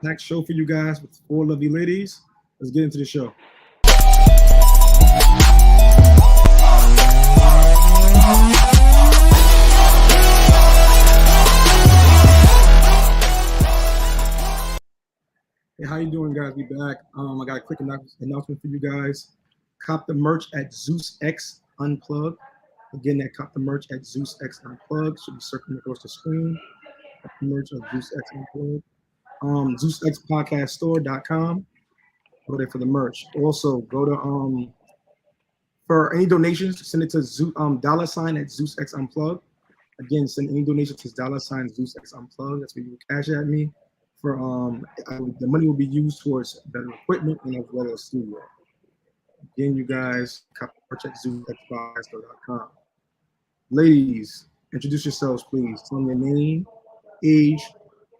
packed show for you guys with 4 lovely ladies. Let's get into the show. Hey, how you doing, guys? We back. I got a quick announcement for you guys. Cop the merch at Zeus X Unplugged. Again, that cop the merch at Zeus X Unplugged. Should be circling across the screen. Cop the merch at Zeus X Unplugged. Zeus X Podcast Store.com. Go there for the merch. Also, go to for any donations, send it to $ at Zeus X Unplugged. Again, send any donations to $ Zeus X Unplugged. That's where you can cash at me. For the money will be used towards better equipment and as well as studio. Again, you guys, copy merch at ZeusXPodcast.com. Ladies, introduce yourselves, please. Tell me your name, age,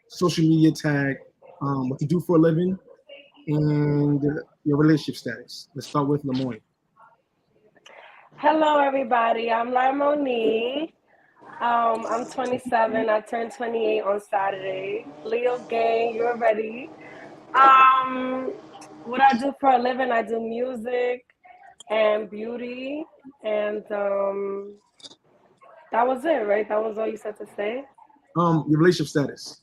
social media tag, what you do for a living, and your relationship status. Let's start with Lemoyne. Hello, everybody. I'm Lamoni. I'm 27. I turned 28 on Saturday. Leo gang, you're ready. What I do for a living, I do music and beauty, and that was it, right? That was all you said to say. Your relationship status.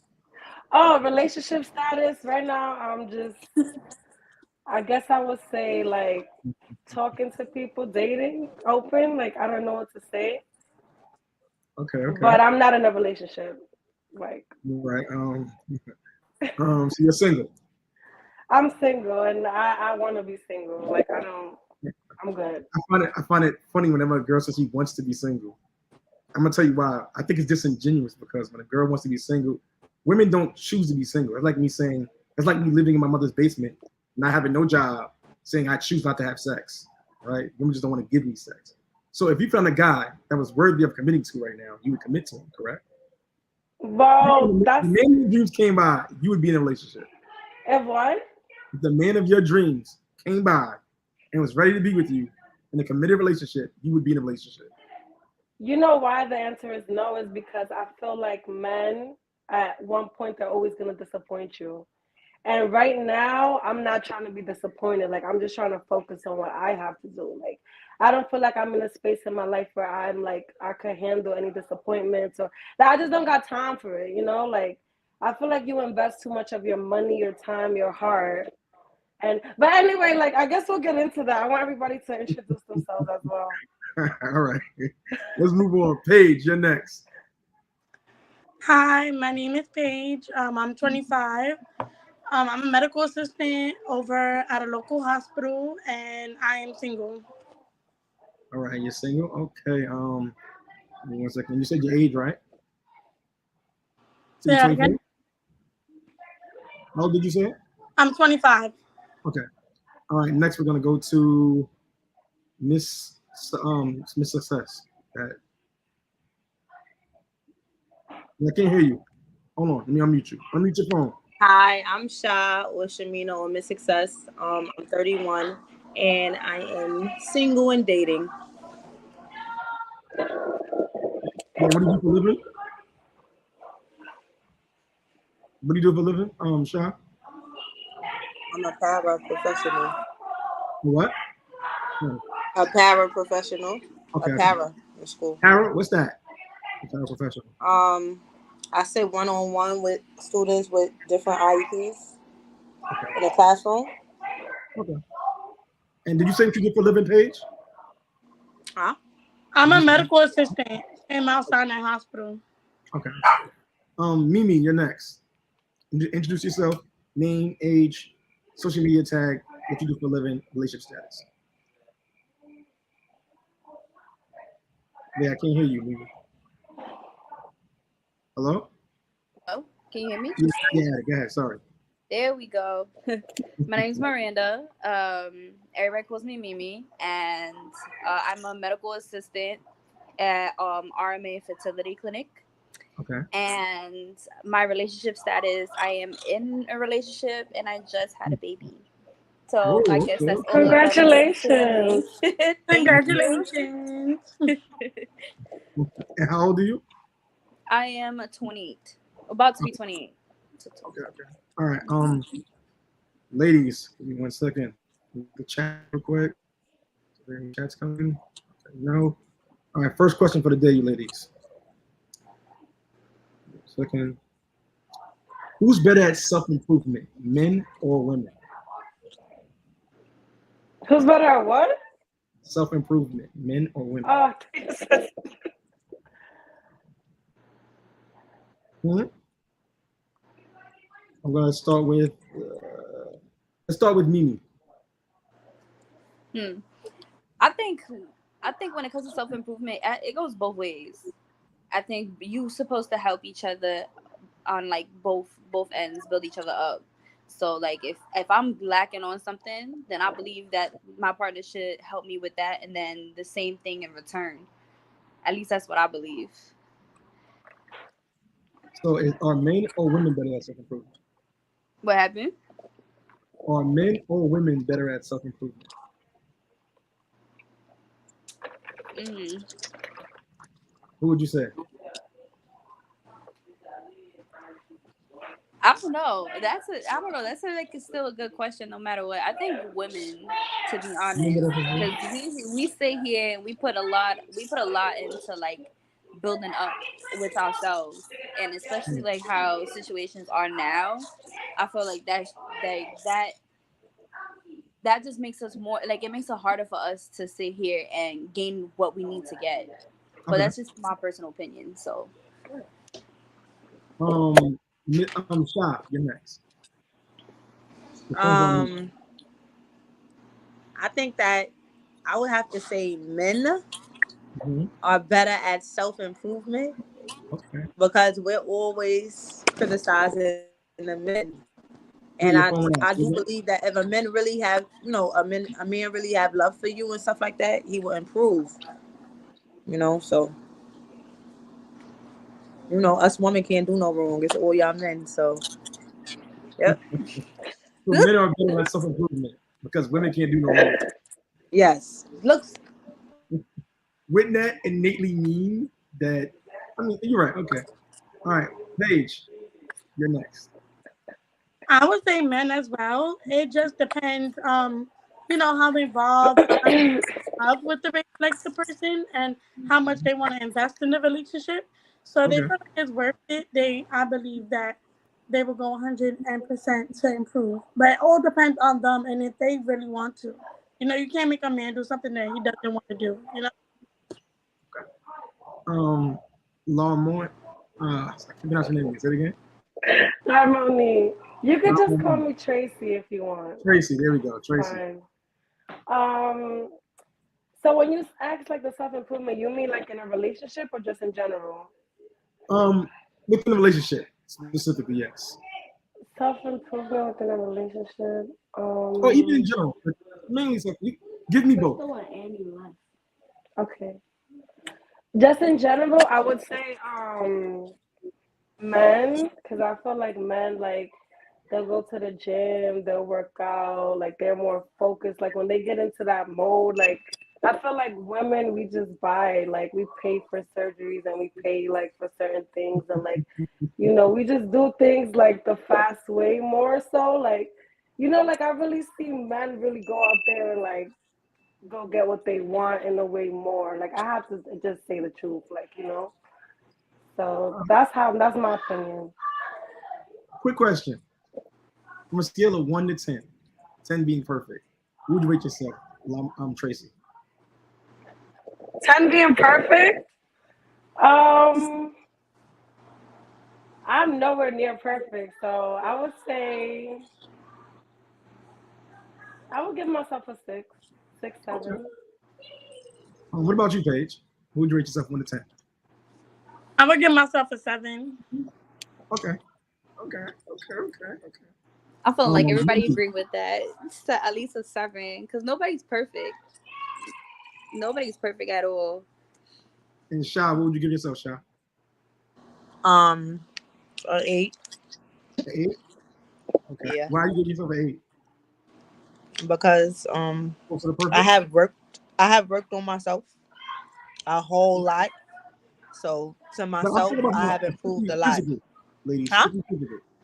Oh, relationship status. Right now, I guess I would say like talking to people, dating, open. Like I don't know what to say. Okay. But I'm not in a relationship. Like Right. So you're single. I'm single and I want to be single. Like I'm good. I find it funny whenever a girl says she wants to be single. I'm gonna tell you why. I think it's disingenuous because when a girl wants to be single, women don't choose to be single. It's like me saying, it's like me living in my mother's basement, not having no job, saying I choose not to have sex. Right? Women just don't want to give me sex. So if you found a guy that was worthy of committing to right now, you would commit to him, correct? Well, the man of your dreams came by, you would be in a relationship. If what? If the man of your dreams came by and was ready to be with you in a committed relationship, you would be in a relationship. You know why the answer is no is because I feel like men at one point they're always gonna disappoint you. And right now, I'm not trying to be disappointed. Like I'm just trying to focus on what I have to do. Like I don't feel like I'm in a space in my life where I'm like I could handle any disappointments or like, I just don't got time for it. You know, like I feel like you invest too much of your money, your time, your heart. But anyway, like I guess we'll get into that. I want everybody to introduce themselves as well. All right, let's move on. Paige, you're next. Hi, my name is Paige. I'm 25. I'm a medical assistant over at a local hospital, and I am single. All right, you're single. Okay. Give me 1 second. You said your age, right? Say that again? How old did you say? I'm 25. Okay. All right. Next, we're gonna go to Miss Success. I can't hear you. Hold on. Let me unmute you. Unmute your phone. Hi, I'm Sha or Shamina or Miss Success. I'm 31 and I am single and dating. What do you do for a living? What do you do for a living, Sha? I'm a paraprofessional. What? A paraprofessional. Okay. A para in school. Para? What's that? A paraprofessional. I sit one-on-one with students with different IEPs in the classroom. Okay. And did you say what you did for a living, Paige? Huh? I'm a medical assistant in Mount Sinai Hospital. Okay. Mimi, you're next. Introduce yourself, name, age, social media tag, what you do for a living, relationship status. Yeah, I can't hear you, Mimi. Hello? Oh, can you hear me? Yeah, go ahead. Sorry. There we go. My name's Miranda. Everybody calls me Mimi, and I'm a medical assistant at RMA Fertility Clinic. Okay. And my relationship status, I am in a relationship, and I just had a baby. So I guess that's all. Congratulations! Congratulations! And how old are you? I am 28, about to be 28. Okay. All right. Ladies, give me 1 second. The chat real quick. The chat's coming. Okay, no. All right. First question for the day, you ladies. Second. Who's better at self-improvement, men or women? Who's better at what? Self-improvement, men or women? Oh, I'm gonna start with. Let's start with Mimi. I think when it comes to self-improvement, it goes both ways. I think you're supposed to help each other on like both ends, build each other up. So like if I'm lacking on something, then I believe that my partner should help me with that, and then the same thing in return. At least that's what I believe. So are men or women better at self-improvement? What happened? Are men or women better at self-improvement? Who would you say? I don't know. That's like still a good question no matter what. I think women, to be honest, because we sit here and we put a lot into like building up with ourselves, and especially like how situations are now. I feel like that just makes us more like, it makes it harder for us to sit here and gain what we need to get. But that's just my personal opinion. So Sha, you're next. I think that I would have to say men are better at self-improvement because we're always criticizing the men. And I do believe that if a man really have, a man really have love for you and stuff like that, he will improve. So us women can't do no wrong. It's all y'all men. So, yep. So men are better at self-improvement because women can't do no wrong. Yes. Looks. Wouldn't that innately mean that? I mean, you're right. Okay. All right, Paige, you're next. I would say men as well. It just depends, how involved up with the person and how much they want to invest in the relationship. So they feel like it's worth it. I believe that they will go 100% to improve. But it all depends on them and if they really want to. You can't make a man do something that he doesn't want to do. Laurmont, I can't pronounce your name. Say it again. Harmony. You can just call me Tracy if you want. Tracy, there we go. Tracy. Fine. So when you ask like the self-improvement, you mean like in a relationship or just in general? Within a relationship, specifically, yes. Self-improvement within a relationship. Or even in general, but mainly give me both. Okay. Just in general, I would say men, because I feel like men, like, they'll go to the gym, they'll work out, like, they're more focused. Like, when they get into that mode, like, I feel like women, we just buy, like, we pay for surgeries and we pay, like, for certain things. And, like, we just do things, like, the fast way more so. Like, like, I really see men really go out there and, like, go get what they want in a way more. Like, I have to just say the truth, like, So that's my opinion. Quick question. From a scale of 1 to 10, 10 being perfect, who would you rate yourself? I'm Tracy. 10 being perfect? I'm nowhere near perfect, so I would say I would give myself a 6, 7. What about you, Paige? Who would you rate yourself 1 to 10? I would give myself a 7. Okay. I feel like everybody agree with that. It's at least a 7, because nobody's perfect. Nobody's perfect at all. And Sha, what would you give yourself, Sha? 8. 8? Okay. Yeah. Why are you giving yourself an 8? Because I have worked on myself a whole lot. So to myself, I have improved a lot. Physical, ladies. Huh?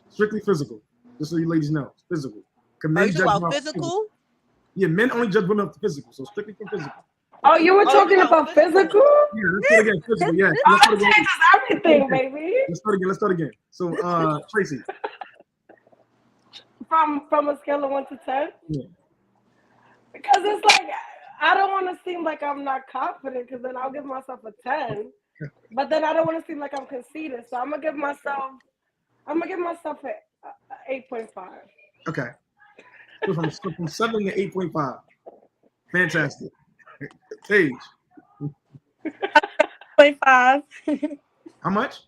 Strictly physical. Just so you ladies know, physical. Are you talking about physical? Yeah, men only judge women off the physical, so strictly from physical. Oh, you were talking about physical? Yeah, let's start again. Physical, yeah. Oh, that changes everything, baby. Let's start again. So, Tracy. From a scale of 1 to 10? Yeah. Because it's like, I don't want to seem like I'm not confident, because then I'll give myself a 10. But then I don't want to seem like I'm conceited, so I'm gonna give myself an 8.5. Okay. So from 7 to 8.5. Fantastic. Paige. 7.5. How much?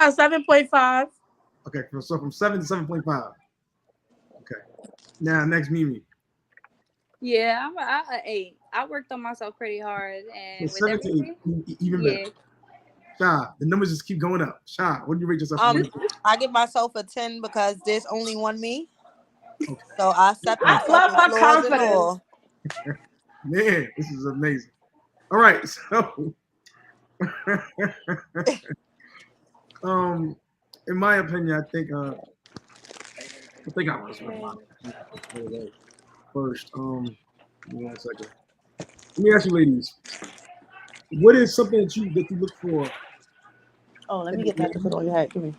7.5. Okay, so from 7 to 7.5. Okay. Now next Mimi. Yeah, I'm an 8. I worked on myself pretty hard, and So with 7 everything, to 8, even better. Shy, the numbers just keep going up. Shy, what do you rate yourself? I give myself a 10 because there's only one me. Okay. So I accept I love her flaws and all. Man, this is amazing. All right, so in my opinion, I think I was first. Give me 1 second. Let me ask you, ladies, what is something that you look for? Oh, let me get that to put on your head. Give me.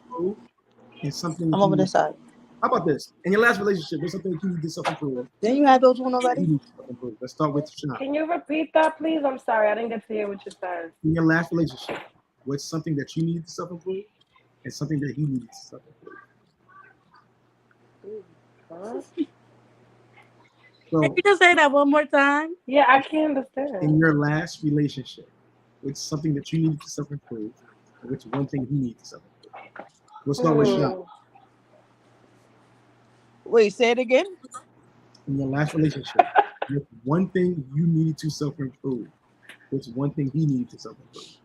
And something I'm over this side. How about this? In your last relationship, what's something that you need to self-improve? Didn't you have those one already? Let's start with Shana. Can you repeat that, please? I'm sorry, I didn't get to hear what you said. In your last relationship, what's something that you needed to self-improve and something that he needed to self-improve? Huh? So, Can you just say that one more time? Yeah, I can't understand. in your last relationship, what's something that you needed to self-improve and what's one thing he needed to self-improve? We'll start with Shana. Wait, say it again. In your last relationship, what's one thing you needed to self-improve? What's one thing he needed to self-improve?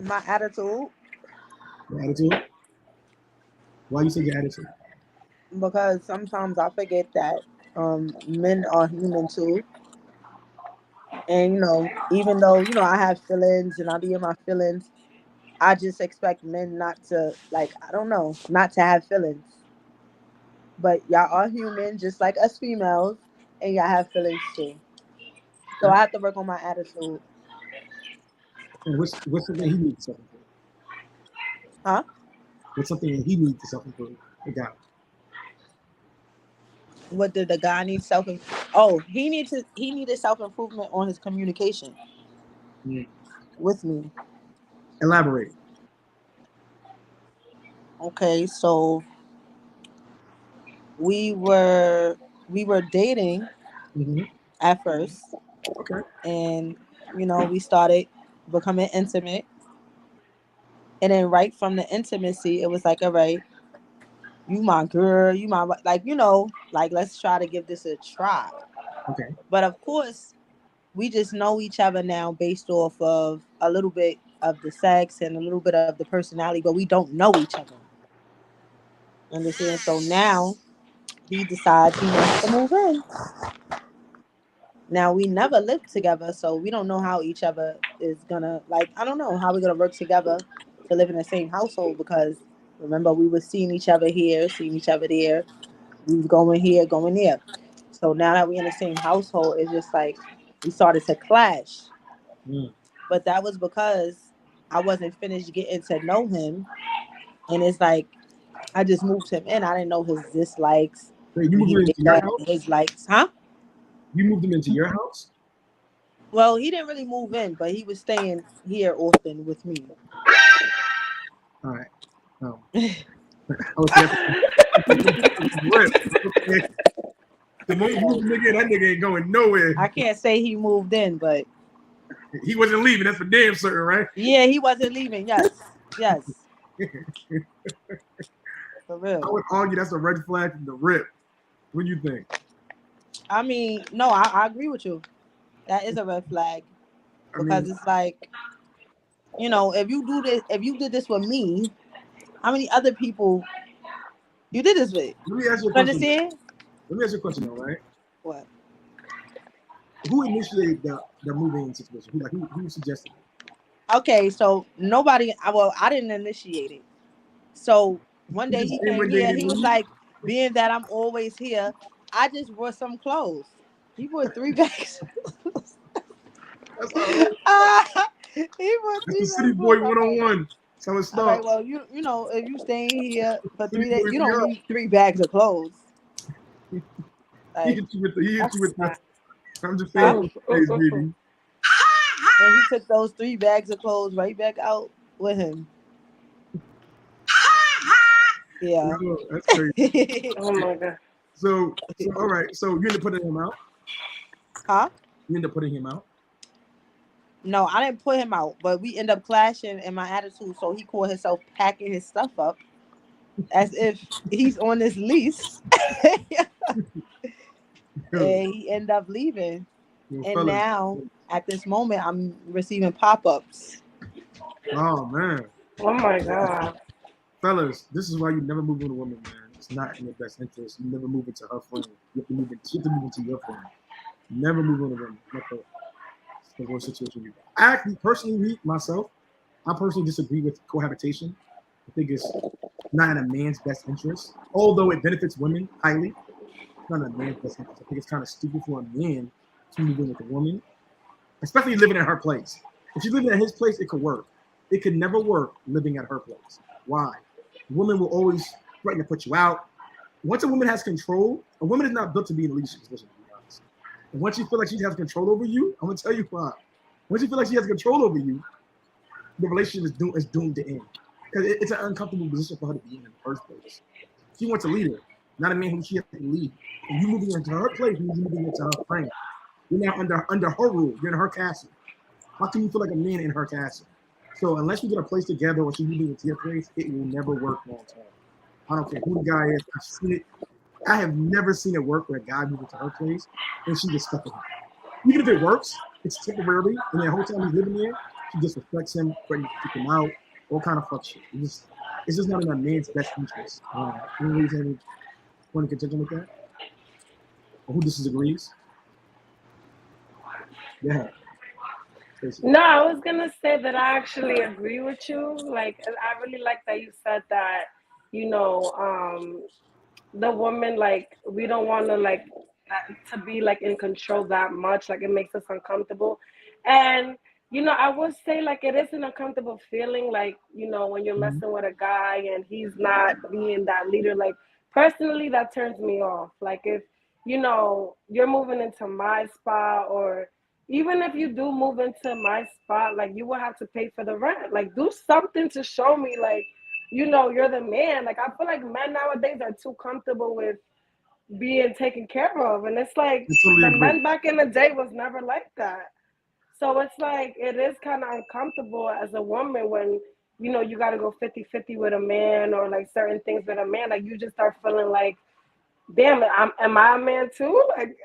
My attitude. Your attitude? Why you say your attitude? Because sometimes I forget that men are human too. And, even though, I have feelings and I be in my feelings, I just expect men not to, not to have feelings. But y'all are human, just like us females, and y'all have feelings too. So I have to work on my attitude. And what's something he needs to self-improve? Huh? What's something he needs to self-improve? The guy. What did the guy need Oh, he needed self-improvement on his communication with me. Elaborate. Okay, so we were dating at first. Okay. And we started becoming intimate. And then right from the intimacy, it was like, all right, you my girl, you my, let's try to give this a try. Okay. But of course, we just know each other now based off of a little bit of the sex and a little bit of the personality, but we don't know each other. Understand? So now he decides he wants to move in. Now we never lived together, so we don't know how each other is gonna, I don't know how we're gonna work together to live in the same household, because remember, we were seeing each other here, seeing each other there. We was going here, going there. So now that we're in the same household, it's just like we started to clash. But that was because I wasn't finished getting to know him. And it's like, I just moved him in. I didn't know his dislikes. Wait, you moved him into your house? His likes. Huh? You moved him into your house? Well, he didn't really move in, but he was staying here often with me. All right. The moment you move in, that nigga ain't going nowhere. I can't say he moved in, but he wasn't leaving. That's for damn certain, right? Yeah, he wasn't leaving. Yes. For real. I would argue that's a red flag from the rip. What do you think? I mean, no, I agree with you. That is a red flag. Because it's like, if you did this with me, how many other people you did this with? Let me ask you a question. Understand? Let me ask you a question, though, right? What? Who initiated the moving situation? Who suggested it? Okay, so nobody. I didn't initiate it. So one day he came here. He was like, being that I'm always here, I just brought some clothes. He brought 3 bags. That's how He brought that's 3 the city bags. boy Okay. 101. That's how it All right. starts. Well, you know, if you staying here for City 3 days, boy, you we don't up. need 3 bags of clothes. He Like, hit you with the. I'm just saying, huh? baby. And he took those 3 bags of clothes right back out with him. Yeah. Yo, that's crazy. Oh my god. So all right. So you end up putting him out. Huh? You end up putting him out. No, I didn't put him out, but we end up clashing in my attitude. So he called himself packing his stuff up as if he's on this lease. And he ended up leaving. Yo, And fellas. now, at this moment, I'm receiving pop-ups. Oh man. Oh my god. Fellas, this is why you never move with a woman, man. It's not in your best interest. You never move into her friend. You have to move into your friend. Never move with a woman. Never. It's the worst situation. I actually, personally, I personally disagree with cohabitation. I think it's not in a man's best interest. Although it benefits women highly, it's not in a man's best interest. I think it's kind of stupid for a man to move in with a woman, especially living at her place. If she's living at his place, it could work. It could never work living at her place. Why? A woman will always threaten to put you out. Once a woman has control, a woman is not built to be in a leash position, to be honest. And once you feel like she has control over you, I'm gonna tell you why. Once you feel like she has control over you, the relationship is doomed to end. Because it's an uncomfortable position for her to be in the first place. She wants a leader, not a man who she has to lead. And you moving into her place means you moving into her frame. You're now under her rule. You're in her castle. How can you feel like a man in her castle? So unless you get a place together or she's moving into your place, it will never work long term. I don't care who the guy is. I've seen it. I have never seen it work where a guy moves into her place and she just stuck with him. Even if it works, it's temporarily, and the whole time he's living there, she disrespects him, threatens to kick him out, all kind of fuck shit. It's just not in a man's best interest. Any reason point of contention with that? Or who disagrees? Yeah. Basically. No, I was gonna say that I actually agree with you. Like, I really like that you said that. The woman, like, we don't want to like to be like in control that much. Like, it makes us uncomfortable, and I would say like it is an uncomfortable feeling. Like, when you're messing with a guy and he's not being that leader. Like, personally, that turns me off. Like, if you're moving into my spot, or even if you do move into my spot, like, you will have to pay for the rent. Like, do something to show me, like, you're the man. Like, I feel like men nowadays are too comfortable with being taken care of. And it's like the men back in the day was never like that. So it's like, it is kind of uncomfortable as a woman when, you got to go 50-50 with a man, or like certain things with a man. Like, you just start feeling like, damn it, am I a man too? Like,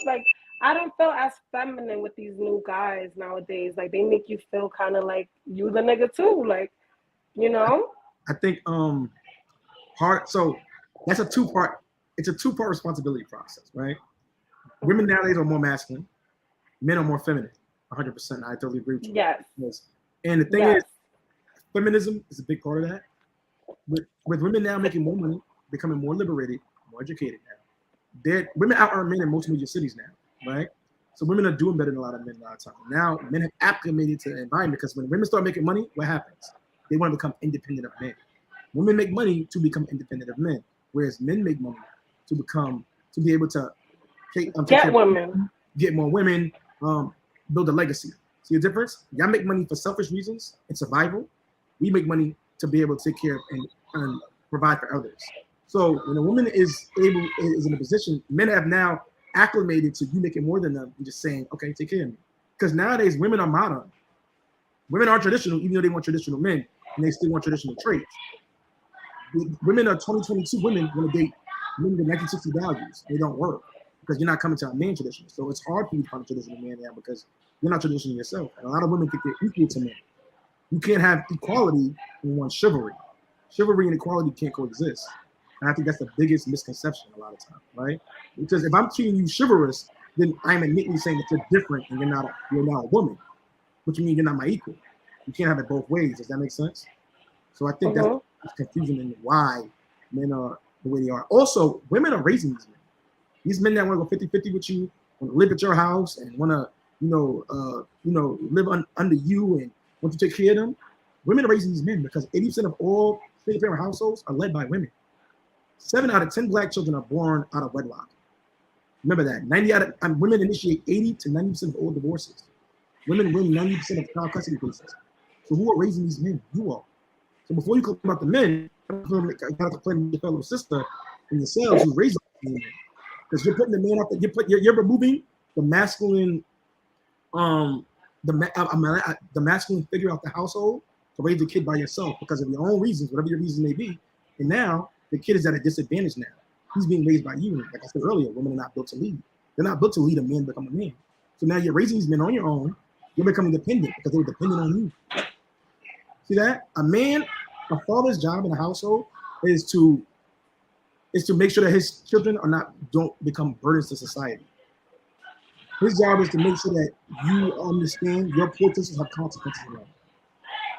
like, I don't feel as feminine with these new guys nowadays. Like, they make you feel kind of like you the nigga too. Like, I think hard. So that's a two-part. It's a two-part responsibility process, right? Women nowadays are more masculine. Men are more feminine. 100%. I totally agree with you. Yes. And the thing is, feminism is a big part of that. With women now making more money, becoming more liberated, more educated now. Women out-earn men in most major cities now, right? So women are doing better than a lot of men a lot of times. Now men have acclimated to the environment, because when women start making money, what happens? They want to become independent of men. Women make money to become independent of men, whereas men make money to be able to get women, get more women, build a legacy. See the difference? Y'all make money for selfish reasons and survival. We make money to be able to take care of and provide for others. So when a woman is in a position, men have now acclimated to you making more than them and just saying, okay, take care of me. Because nowadays women are modern. Women are traditional, even though they want traditional men, and they still want traditional traits. Women are 2022 women want to date men with 1960 values. They don't work because you're not coming to a man tradition. So it's hard for you to find a traditional man now because you're not traditional yourself. And a lot of women think they're equal to men. You can't have equality and want chivalry. Chivalry and equality can't coexist. And I think that's the biggest misconception a lot of times, right? Because if I'm treating you chivalrous, then I'm admittedly saying that you're different and you're not a woman, which means you're not my equal. You can't have it both ways. Does that make sense? So I think that's confusion in why men are the way they are. Also, women are raising these men. These men that want to go 50-50 with you, want to live at your house and want to, live under you and want to take care of them. Women are raising these men because 80% of all single-parent households are led by women. 7 out of 10 Black children are born out of wedlock. Remember that. Women initiate 80 to 90% of all divorces. Women win 90% of child custody cases. So who are raising these men? You are. So before you complain about the men, you gotta complain about your fellow sister and yourselves who raise the men. Because you're putting the man out there, you're removing the masculine, the masculine figure out the household to raise the kid by yourself because of your own reasons, whatever your reason may be. And now the kid is at a disadvantage now. He's being raised by you. Like I said earlier, women are not built to lead. They're not built to lead a man become a man. So now you're raising these men on your own. You're becoming dependent because they were dependent on you. See that? A father's job in a household is to make sure that his children don't become burdens to society. His job is to make sure that you understand your poor choices have consequences in life.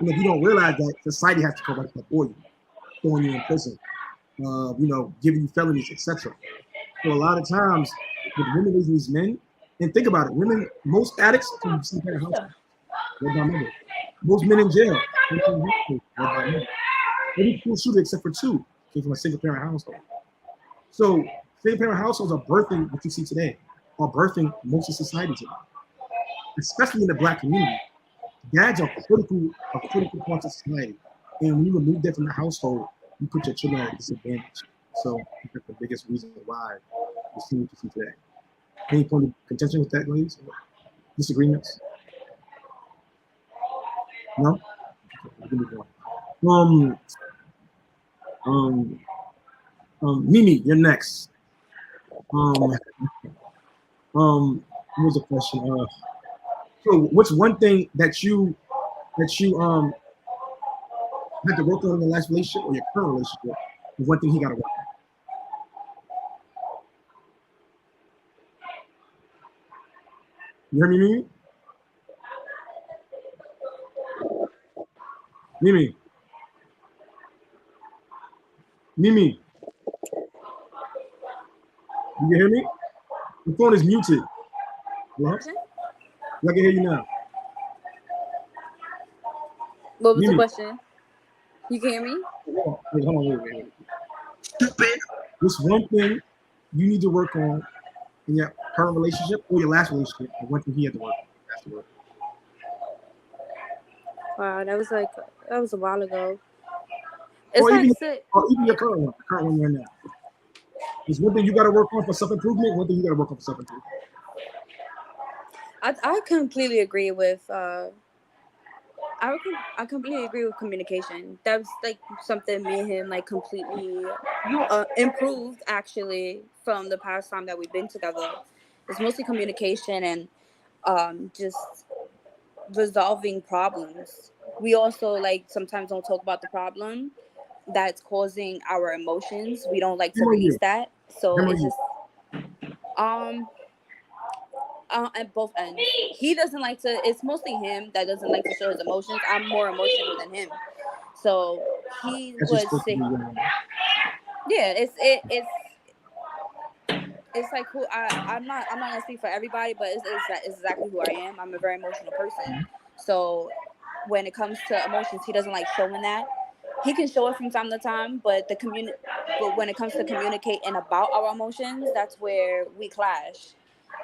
And if you don't realize that, society has to correct that for you, throwing you in prison, giving you felonies, etc. So a lot of times, with women raising these men, and think about it, most addicts come from single parent households. Led by mother. Most men in jail come from led by mother. Every school shooter except for 2 came from a single parent household. So single parent households are birthing what you see today, are birthing most of society today, especially in the Black community. Dads are critical parts of society, and when you remove that from the household, you put your children at a disadvantage. So I think that's the biggest reason why you see what you see today. Any point of contention with that, ladies? Disagreements? No? Okay, Mimi, you're next. What was the question? So what's one thing that you had to work on in the last relationship or your current relationship? And one thing he got to work on. You hear me, Mimi? Mimi? Mimi? You can hear me? The phone is muted. Hello? I can hear you now. What was Mimi. the question? You can hear me? Hold on, wait. Stupid. What's one thing you need to work on in your current relationship or your last relationship, and one thing he had to work on? Wow, that was a while ago. Or even your current one right now. There's one thing you got to work on for self-improvement, one thing you got to work on for self-improvement. I completely agree with I completely agree with communication. That was like something me and him like completely improved actually from the past time that we've been together. It's mostly communication and just resolving problems. We also like sometimes don't talk about the problem that's causing our emotions. We don't like to release that. So it's just at both ends. He doesn't like to, it's mostly him that doesn't like to show his emotions. I'm more emotional than him. So he was sick. Yeah, it's like who I'm not gonna speak for everybody, but it's exactly who I am. I'm a very emotional person. So when it comes to emotions, he doesn't like showing that. He can show it from time to time, but but when it comes to communicating about our emotions, that's where we clash.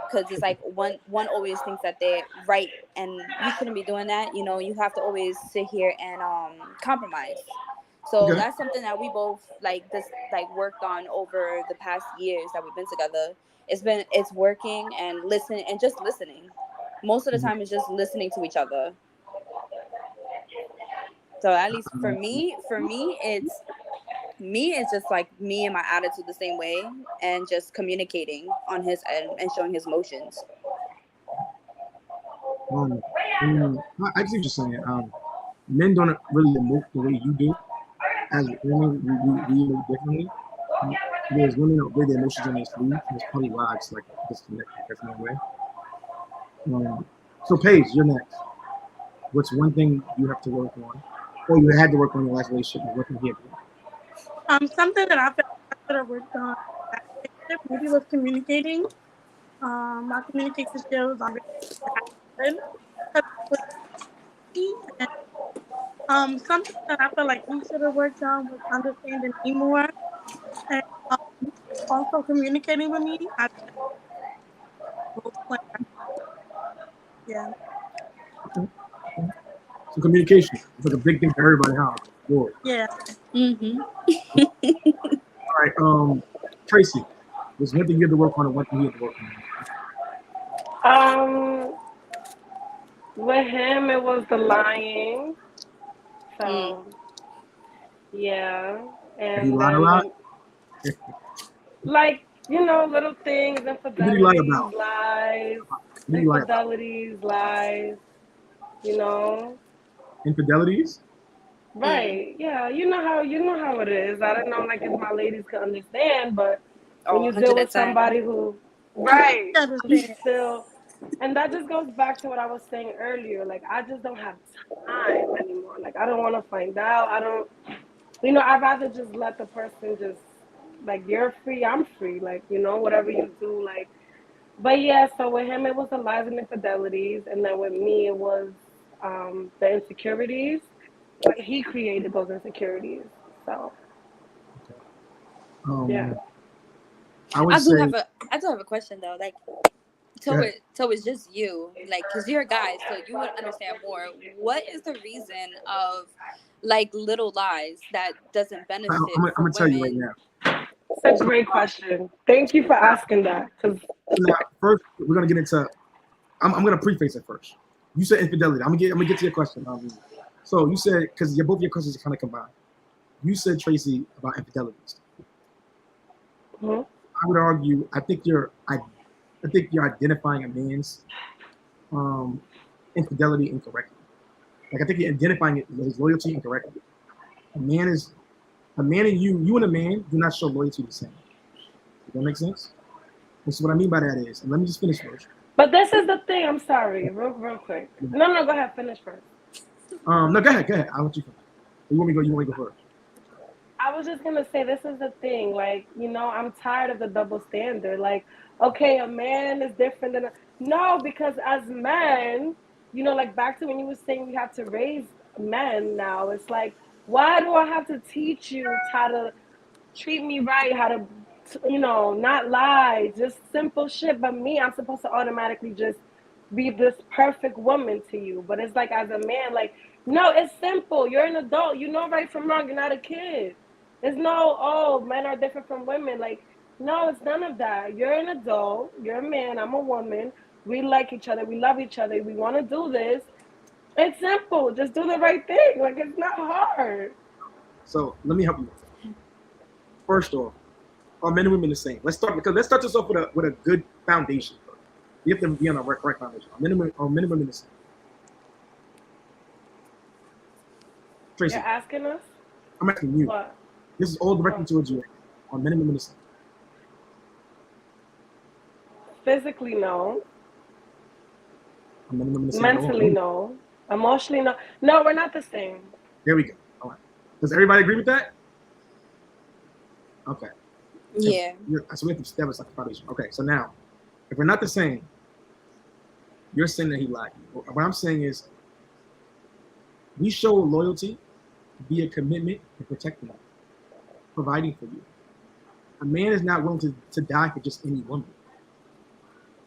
Because it's like one always thinks that they're right, and you shouldn't be doing that. You know, you have to always sit here and compromise. So that's something that we both worked on over the past years that we've been together. It's working and listening and just listening. Most of the time, it's just listening to each other. So at least for me, it's just like me and my attitude the same way, and just communicating on his end and showing his emotions. I see what you're saying. Men don't really emote the way you do. As women, we emote differently. There's women that wear their emotions on their sleeve. That's probably why it's like disconnect in that way. So Paige, you're next. What's one thing you have to work on, or you had to work on in your last relationship, and what can he do? Something that I feel should have worked on maybe was communicating. My communication skills are really good. And something that I feel like he should have worked on was understanding me more and also communicating with me. Yeah. So communication is like a big thing for everybody. How? Cool. Yeah. Mm-hmm. All right. Tracy, there's one thing you have to work on and one thing you have to work on. With him, it was the lying. So, yeah. Did he And lie a then, lot? like, little things, infidelities, lie about? lies, What did he lie about? infidelities, lies, Infidelities? Right. Yeah. You know how it is. I don't know, like, if my ladies can understand, but when you deal with 100%. somebody who, right, Understand. still, and that just goes back to what I was saying earlier. Like, I just don't have time anymore. Like, I don't want to find out. I don't, I'd rather just let the person just, like, you're free, I'm free. Like, whatever you do, like, but yeah, so with him, it was the lies and infidelities. And then with me, it was the insecurities. Like, he created those insecurities. So, yeah. I do have a question though. Like, so it's just you, like, because you're a guy, so you would understand more. What is the reason of like little lies that doesn't benefit? I'm gonna tell you right now. Such a great question. Thank you for asking that. Now, first, we're gonna get into. I'm gonna preface it first. You said infidelity. I'm gonna get to your question. So you said, because both your questions are kind of combined. You said, Tracy, about infidelities. Mm-hmm. I would argue. I think you're identifying a man's infidelity incorrectly. Like, I think you're identifying his loyalty incorrectly. A man and you and a man do not show loyalty the same. Does that make sense? And so what I mean by that is, and let me just finish first. But this is the thing. I'm sorry, real quick. No, go ahead. Finish first. No, go ahead. I'll let you finish. You want me to go first? I was just gonna say, this is the thing. Like, I'm tired of the double standard. Like, okay, a man is different than no, because as men, like, back to when you were saying we have to raise men now. It's like, why do I have to teach you how to treat me right, how to, not lie, just simple shit. But me, I'm supposed to automatically just be this perfect woman to you. But it's like, as a man, like, no, it's simple. You're an adult. You know right from wrong. You're not a kid. There's no, men are different from women. Like, no, it's none of that. You're an adult. You're a man. I'm a woman. We like each other. We love each other. We want to do this. It's simple. Just do the right thing. Like, it's not hard. So let me help you. First off, are men and women the same? Let's start this off with a good foundation. You have to be on a correct foundation. Are men and women the same? Tracy, You're asking us? I'm asking you. What? This is all directed towards you. Are men and women the same? Physically, no. Are men and women the same? Mentally, no. Emotionally, no. No, we're not the same. There we go. All right. Does everybody agree with that? Okay. Yeah. So we have to establish like a foundation. Okay. So now, if we're not the same, you're saying that he lied. What I'm saying is, we show loyalty via commitment and protecting you, providing for you. A man is not willing to die for just any woman.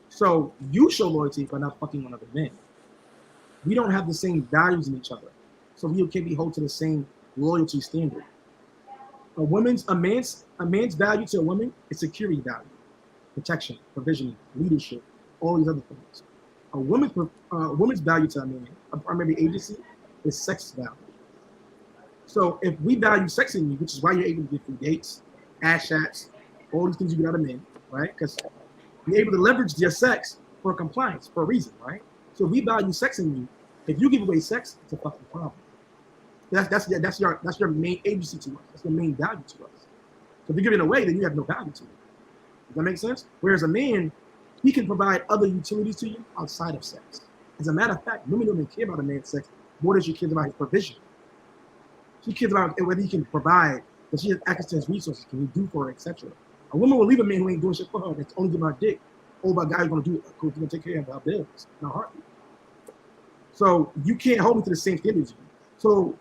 So you show loyalty by not fucking on other men. We don't have the same values in each other, so we can't be held to the same loyalty standard. A man's value to a woman is security value, protection, provisioning, leadership, all these other things. A woman's value to a man, a primary agency, is sex value. So if we value sex in you, which is why you're able to get free dates, ass shots, all these things you get out of men, right? Because you're able to leverage your sex for compliance, for a reason, right? So if we value sex in you, if you give away sex, it's a fucking problem. That's your main agency to us. That's your main value to us. So if you give it away, then you have no value to it. Does that make sense? Whereas a man, he can provide other utilities to you outside of sex. As a matter of fact, women don't even care about a man's sex more than she cares about his provision. She cares about whether he can provide Does she have access to his resources? Can he do for her, etc.? A woman will leave a man who ain't doing shit for her. That's only giving her dick. Over a guy who's gonna take care of her bills in a heartbeat. So you can't hold me to the same standards. So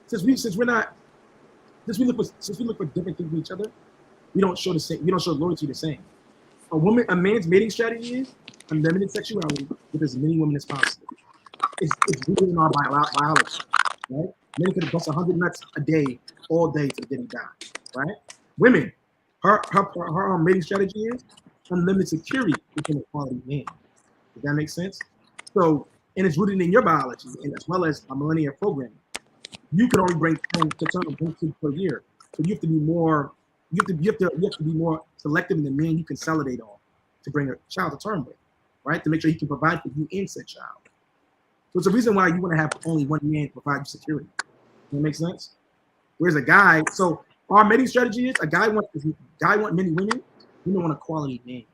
since we look for different things in each other, we don't show the same. We don't show loyalty the same. A man's mating strategy is unlimited sexuality with as many women as possible. It's rooted in our biology, right? Men could bust 100 nuts a day, all day till the day he dies, right? Women, her mating strategy is unlimited security within a quality man. Does that make sense? So, and it's rooted in your biology, and as well as a millennial programming. You can only bring 10 to term 1 kid per year, so you have to be more. You have to be more selective in the man you consolidate on to bring a child to term with, right? To make sure he can provide for you and said child. So it's a reason why you want to have only one man to provide you security. Does that make sense? Whereas a guy, so our mating strategy is a guy wants many women. We want a quality man.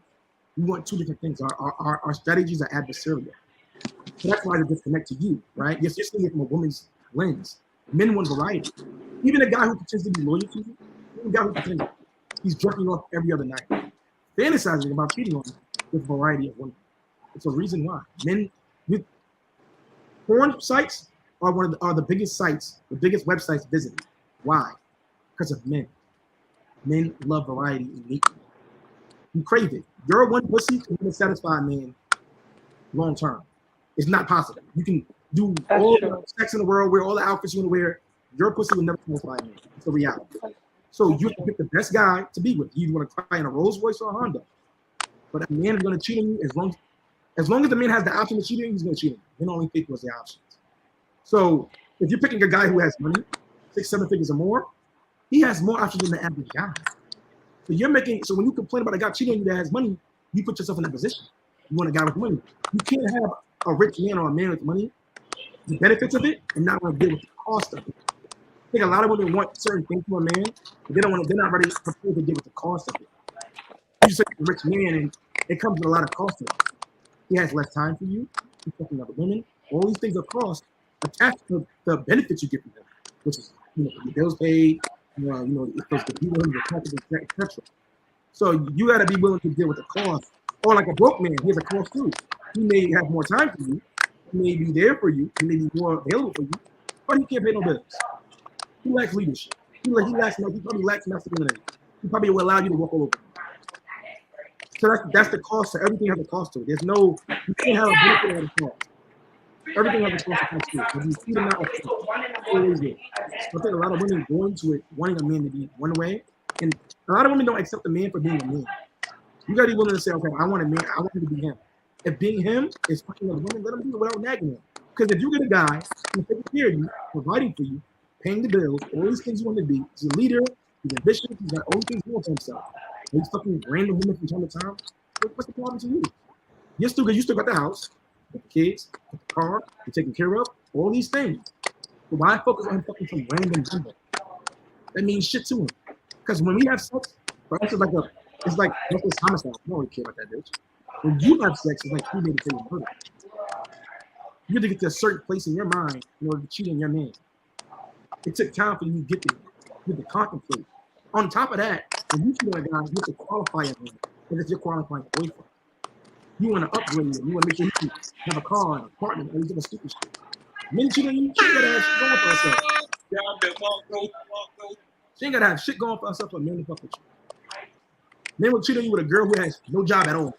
We want two different things. Our strategies are adversarial. So that's why they disconnect to you, right? You're seeing it from a woman's lens. Men want variety. Even a guy who pretends to be loyal to you, even a guy who pretends he's jerking off every other night, fantasizing about cheating on you with a variety of women. It's a reason why. Men with porn sites are the biggest sites, the biggest websites visited. Why? Because of men. Men love variety innately. You crave it. Your one pussy can satisfy a man long term. It's not possible. You can do all the sex in the world, wear all the outfits you want to wear. Your pussy will never satisfy a man. It's a reality. So you have to pick the best guy to be with. You want to cry in a Rolls Royce or a Honda. But a man is going to cheat on you as long as the man has the option to cheat on you, he's going to cheat on you. Men only pick was the options. So if you're picking a guy who has money, 6-7 figures or more, he has more options than the average guy. So when you complain about a guy cheating on you that has money, you put yourself in that position. You want a guy with money. You can't have a rich man or a man with money, the benefits of it, and not want to deal with the cost of it. I think a lot of women want certain things from a man, but they're not ready prepared to deal with the cost of it. You just say a rich man, and it comes with a lot of cost to it. He has less time for you. He's talking to other women. All these things are cost attached to the benefits you get from him, which is your bills paid, if there's the people, your taxes, etc. So you got to be willing to deal with the cost. Or like a broke man, he has a cost too. He may have more time for you. He may be there for you. He may be more available for you, but he can't pay no bills. He lacks leadership. He probably lacks masculinity. He probably will allow you to walk all over. So that's the cost. So everything has a cost to it. You can't have a benefit without a cost. Everything has a cost attached to it. If you see them out, always there. So I think a lot of women go into it wanting a man to be one way, and a lot of women don't accept a man for being a man. You gotta be willing to say, okay, I want a man. I want him to be him. If being him is fucking other women, let him do it without nagging him. Because if you get a guy who's taking care of you, providing for you, paying the bills, all these things you want to be, he's a leader, he's ambitious, he's got all these things going for himself. And he's fucking random women from time to time. What's the problem to you? You still got the house, got the kids, got the car, you're taking care of, all these things. But why focus on fucking some random number? That means shit to him. Because when we have sex, for us, it's like reckless homicide. You don't really care about that bitch. When you have sex, it's like premeditated murder. You have to get to a certain place in your mind in order to cheat on your man. It took time for you to get there. You have to contemplate. On top of that, when you cheat on a guy, you have to qualify him as if you're qualifying a boyfriend. You want to upgrade him. You want to make sure he can have a car and a partner and he's doing stupid shit. Men cheat on you, she ain't gotta have shit going for herself. She ain't gotta have shit going for herself for men to fuck with you. Men will cheat on you with a girl who has no job at all.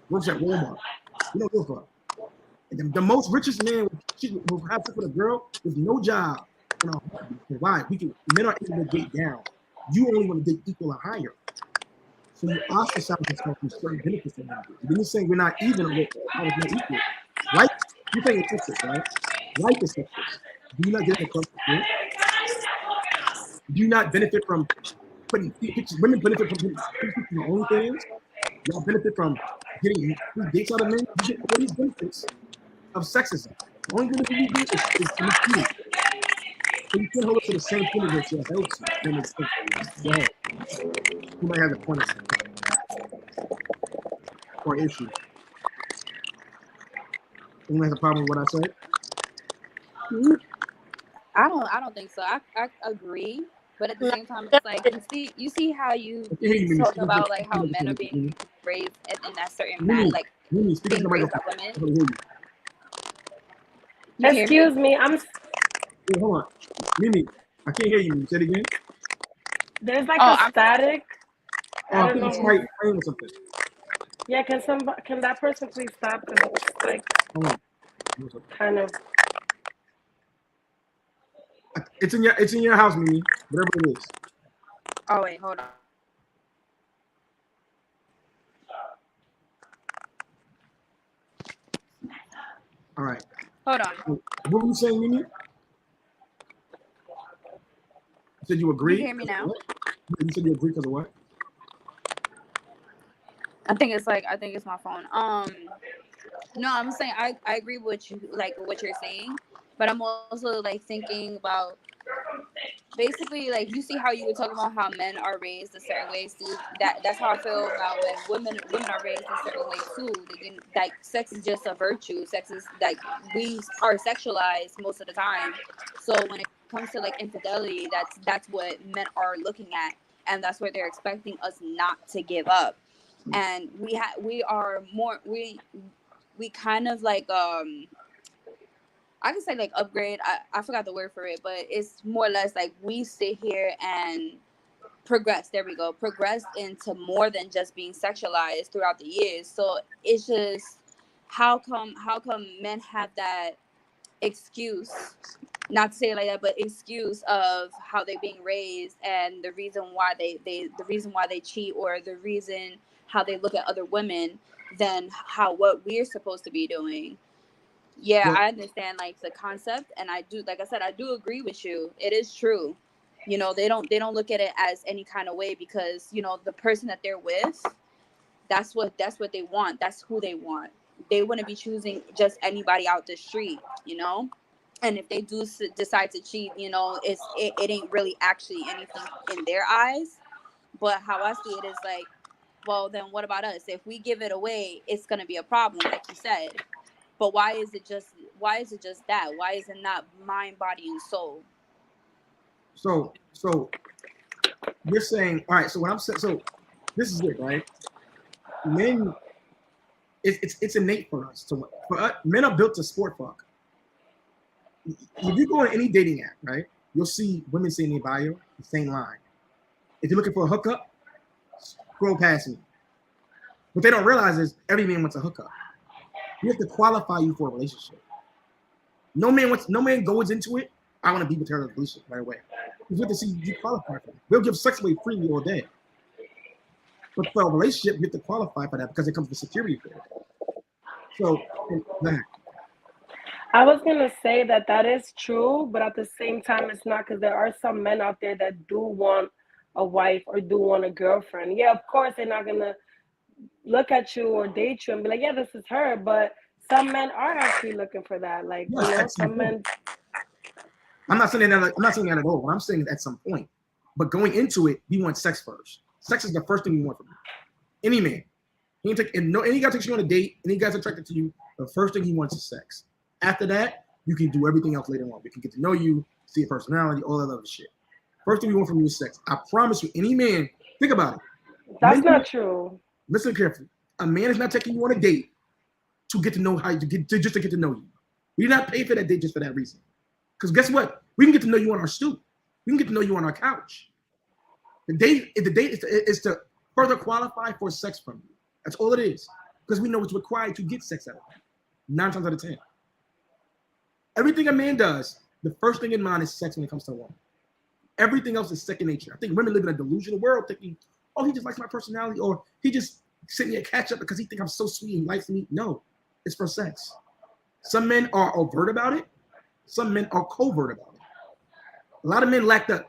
Works at Walmart. You don't give a fuck. And the most richest man will have sex with a girl with no job. Why? Men are able to date down. You only want to date equal or higher. So you ostracize yourself from certain benefits that you get. Then you're saying we're not even or not equal. Life, you're saying it's sexist, right? Life is sexist. Do you not get the concept? Do you not benefit from putting pictures? Women benefit from putting pictures on their own things. Y'all benefit from getting free dates out of men. You get all these benefits of sexism. The only benefit you get is cheating. So you can't hold up to the same thing that your helps you. Go ahead. You might have a point or issue. Anyone has a problem with what I said? I don't think so. I agree But at the same time, it's like you see how you talk about like how men are being raised in that certain manner, like being raised by women. Excuse me, I'm. Wait, hold on, Mimi, I can't hear you. Say it again. There's like a static. I think it's somebody playing with something. Yeah, can that person please stop? Because it's like kind of. It's in your house, Mimi. Whatever it is. Oh wait, hold on. All right. Hold on. What were you saying, Mimi? You said you agree. Can you hear me now? You said you agree because of what? I think it's my phone. No, I'm saying I agree with you, like what you're saying, but I'm also like thinking about basically like you see how you were talking about how men are raised a certain way. See that's how I feel about when women are raised a certain way too. Like sex is just a virtue. Sex is like we are sexualized most of the time. So when it comes to like infidelity, that's what men are looking at, and that's what they're expecting us not to give up. And we are more we kind of like I can say like upgrade. I forgot the word for it, but it's more or less like we sit here and progress. There we go. Progress into more than just being sexualized throughout the years. So it's just how come men have that excuse, not to say it like that, but excuse of how they're being raised and the reason why they cheat, or the reason how they look at other women than what we're supposed to be doing. Yeah, well, I understand like the concept, and I do, like I said, I do agree with you. It is true. You know, they don't look at it as any kind of way, because, you know, the person that they're with, that's what they want. That's who they want. They wouldn't be choosing just anybody out the street, you know? And if they do decide to cheat, you know, it ain't really actually anything in their eyes. But how I see it is like, well, then what about us? If we give it away, it's going to be a problem, like you said. But why is it just that? Why is it not mind, body, and soul? So you're saying, all right, so what I'm saying, so this is it, right? Men, it's innate for us. Men are built to sport fuck. If you go on any dating app, right, you'll see women saying in their bio the same line. If you're looking for a hookup, scroll past me. What they don't realize is every man wants a hookup. You have to qualify you for a relationship. No man goes into it, I want to be with her in a relationship right away. You have to see you qualify for it. We'll give sex away freely all day. But for a relationship, you have to qualify for that because it comes with security for it. So, I was going to say that is true, but at the same time, it's not, because there are some men out there that do want a wife or do want a girlfriend. Yeah, of course, they're not going to look at you or date you and be like, yeah, this is her. But some men are actually looking for that. Like, yeah, you know, some men. I'm not saying that at all. I'm saying at some point. But going into it, we want sex first. Sex is the first thing we want from you. Any man. Any guy takes you on a date, any guy's attracted to you, the first thing he wants is sex. After that, you can do everything else later on. We can get to know you, see your personality, all that other shit. First thing we want from you is sex. I promise you, any man, think about it. That's not true. Listen carefully. A man is not taking you on a date to get to know just to get to know you. We do not pay for that date just for that reason. Because guess what? We can get to know you on our stoop. We can get to know you on our couch. The date is to further qualify for sex from you. That's all it is. Because we know what's required to get sex out of you. 9 times out of 10. Everything a man does, the first thing in mind is sex when it comes to a woman. Everything else is second nature. I think women live in a delusional world thinking, oh, he just likes my personality, or he just sent me a catch up because he thinks I'm so sweet and likes me. No, it's for sex. Some men are overt about it. Some men are covert about it. A lot of men lack a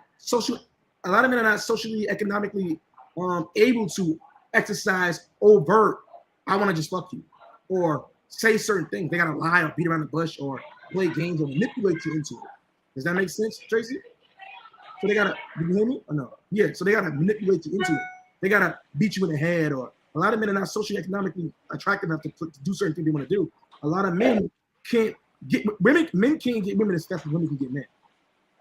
lot of men are not socially, economically able to exercise overt, I want to just fuck you, or say certain things. They got to lie or beat around the bush or play games or manipulate you into it. Does that make sense, Tracy? So they got to, did you hear me or no? Yeah, so they got to manipulate you into it. They got to beat you in the head, or a lot of men are not socially, economically attractive enough to do certain things they want to do. A lot of men can't get women. Men can't get women as fast as women can get men.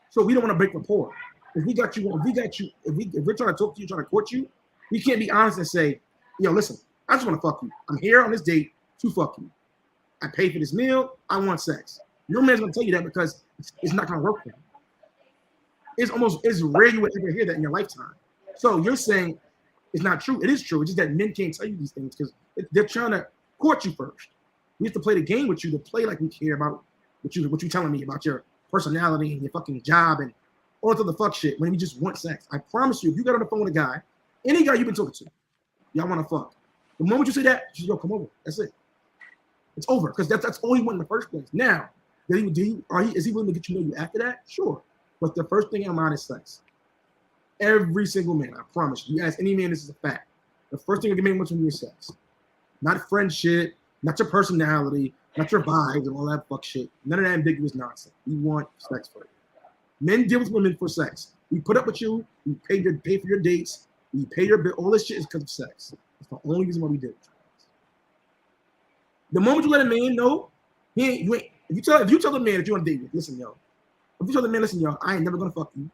So we don't want to break rapport. if we're trying to talk to you, trying to court you, we can't be honest and say, yo, listen, I just want to fuck you. I'm here on this date to fuck you. I paid for this meal. I want sex. No man's gonna tell you that because it's not gonna work for you. It's rare you would ever hear that in your lifetime. So you're saying it's not true. It is true. It's just that men can't tell you these things because they're trying to court you first. We have to play the game with you to play like we care about what you telling me about your personality and your fucking job and all the fuck shit when we just want sex. I promise you, if you got on the phone with a guy, any guy you've been talking to, y'all want to fuck. The moment you say that, she's yo, come over. That's it. It's over because that's all he want in the first place. Now, is he willing to get to know you after that? Sure. But the first thing in mind is sex. Every single man, I promise you. You ask any man, this is a fact. The first thing a man wants from you is sex. Not friendship, not your personality, not your vibes and all that fuck shit. None of that ambiguous nonsense. We want sex for you. Men deal with women for sex. We put up with you. We pay for your dates. We pay your bill. All this shit is because of sex. That's the only reason why we do it. The moment you let a man know, if you tell the man that you want to date with, listen, yo. If you tell the man, listen, yo, I ain't never gonna fuck you.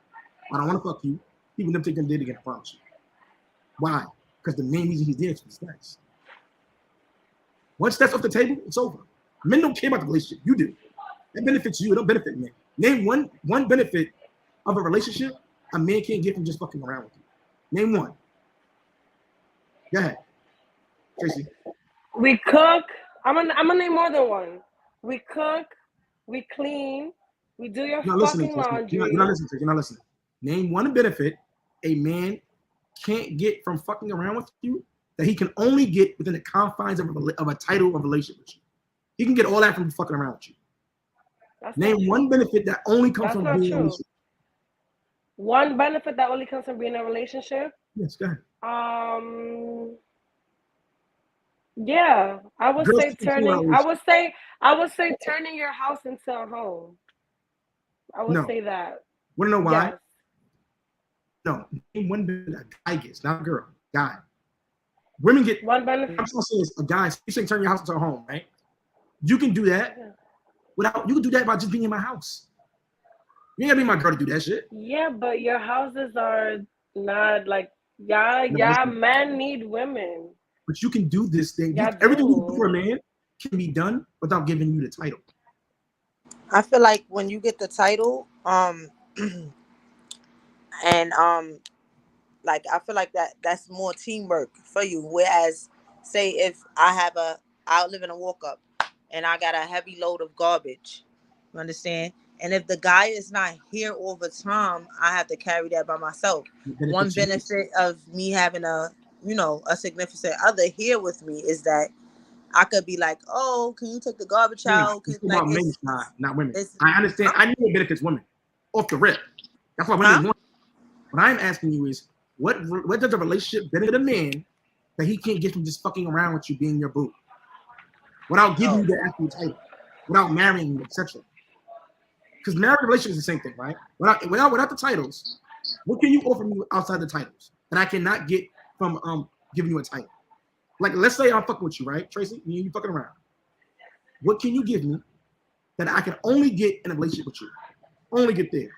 I don't want to fuck you. He will never take them date again. I promise you. Why? Because the main reason he's there is for sex. Once that's off the table, it's over. Men don't care about the relationship. You do. That benefits you. It don't benefit men. Name one benefit of a relationship a man can't get from just fucking around with you. Name one. Go ahead, Tracy. We cook. I'm gonna name more than one. We cook. We clean. We do your fucking laundry. You're not listening. Name one benefit a man can't get from fucking around with you that he can only get within the confines of a title of relationship with you. He can get all that from fucking around with you. Name one benefit that only comes from being in a relationship. One benefit that only comes from being in a relationship? Yes, go ahead. Yeah, I would say turning your house into a home. I would say that. Want to know why? Yes. No, name one benefit a guy gets, not a girl, guy. Women get one benefit. I'm trying to say is a guy. You saying turn your house into a home, right? You can do that you can do that by just being in my house. You ain't gotta be my girl to do that shit. Yeah, but your houses are not like men need women. But you can do this thing. Everything you do for a man can be done without giving you the title. I feel like when you get the title, like I feel like that's more teamwork for you. Whereas, say if I live in a walk up and I got a heavy load of garbage, you understand? And if the guy is not here all the time, I have to carry that by myself. One benefit of me having a significant other here with me is that I could be like, oh, can you take the garbage out? Not women. I understand. I know it benefits women off the rip. That's why women want. What I'm asking you is, what does a relationship benefit a man that he can't get from just fucking around with you being your boo? Without giving you the actual title, without marrying you, etc. Because marriage relationship is the same thing, right? Without the titles, what can you offer me outside the titles that I cannot get from giving you a title? Like, let's say I'm fucking with you, right, Tracy? You fucking around. What can you give me that I can only get in a relationship with you? Only get there.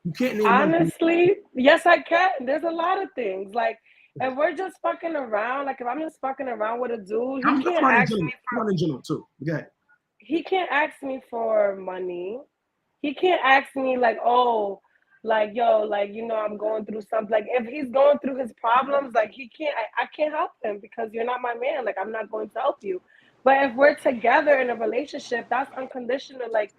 You can't name honestly, yes, I can. There's a lot of things. Like, if we're just fucking around, like if I'm just fucking around with a dude, he can't ask me for in general too. Okay. He can't ask me for money. He can't ask me like, oh, like yo, like I'm going through something. Like if he's going through his problems, like I can't help him because you're not my man. Like I'm not going to help you. But if we're together in a relationship, that's unconditional. Like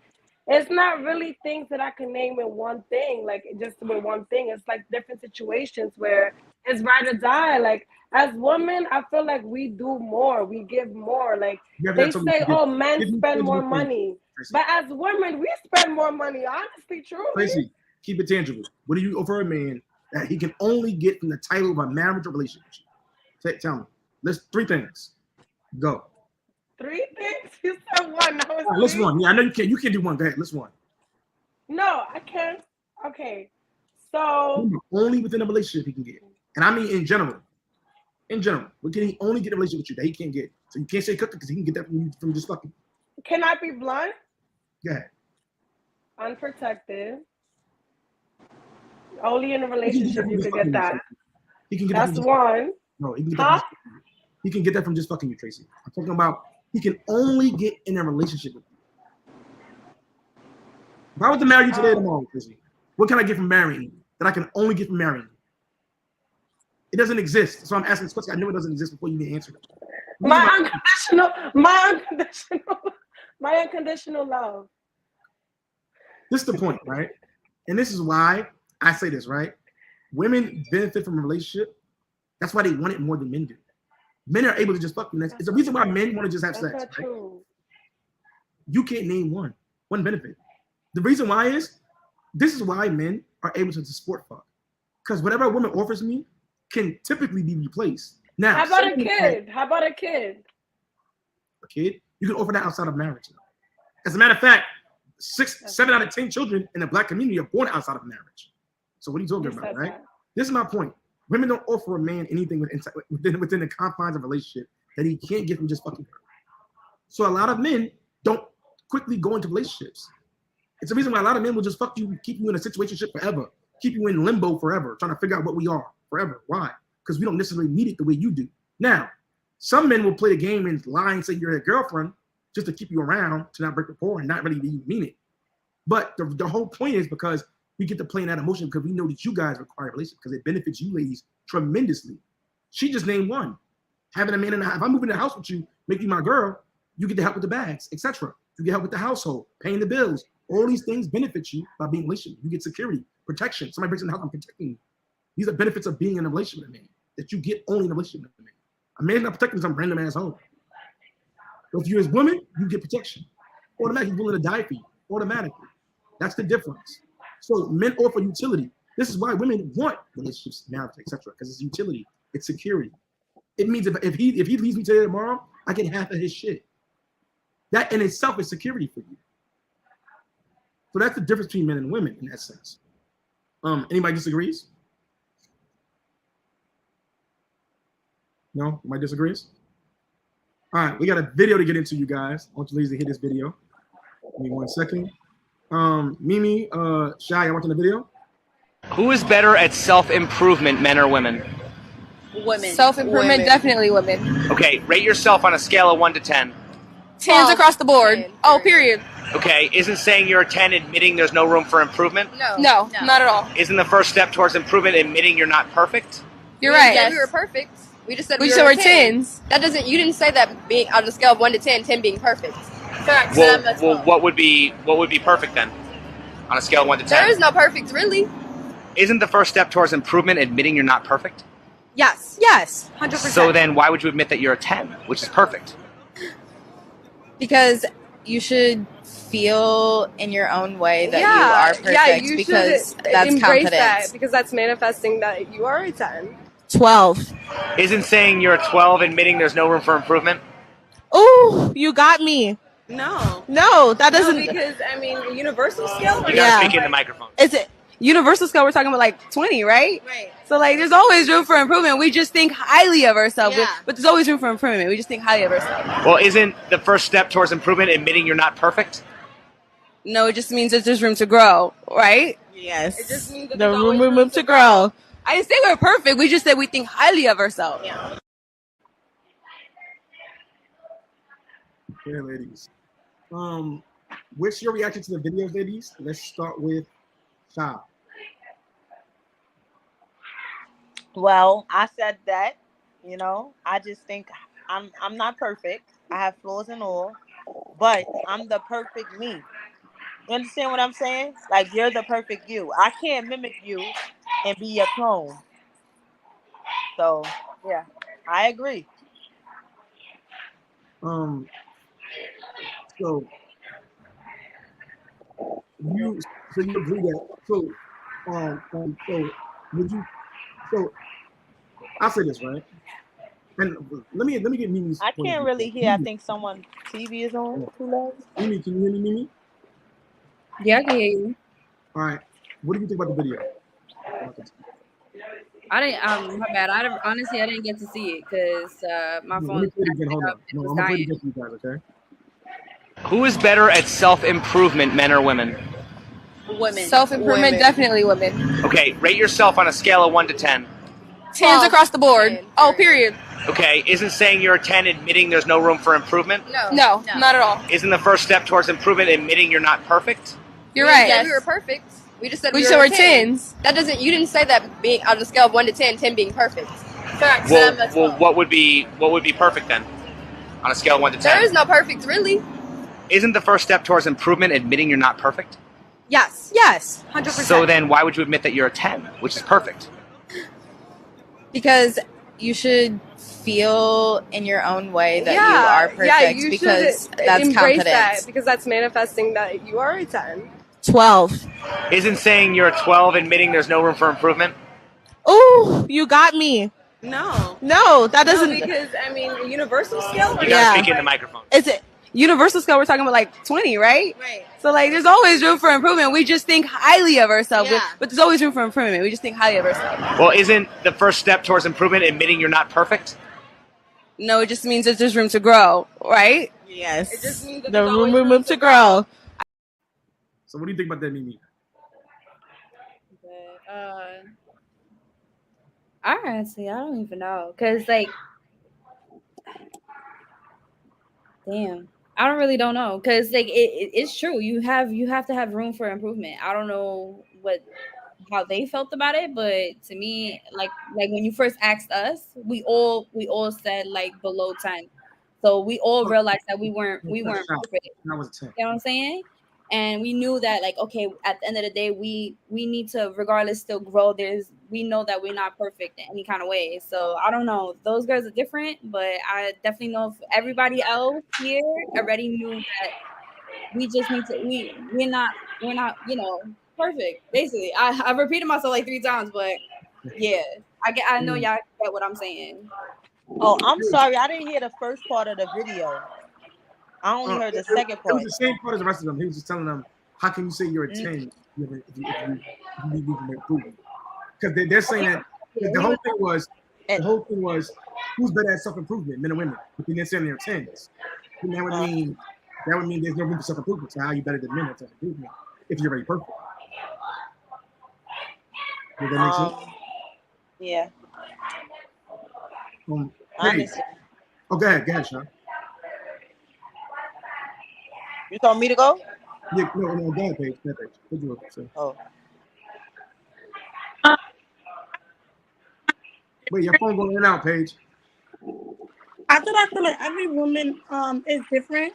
it's not really things that I can name in one thing, like just with one thing. It's like different situations where it's ride or die. Like as women, I feel like we do more, we give more. Like they say, oh, men spend more money. But as women, we spend more money, honestly, truly. Tracy, keep it tangible. What do you offer a man that he can only get from the title of a marriage or relationship? Tell me. List 3 things. Go. 3 things? You said one. List one. Yeah, I know you can't. You can't do one. Go ahead. List one. No, I can't. Okay. So only within a relationship he can get. And I mean in general. In general. What can he only get a relationship with you that he can't get? So you can't say cooking because he can get that from just fucking. Can I be blunt? Go ahead. Unprotected. Only in a relationship you could get that. He can get That's one. No, he can get that. He can get that from just fucking you, Tracy. I'm talking about he can only get in a relationship with you. If I was to marry you today or tomorrow, Tracy, what can I get from marrying you that I can only get from marrying you? It doesn't exist. So I'm asking this question. I know it doesn't exist before you even answer it. My unconditional love. This is the point, right? And this is why I say this, right? Women benefit from a relationship. That's why they want it more than men do. Men are able to just fuck you. It's the reason why men want to just have sex. Right? True. You can't name one benefit. The reason why is this is why men are able to sport fuck. Because whatever a woman offers me can typically be replaced. Now, how about a kid? How about a kid? A kid? You can offer that outside of marriage. As a matter of fact, 7 out of 10 children in the Black community are born outside of marriage. So what are you talking about, right? This is my point. Women don't offer a man anything within the confines of a relationship that he can't get from just fucking her. So a lot of men don't quickly go into relationships. It's the reason why a lot of men will just fuck you, keep you in a situationship forever, keep you in limbo forever, trying to figure out what we are forever. Why? Because we don't necessarily need it the way you do. Now, some men will play the game and lie and say you're a girlfriend just to keep you around, to not break rapport and not really even mean it. But the whole point is because we get to play in that emotion because we know that you guys require a relationship because it benefits you ladies tremendously. She just named one. Having a man in the house. If I move in the house with you, make you my girl, you get to help with the bags, etc. You get help with the household, paying the bills. All these things benefit you by being in a relationship. You get security, protection. Somebody breaks in the house, I'm protecting you. These are benefits of being in a relationship with a man that you get only in a relationship with a man. A man's not protecting some random ass home. So if you're his woman, you get protection. Automatically, he's willing to die for you. Automatically. That's the difference. So men offer utility. This is why women want relationships, marriage, etc. Because it's utility, it's security. It means if he leaves me today or tomorrow, I get half of his shit. That in itself is security for you. So that's the difference between men and women in that sense. Anybody disagrees? No? Anybody disagrees? All right, we got a video to get into, you guys. I want you ladies to hit this video. Give me 1 second. Mimi, Shy, you watching the video? Who is better at self-improvement, men or women? Women. Self-improvement, definitely women. Okay, rate yourself on a scale of 1 to 10. 10s across the board. 10, oh, period. Okay, isn't saying you're a 10 admitting there's no room for improvement? No, not at all. Isn't the first step towards improvement admitting you're not perfect? You're right. Yes. We were perfect. We just said we were 10s. That doesn't. You didn't say that being on a scale of 1 to 10, 10 being perfect. Correct. Well, what would be perfect then? On a scale of 1 to 10? There is no perfect, really. Isn't the first step towards improvement admitting you're not perfect? Yes, 100%. So then why would you admit that you're a 10, which is perfect? Because you should feel in your own way that you are perfect, you because should that's embrace confidence. that, because that's manifesting that you are a 10. 12. Isn't saying you're a 12 admitting there's no room for improvement? Ooh, you got me. No, that doesn't. No, because I mean, a universal scale. You gotta speak in the microphone. Is it universal scale? We're talking about like 20, right? Right. So like, there's always room for improvement. We just think highly of ourselves, Yeah. but there's always room for improvement. We just think highly of ourselves. Well, isn't the first step towards improvement admitting you're not perfect? No, it just means that there's room to grow, right? Yes. It just means that The there's always room to grow. I didn't say we're perfect. We just said we think highly of ourselves. Yeah. Okay, ladies. What's your reaction to the videos, ladies? Let's start with Sha. Well, I said that, I just think I'm not perfect. I have flaws and all, but I'm the perfect me. You understand what I'm saying? Like, you're the perfect you. I can't mimic you and be your clone. So, yeah, I agree. So you agree that so would you I'll say this, right? And let me get Mimi's I point of can't view. really hear. I think someone TV is on too loud. Mimi, can you hear me, Mimi? Yeah, I can hear you. All right. What do you think about the video? I didn't. My bad. Honestly, I didn't get to see it because my phone. Let me play it again. Hold on. No, I'm gonna play it again for you guys, okay? Who is better at self-improvement, men or women? Women. Self-improvement, Women. definitely women. Okay, rate yourself on a scale of 1 to 10. 10s across the board. 10. Period. Okay, isn't saying you're a 10 admitting there's no room for improvement? No, not at all. Isn't the first step towards improvement admitting you're not perfect? You're right. Yeah, we were perfect. We just said We we said were we're 10s. That doesn't. You didn't say that being on the scale of 1 to 10, 10 being perfect. Facts. Well, what would be perfect then? On a scale of 1 to 10? There is no perfect, really. Isn't the first step towards improvement admitting you're not perfect? Yes. Yes. 100%. So then why would you admit that you're a 10, which is perfect? Because you should feel in your own way that you are perfect, you because should that's embrace confidence. that, because that's manifesting that you are a 10. 12. Isn't saying you're a 12 admitting there's no room for improvement? Ooh, you got me. No, that doesn't. No, because I mean, a universal scale. You gotta speak in the microphone. Is it universal scale? We're talking about like 20, right? Right. So like, there's always room for improvement. We just think highly of ourselves, but there's always room for improvement. We just think highly of ourselves. Well, isn't the first step towards improvement admitting you're not perfect? No, it just means that there's room to grow, right? Yes. It just means that The there's always room to grow. So what do you think about that, Mimi? Honestly, I don't even know, cause like, damn, I don't know, cause like it's true. You have to have room for improvement. I don't know how they felt about it, but to me, like when you first asked us, we all said like below 10, so we all realized that we weren't perfect. That was a 10. You know what I'm saying? And we knew that, like, okay, at the end of the day, we need to, regardless, still grow. We know that we're not perfect in any kind of way. So I don't know. Those girls are different, but I definitely know if everybody else here already knew that we just need to. We're not perfect. Basically, I've repeated myself like 3 times, but yeah, I know y'all get what I'm saying. Oh, I'm sorry. I didn't hear the first part of the video. I only heard the second It part. was the same part as the rest of them. He was just telling them, how can you say you're a 10 if you need room for improvement? Because they're saying that the whole thing was who's better at self-improvement, men or women? But then they're saying they're 10s. And that would mean there's no room for self-improvement. So how are you better than men at self-improvement if you're already perfect? Does that make sense? Yeah. Honestly. Oh, go ahead, Sean. You told me to go? Yeah, no, go ahead, Paige. What you want to say? Oh. Wait, your phone going in and out, Paige. I feel like every woman is different,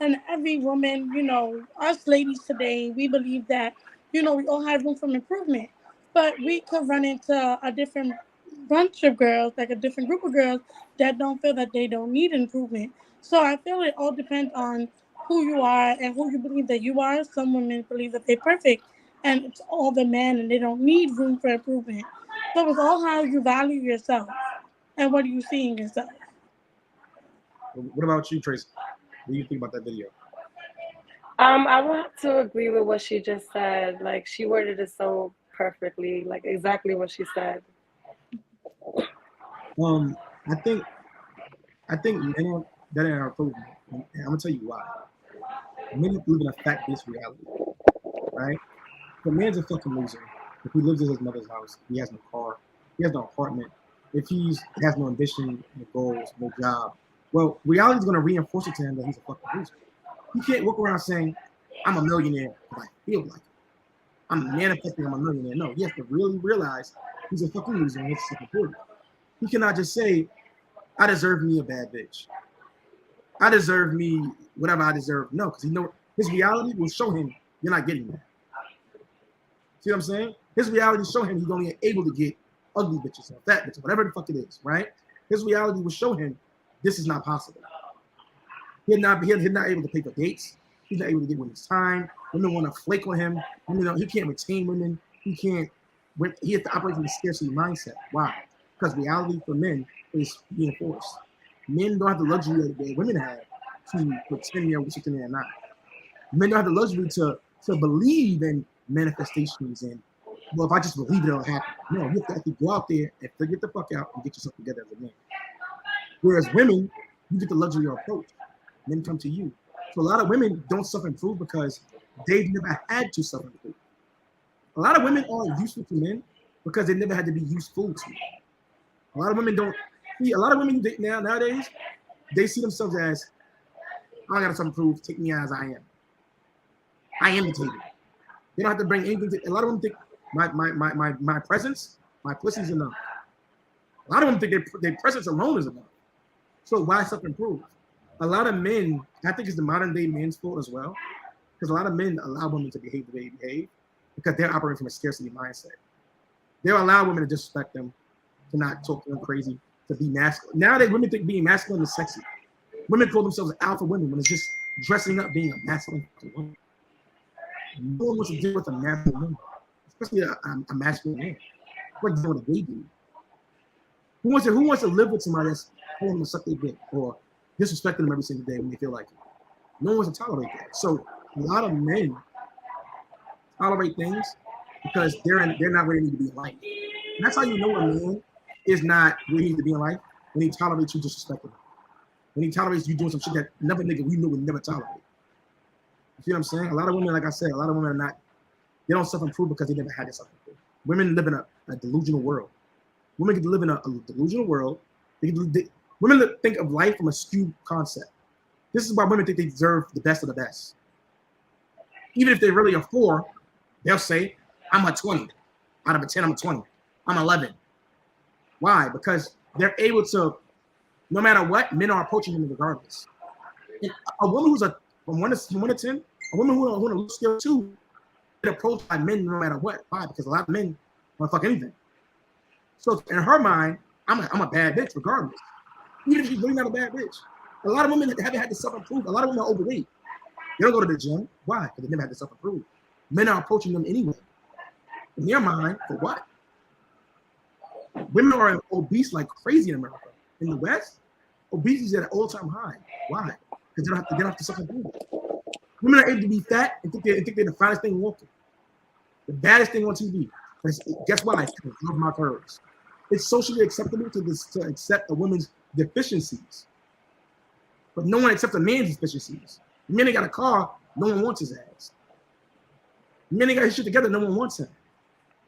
and every woman, us ladies today, we believe that, we all have room for improvement, but we could run into a different bunch of girls, like a different group of girls that don't feel that they don't need improvement. So I feel it all depends on who you are and who you believe that you are. Some women believe that they're perfect and it's all the men and they don't need room for improvement. So it's all how you value yourself and what do you see in yourself. What about you, Tracy? What do you think about that video? I would have to agree with what she just said. Like, she worded it so perfectly, like exactly what she said. I think men are better at improvement. And I'm gonna tell you why. Men live in a fact-based reality, right? The man's a fucking loser. If he lives in his mother's house, he has no car, he has no apartment. If he has no ambition, no goals, no job, well, reality is gonna reinforce it to him that he's a fucking loser. He can't walk around saying, "I'm a millionaire," but I feel like it. I'm manifesting I'm a millionaire. No, he has to really realize he's a fucking loser and it's important. He cannot just say, "I deserve me a bad bitch. I deserve me whatever I deserve." No, because his reality will show him you're not getting that. See what I'm saying? His reality show him he's only able to get ugly bitches or fat bitches, whatever the fuck it is, right? His reality will show him this is not possible. He's not able to pay for dates. He's not able to get women's time. Women want to flake on him. He can't retain women. He has to operate from a scarcity mindset. Why? Because reality for men is being forced. Men don't have the luxury that women have to pretend they're something they're not. Men don't have the luxury to believe in manifestations and, well, if I just believe it, it'll happen. No, you have to actually go out there and figure the fuck out and get yourself together as a man. Whereas women, you get the luxury of approach. Men come to you. So a lot of women don't self-improve because they've never had to self-improve. A lot of women aren't useful to men because they never had to be useful to men. A lot of women don't see. A lot of women you date nowadays, they see themselves as, I got something to prove. Take me as I am. I am the table. They don't have to bring anything. A lot of them think my presence, my pussy is enough. A lot of them think their presence alone is enough. So why self-improve? A lot of men, I think it's the modern day men's fault as well, because a lot of men allow women to behave the way they behave because they're operating from a scarcity mindset. They'll allow women to disrespect them, to not talk to them crazy, to be masculine. Nowadays, women think being masculine is sexy. Women call themselves alpha women when it's just dressing up being a masculine woman. No one wants to deal with a masculine woman, especially a masculine man. What deal with a gay dude? Who wants to live with somebody that's calling them to suck their dick or disrespecting them every single day when they feel like it? No one wants to tolerate that. So a lot of men tolerate things because they're not where they need to be in life. And that's how you know a man is not where he needs to be in life, when he tolerates you disrespecting him. When he tolerates you doing some shit that another nigga we know would never tolerate. You see what I'm saying? A lot of women, like I said, a lot of women they don't self-improve because they never had to self-improve. Women live in a delusional world. Women get to live in a delusional world. Women think of life from a skewed concept. This is why women think they deserve the best of the best. Even if they really are 4, they'll say, I'm a 20. Out of a 10, I'm a 20. I'm 11. Why? Because they're able to, no matter what, men are approaching them regardless. And a woman who's from 1 to 10, a woman who want to look skill 2, get approached by men no matter what. Why? Because a lot of men want to fuck anything. So in her mind, I'm a bad bitch regardless. Even if she's really not a bad bitch. A lot of women haven't had to self-improve. A lot of women are overweight. They don't go to the gym. Why? Because they never had to self-improve. Men are approaching them anyway. In their mind, for what? Women are obese like crazy in America. In the West, obesity is at an all-time high. Why? Because they don't have to self-improve. Women are able to be fat and think they're the finest thing walking. The baddest thing on TV. Guess why? It's love my curves. It's socially acceptable to accept a woman's deficiencies. But no one accepts a man's deficiencies. The man ain't got a car, no one wants his ass. The man ain't got his shit together, no one wants him.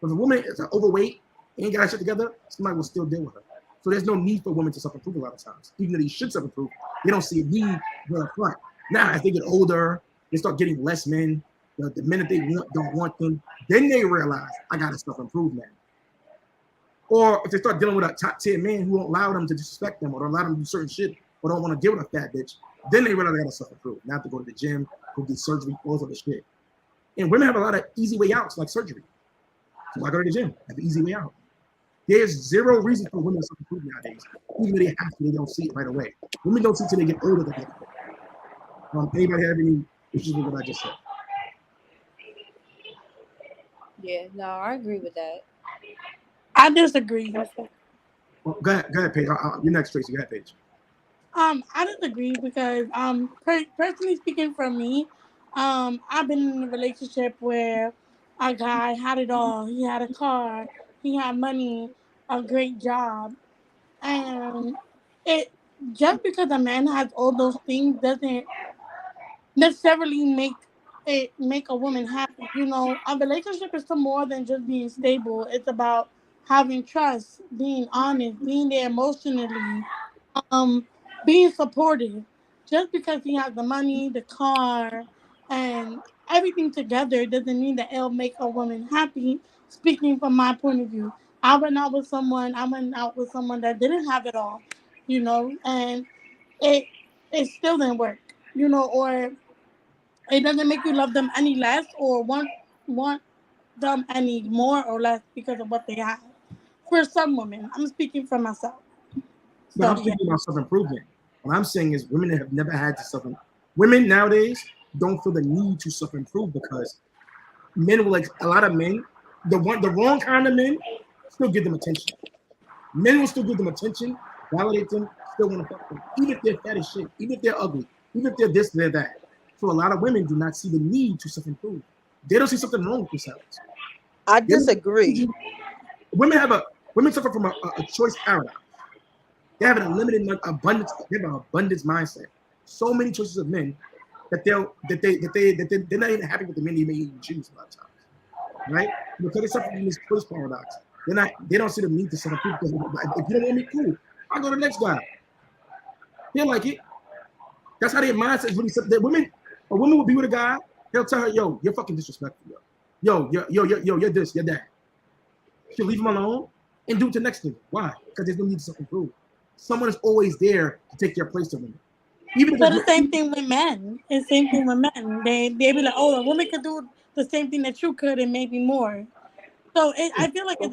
But if a woman is overweight, ain't got his shit together, somebody will still deal with her. So there's no need for women to self-improve a lot of times. Even though they should self-improve, they don't see a need right up front. Now, as they get older, they start getting less men. The men that they don't want them. Then they realize, I got to self-improve now. Or if they start dealing with a top-tier man who won't allow them to disrespect them or don't allow them to do certain shit or don't want to deal with a fat bitch, then they realize they got to self-improve. Now have to go to the gym, go get surgery, all this other shit. And women have a lot of easy way outs, like surgery. So I go to the gym, have an easy way out. There's zero reason for women to self-improve nowadays. Even though they have to, they don't see it right away. Women don't see it till they get older. Anybody have any issues with what I just said? Yeah, no, I agree with that. I disagree. Well, go ahead, Paige. You're next, Tracy. Go ahead, Paige. I disagree because personally speaking, for me, I've been in a relationship where a guy had it all. He had a car, he had money, a great job, and it just because a man has all those things doesn't necessarily make a woman happy. You know, a relationship is more than just being stable. It's about having trust, being honest, being there emotionally, being supportive. Just because he has the money, the car, and everything together doesn't mean that it'll make a woman happy. Speaking from my point of view, I went out with someone that didn't have it all, you know, and it still didn't work, you know, or it doesn't make you love them any less or want them any more or less because of what they have. For some women, I'm speaking for myself. But I'm speaking about self-improvement. What I'm saying is women have never had to self-improve. Women nowadays don't feel the need to self-improve because men will, like a lot of men, the wrong kind of men still give them attention. Men will still give them attention, validate them, still want to fuck them. Even if they're fat as shit, even if they're ugly, even if they're this, they're that. So a lot of women do not see the need to self-improve. They don't see something wrong with themselves. I disagree. Women suffer from a choice paradox. They have an unlimited abundance. They have an abundance mindset. So many choices of men that they're not even happy with the men they may even choose a lot of times. right? Because they suffer from this choice paradox. They don't see the need to self-improve because if you don't want me, cool. I'll go to the next guy. He'll like it. That's how their mindset is really set. A woman will be with a guy, he'll tell her, yo, you're fucking disrespectful, yo, you're this, you're that. She'll leave him alone and do it to the next thing. Why? Because there's no need to self-improve. Someone is always there to take your place to women. Even so the same thing with men. It's the same thing with men. They be like, oh, a woman could do the same thing that you could and maybe more. So I feel like it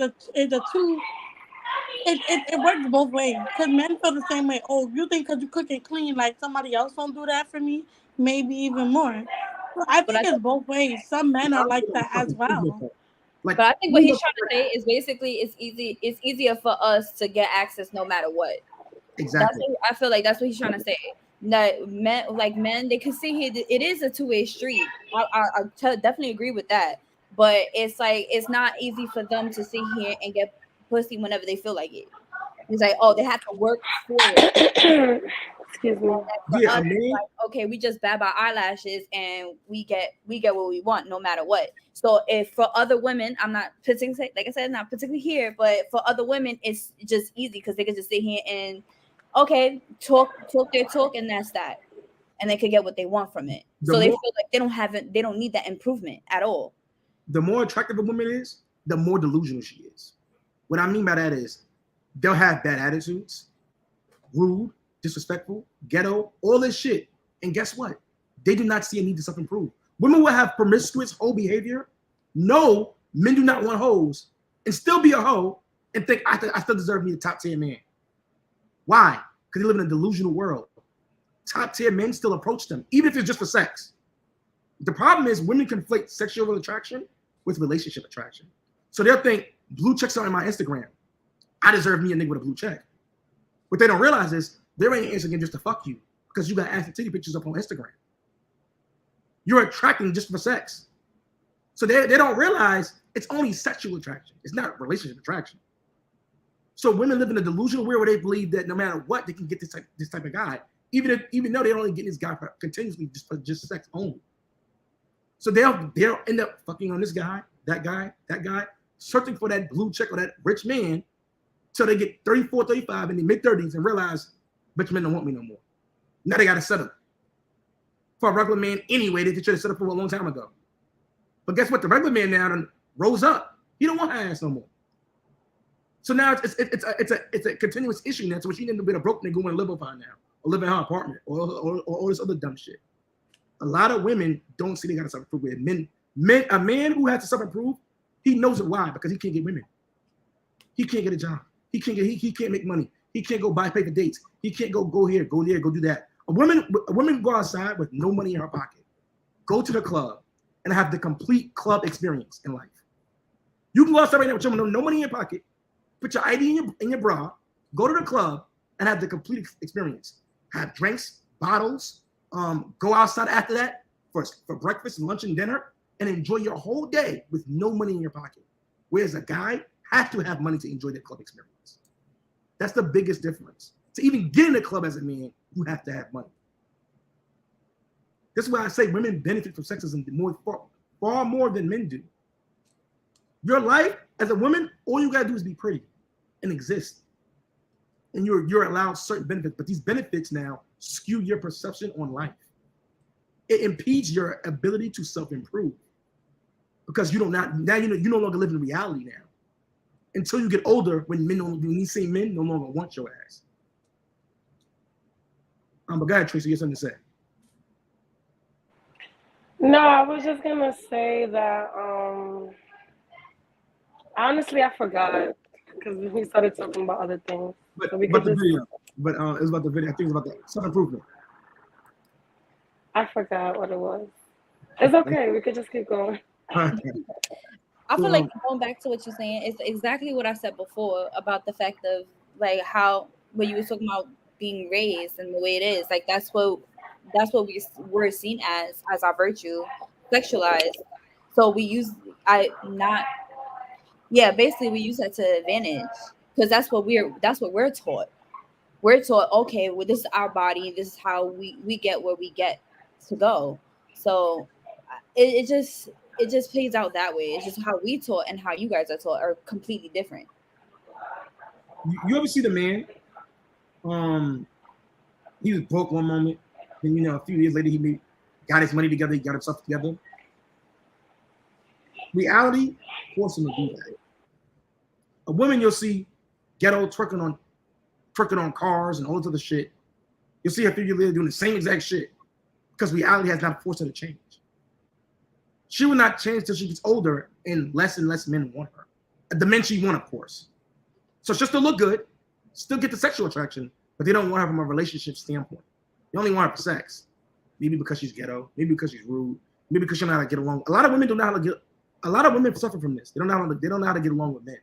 works both ways. Because men feel the same way. Oh, you think because you cook and clean, like somebody else don't do that for me? Maybe even more. So I think it's both ways. Some men are like that as well. But I think what he's trying to say is basically it's easier for us to get access no matter what. Exactly. I feel like that's what he's trying to say. That men, they can see here. It is a two-way street. I definitely agree with that. But it's like it's not easy for them to sit here and get pussy whenever they feel like it. It's like, oh, they have to work for it. Excuse me. Yeah, us, like, okay, we just bat our eyelashes and we get what we want no matter what. So if for other women, I'm not particularly, like I said, not particularly here, but for other women, it's just easy because they can just sit here and talk their talk, and that's that, and they could get what they want from it. So they feel like they don't need that improvement at all. The more attractive a woman is, the more delusional she is. What I mean by that is they'll have bad attitudes, rude, disrespectful, ghetto, all this shit. And guess what? They do not see a need to self-improve. Women will have promiscuous hoe behavior. No, men do not want hoes and still be a hoe and think I still deserve me a top tier man. Why? Because they live in a delusional world. Top tier men still approach them, even if it's just for sex. The problem is women conflate sexual attraction with relationship attraction. So they'll think blue checks are on my Instagram. I deserve me a nigga with a blue check. What they don't realize is there ain't Instagram just to fuck you because you got ass and titty pictures up on Instagram. You're attracting just for sex. So they don't realize it's only sexual attraction. It's not relationship attraction. So women live in a delusional world where they believe that no matter what, they can get this type of guy, even though they only get this guy continuously just sex only. So they'll end up fucking on this guy, that guy, searching for that blue check or that rich man till they get 34, 35 in the mid-30s and realize rich men don't want me no more. Now they got to settle for a regular man anyway that they should have set up for a long time ago. But guess what? The regular man now rose up. He don't want her ass no more. So now it's a continuous issue now. So she ended up being a broke nigga who want to live with her now, or live in her apartment, or all this other dumb shit. A lot of women don't see they got to self-improve with a man who has to self-improve, he knows it. Why? Because he can't get women. He can't get a job. He can't make money. He can't go pay for dates. He can't go here, go there, go do that. A woman go outside with no money in her pocket, go to the club, and have the complete club experience in life. You can go outside right now with no money in your pocket, put your ID in your bra, go to the club, and have the complete experience. Have drinks, bottles, go outside after that for breakfast, lunch, and dinner, and enjoy your whole day with no money in your pocket. Whereas a guy has to have money to enjoy the club experience. That's the biggest difference. To even get in the club as a man, you have to have money. That's why I say women benefit from sexism far more than men do. Your life as a woman, all you gotta do is be pretty and exist. And you're allowed certain benefits, but these benefits now skew your perception on life. It impedes your ability to self-improve because you no longer live in reality now. Until you get older, when these same men no longer want your ass. But go ahead, Tracy, you have something to say. No, I was just gonna say that honestly I forgot because we started talking about other things. But it was about the video. I think it was about the self-improvement. I forgot what it was. It's okay. We could just keep going. I feel like going back to what you're saying, it's exactly what I said before about the fact of like how when you were talking about being raised and the way it is, like that's what we're seen as our virtue, sexualized. So we use basically we use that to advantage because that's what we're taught. We're taught, okay, well, this is our body, this is how we get where we get to go. So it just it just plays out that way. It's just how we taught and how you guys are taught are completely different. You ever see the man? He was broke one moment, then a few years later he got his money together, he got himself together. Reality forced him to do that. A woman you'll see ghetto twerking on cars and all this other shit. You'll see a few years later doing the same exact shit because reality has not forced her to change. She will not change till she gets older and less men want her. The men she want, of course. So she'll still look good, still get the sexual attraction, but they don't want her from a relationship standpoint. They only want her for sex. Maybe because she's ghetto, maybe because she's rude, maybe because she don't know how to get along. A lot of women don't know how to get. A lot of women suffer from this. They don't know how to get along with men.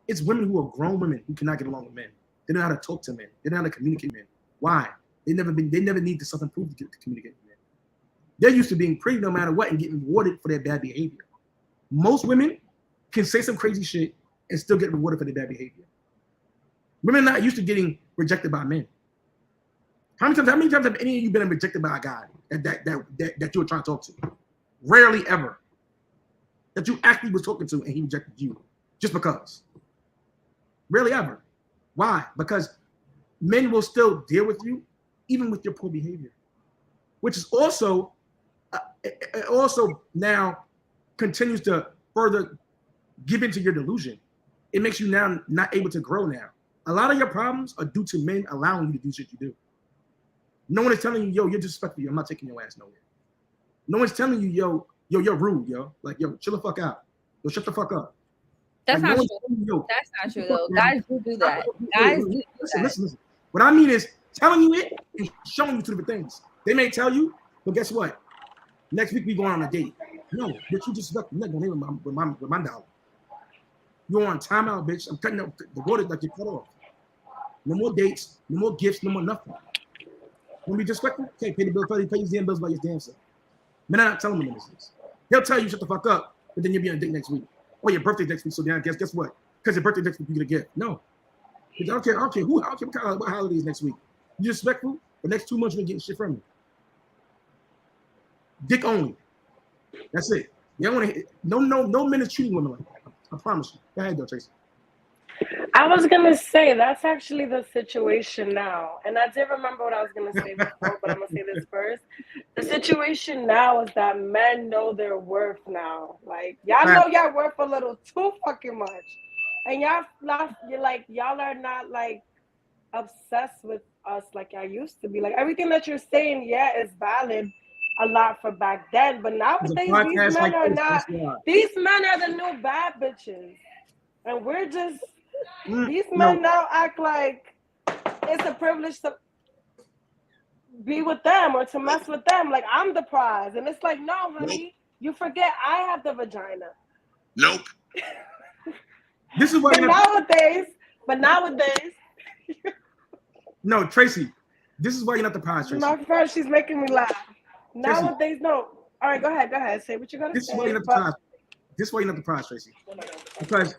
It's women who are grown women who cannot get along with men. They don't know how to talk to men. They don't know how to communicate with men. Why? They never need to self-improve to communicate with men. They're used to being pretty no matter what and getting rewarded for their bad behavior. Most women can say some crazy shit and still get rewarded for their bad behavior. Women are not used to getting rejected by men. How many times have any of you been rejected by a guy that you were trying to talk to? Rarely ever. That you actually was talking to and he rejected you just because. Rarely ever. Why? Because men will still deal with you even with your poor behavior, which is also now continues to further give into your delusion. It makes you now not able to grow now. A lot of your problems are due to men allowing you to do shit you do. No one is telling you, yo, you're disrespectful. I'm not taking your ass nowhere. No one's telling you, yo, you're rude, yo. Like, yo, chill the fuck out. Yo, shut the fuck up. That's like, not true. That's not true, though. Guys do that. Guys do that. Listen. What I mean is telling you it and showing you two different things. They may tell you, but guess what? Next week we going on a date. No, bitch, you disrespectful. You're not going to with my dollar. You're on timeout, bitch. I'm cutting out the water like you cut off. No more dates, no more gifts, no more nothing. When we disrespectful, okay, pay the bill, pay your damn bills by your damn self. Men are not telling them this. They'll tell you shut the fuck up, but then you'll be on a date next week. Or your birthday next week, so then guess what? Because your birthday next week, you get a gift. No. I don't care what kind of holidays next week. You disrespectful, the next 2 months you're getting shit from me. Dick only. That's it. You don't want to. No men is treating women like that. I promise you. Go ahead, though, Tracy. I was gonna say that's actually the situation now, and I did remember what I was gonna say before, but I'm gonna say this first. The situation now is that men know their worth now. Like y'all know y'all worth a little too fucking much, and y'all are not like obsessed with us like y'all used to be. Like everything that you're saying, yeah, is valid. A lot for back then, but nowadays these men are not. These men are the new bad bitches, and we're just. These men now act like it's a privilege to be with them or to mess with them. Like I'm the prize, and it's like, no, honey, you forget I have the vagina. Nope. This is what. But nowadays. No, Tracy. This is why you're not the prize, Tracy. My friend, she's making me laugh. Nowadays, no. All right, go ahead. Say what you're gonna say. This is why you're not the prize. This is why you're not the prize, Tracy. Because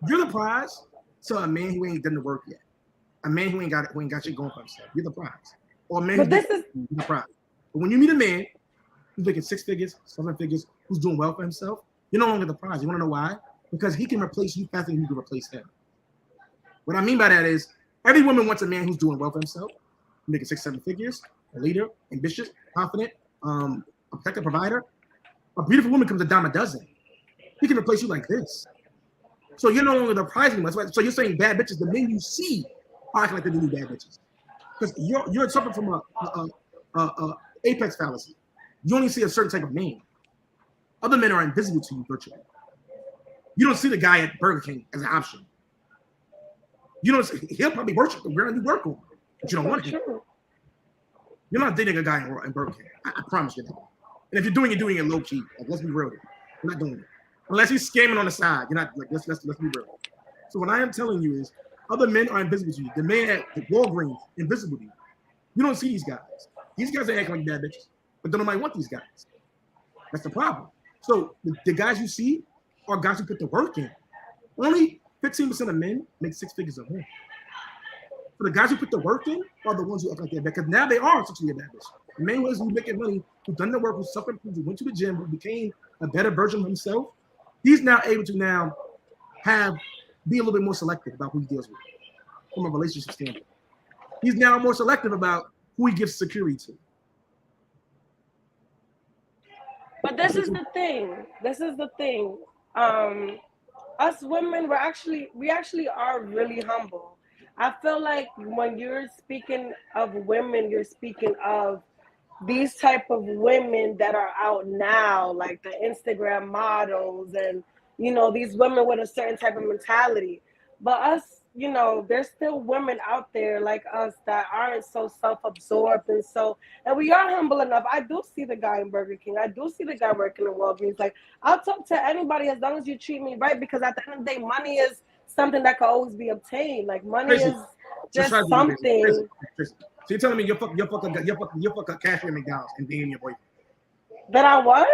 you're the prize to a man who ain't done the work yet. A man who ain't got shit going for himself. You're the prize. Or a man who's the prize. But when you meet a man who's making 6 figures, 7 figures, who's doing well for himself, you're no longer the prize. You want to know why? Because he can replace you faster than you can replace him. What I mean by that is every woman wants a man who's doing well for himself, making 6, 7 figures, a leader, ambitious, confident, a protector, provider. A beautiful woman comes a dime a dozen. He can replace you like this. So you're no longer the prize anymore. So you're saying bad bitches. The men you see are acting like they're the new bad bitches. Because you're suffering from a apex fallacy. You only see a certain type of man. Other men are invisible to you virtually. You don't see the guy at Burger King as an option. He'll probably work where you work on, but you don't want him. You're not dating a guy in Burger King. I promise you that. And if you're doing it low key, like, let's be real. You're not doing it. Unless he's scamming on the side, you're not like let's be real. So what I am telling you is, other men are invisible to you. The man at the Walgreens, invisible to you. You don't see these guys. These guys are acting like bad bitches, but don't nobody want these guys. That's the problem. So the guys you see are guys who put the work in. Only 15% of men make 6 figures or more. So the guys who put the work in are the ones who act like they're bad, because now they are essentially a bad bitch. The men who isn't making money who's done the work, who's self-improved, who went to the gym, who became a better version of himself, he's now able to be a little bit more selective about who he deals with from a relationship standpoint. He's now more selective about who he gives security to. But this is the thing. Us women, we actually are really humble. I feel like when you're speaking of women, you're speaking of these type of women that are out now, like the Instagram models and, these women with a certain type of mentality. But us, there's still women out there like us that aren't so self-absorbed and we are humble enough. I do see the guy in Burger King. I do see the guy working in Walgreens. Like, I'll talk to anybody as long as you treat me right, because at the end of the day, money is something that can always be obtained. Like, money is just something. So you're telling me you fuck a cashier at McDonald's and dating your boyfriend? That I what?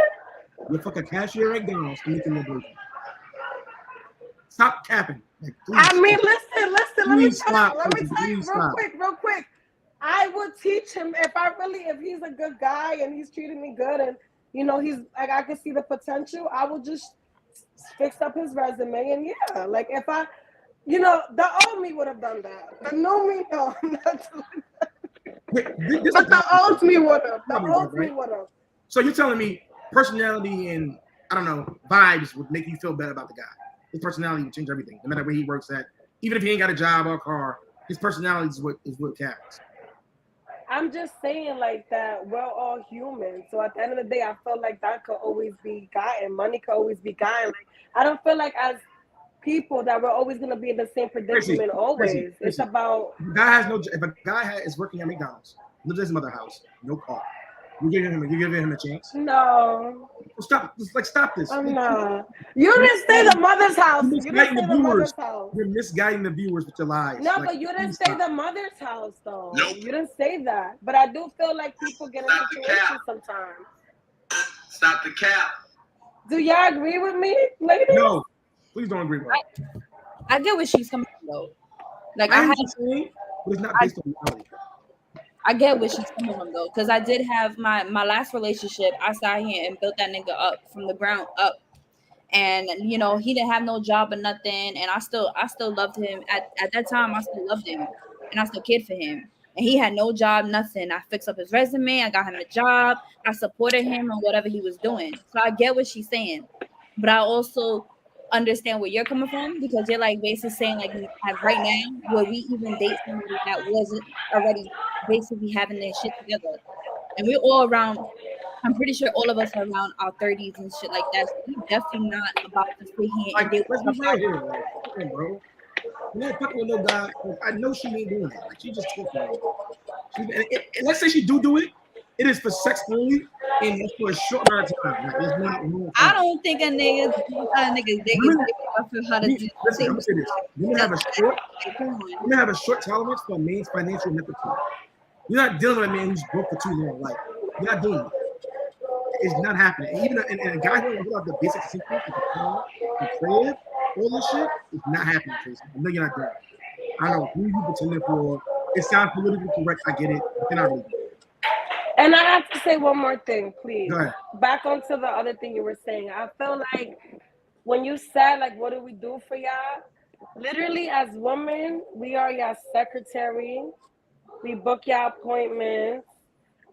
You fuck a cashier at McDonald's and dating your boyfriend. Stop capping. Like, I mean, listen. Let me tell you real quick. I would teach him if he's a good guy and he's treating me good and he's like, I can see the potential. I will just fix up his resume and like if I, the old me would have done that. The new me, no, I'm not doing that. But the old me would have. The old me would have. So you're telling me personality and vibes would make you feel better about the guy? His personality would change everything, no matter where he works at. Even if he ain't got a job or a car, his personality is what counts. I'm just saying like that we're all human. So at the end of the day, I feel like that could always be gotten. Money could always be gotten. Like, I don't feel like as people that we're always going to be in the same predicament always. It's about... If a guy is working at McDonald's, lives at his mother's house, no car, you giving him a chance? No. Stop this. I'm not. You didn't say the mother's house. You're misguiding the viewers with your lies. No, but you didn't say the mother's house, though. Nope. You didn't say that. But I do feel like people get in situations sometimes. Stop the cap. Do y'all agree with me, ladies? No. Please don't agree with me. I get where she's coming from, though. Like, but it's not based on reality. I get where she's coming from though, because I did have my last relationship. I sat here and built that nigga up from the ground up, and he didn't have no job or nothing, and I still loved him at that time. I still loved him, and I still cared for him. And he had no job, nothing. I fixed up his resume. I got him a job. I supported him on whatever he was doing. So I get what she's saying, but I also understand where you're coming from, because you're like basically saying like right now, would we even date somebody that wasn't already basically having their shit together? And we're all around, I'm pretty sure all of us are around our 30s and shit like that. So we're definitely not about to sit here and date with somebody. Bro. I'm not fucking with no guy. I know she ain't doing that. Like, she just talking. Let's say she do it. It is for sex only, and it's for a short amount of time. Like, it's not I don't think a nigga's digging how to do things. I'm gonna say this. Women have a short tolerance for a man's financial nepotism. You're not dealing with a man who's broke for too long. Like, you're not doing it. It's not happening. And even a guy who without the basic secrets, the car, the crib, all this shit, it's not happening, Tracy. I know you're not doing it. I know who you pretending for. It sounds politically correct. I get it. But then I really do. And I have to say one more thing, please. Back onto the other thing you were saying. I feel like when you said, like, what do we do for y'all? Literally, as women, we are y'all secretary. We book y'all appointments.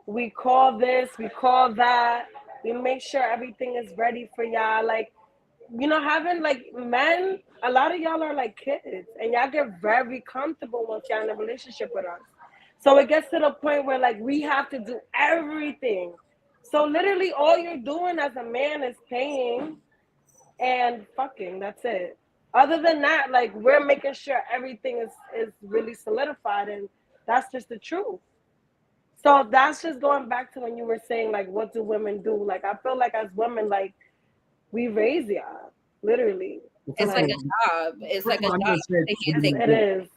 We call this, we call that. We make sure everything is ready for y'all. Like, having, like, men, a lot of y'all are like kids. And y'all get very comfortable once y'all in a relationship with us. So it gets to the point where, like, we have to do everything. So literally all you're doing as a man is paying and fucking. That's it. Other than that, like, we're making sure everything is really solidified, and that's just the truth. So that's just going back to when you were saying, like, what do women do? Like, I feel like as women, like, we raise y'all, literally. It's like a job. It's like a job. It is.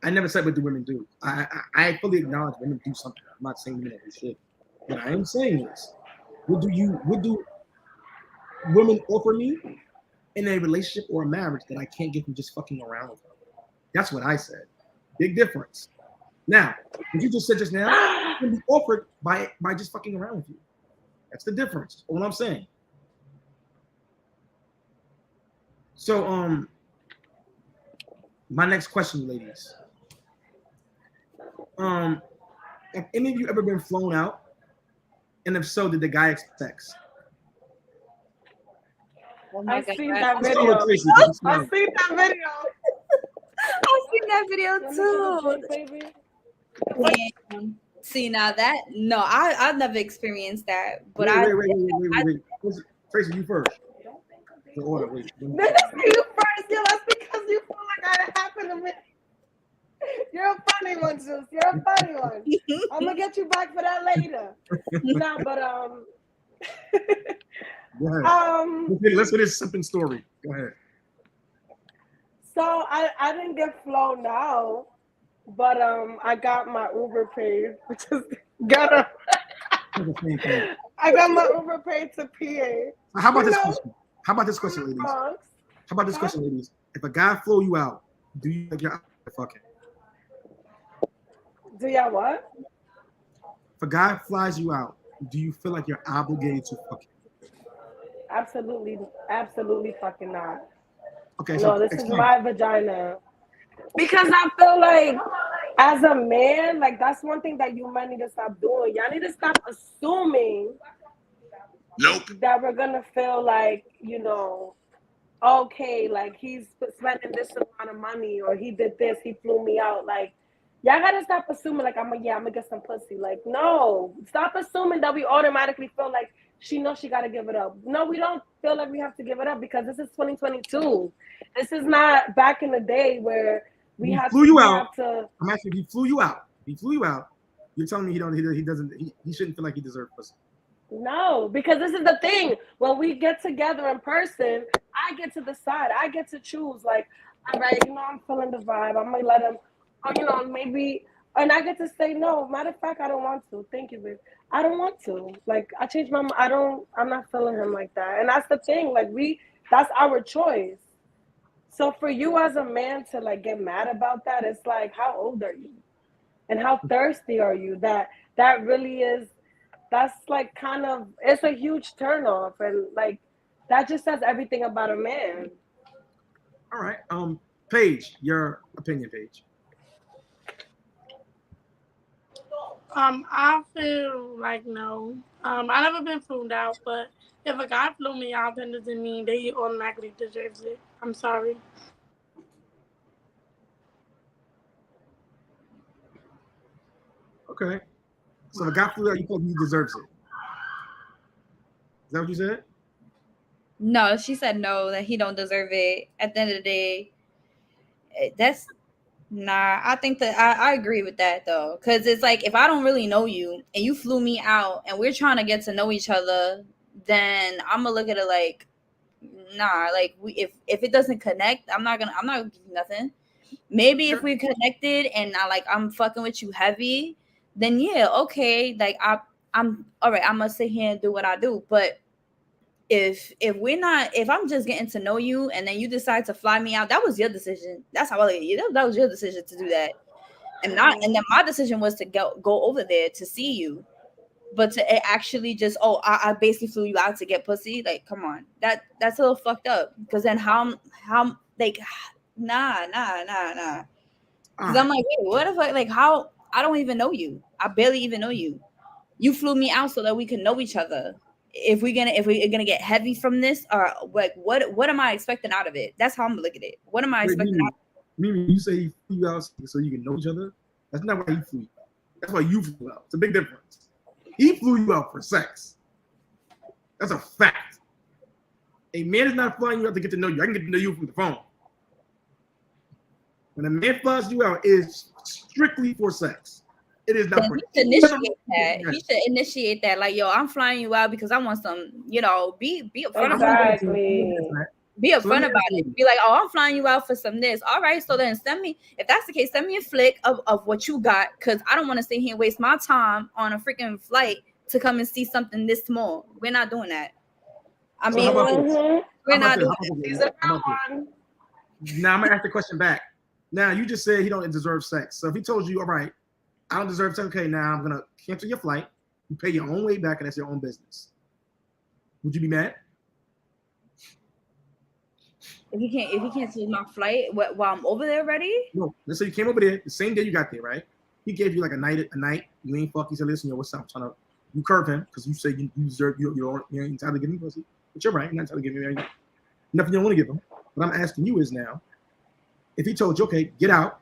I never said what do women do. I fully acknowledge women do something. I'm not saying women do shit. What I am saying is, what do women offer me in a relationship or a marriage that I can't get from just fucking around with them? That's what I said. Big difference. Now, what you just said just now can be offered by just fucking around with you. That's the difference. What I'm saying. So, my next question, ladies. Have any of you ever been flown out? And if so, did the guy expect sex? Oh my I've God. seen that Let's video. start with Tracy. I've seen that video. I've seen that video too. Damn. See now that I've never experienced that, but Wait. Tracy, you first. The order, wait. You first, yeah, that's because you feel like that happened to me. You're a funny one, Zeus. You're a funny one. I'm gonna get you back for that later. No, but Go ahead. Let's hear this simple story. Go ahead. So I didn't get flown out, but I got my Uber paid, which is I got my Uber paid to PA. How about this question? How about this question, ladies? How about this question, ladies? If a guy flew you out, do you think you're fucking? Do y'all what? If a guy flies you out, do you feel like you're obligated to fuck him? Absolutely fucking not. Okay, no, so this explain. is my vagina. Because I feel like as a man, like that's one thing that you might need to stop doing. Y'all need to stop assuming that we're gonna feel like, okay, like he's spending this amount of money or he did this, he flew me out. Like, y'all gotta stop assuming like I'm gonna get some pussy. Like, no, stop assuming that we automatically feel like she knows she gotta give it up. No, we don't feel like we have to give it up because this is 2022. This is not back in the day where we have to. I'm asking, he flew you out. He flew you out. You're telling me he shouldn't feel like he deserves pussy. No, because this is the thing. When we get together in person, I get to decide. I get to choose. Like, all right, I'm feeling the vibe. I might let him, or, maybe, and I get to say no. Matter of fact, I don't want to. Thank you, babe. I don't want to. Like, I changed my mind. I'm not feeling him like that. And that's the thing. Like, that's our choice. So for you as a man to like get mad about that, it's like, how old are you? And how thirsty are you? That really is. That's like kind of, it's a huge turnoff, and like that just says everything about a man. All right, Paige, your opinion, Paige. I feel like no. I never been flown out, but if a guy flew me out, then doesn't mean that he automatically deserves it. I'm sorry. Okay. So if a guy flew out, you think he deserves it. Is that what you said? No, she said no, that he don't deserve it. At the end of the day, I think that I agree with that though. Cause it's like, if I don't really know you and you flew me out and we're trying to get to know each other, then I'm gonna look at it like, nah, like if it doesn't connect, I'm not gonna give you nothing. Maybe if we connected and I'm fucking with you heavy, then yeah, okay, like I'm all right, I'm gonna sit here and do what I do. But if I'm just getting to know you and then you decide to fly me out, that was your decision. That's how I look at you. That was your decision to do that. And then my decision was to go over there to see you. But to actually just, I basically flew you out to get pussy. Like, come on. That's a little fucked up. Because then how like, nah. Because I'm like, wait, what if how, I don't even know you. I barely even know you. You flew me out so that we can know each other. If we're gonna get heavy from this, or like what am I expecting out of it? That's how I'm gonna look at it. What am I expecting out of it? Mimi, you say he flew you out so you can know each other? That's not why he flew you out. That's why you flew out. It's a big difference. He flew you out for sex. That's a fact. A man is not flying you out to get to know you. I can get to know you from the phone. When a man flies you out, it's strictly for sex. It is not for he should initiate that. He should initiate that. Like, yo, I'm flying you out because I want some, be upfront about it. Be upfront about it. Be like, I'm flying you out for some this. All right, so then if that's the case, send me a flick of what you got, because I don't want to sit here and waste my time on a freaking flight to come and see something this small. We're not doing that. I mean, we're not doing it. Now I'm gonna ask the question back. Now you just said he don't deserve sex. So if he told you, all right, I don't deserve sex, okay, now I'm gonna cancel your flight. You pay your own way back, and that's your own business. Would you be mad? If he cancels my flight while I'm over there already? No. Let's say you came over there the same day you got there, right? He gave you like a night. You ain't fuck. He said, "Listen, yo, what's up?" You curve him because you say you deserve you're entitled to give me pussy, but you're right. You're not entitled to give me anything. Nothing you don't want to give him. What I'm asking you is now, if he told you, okay, get out,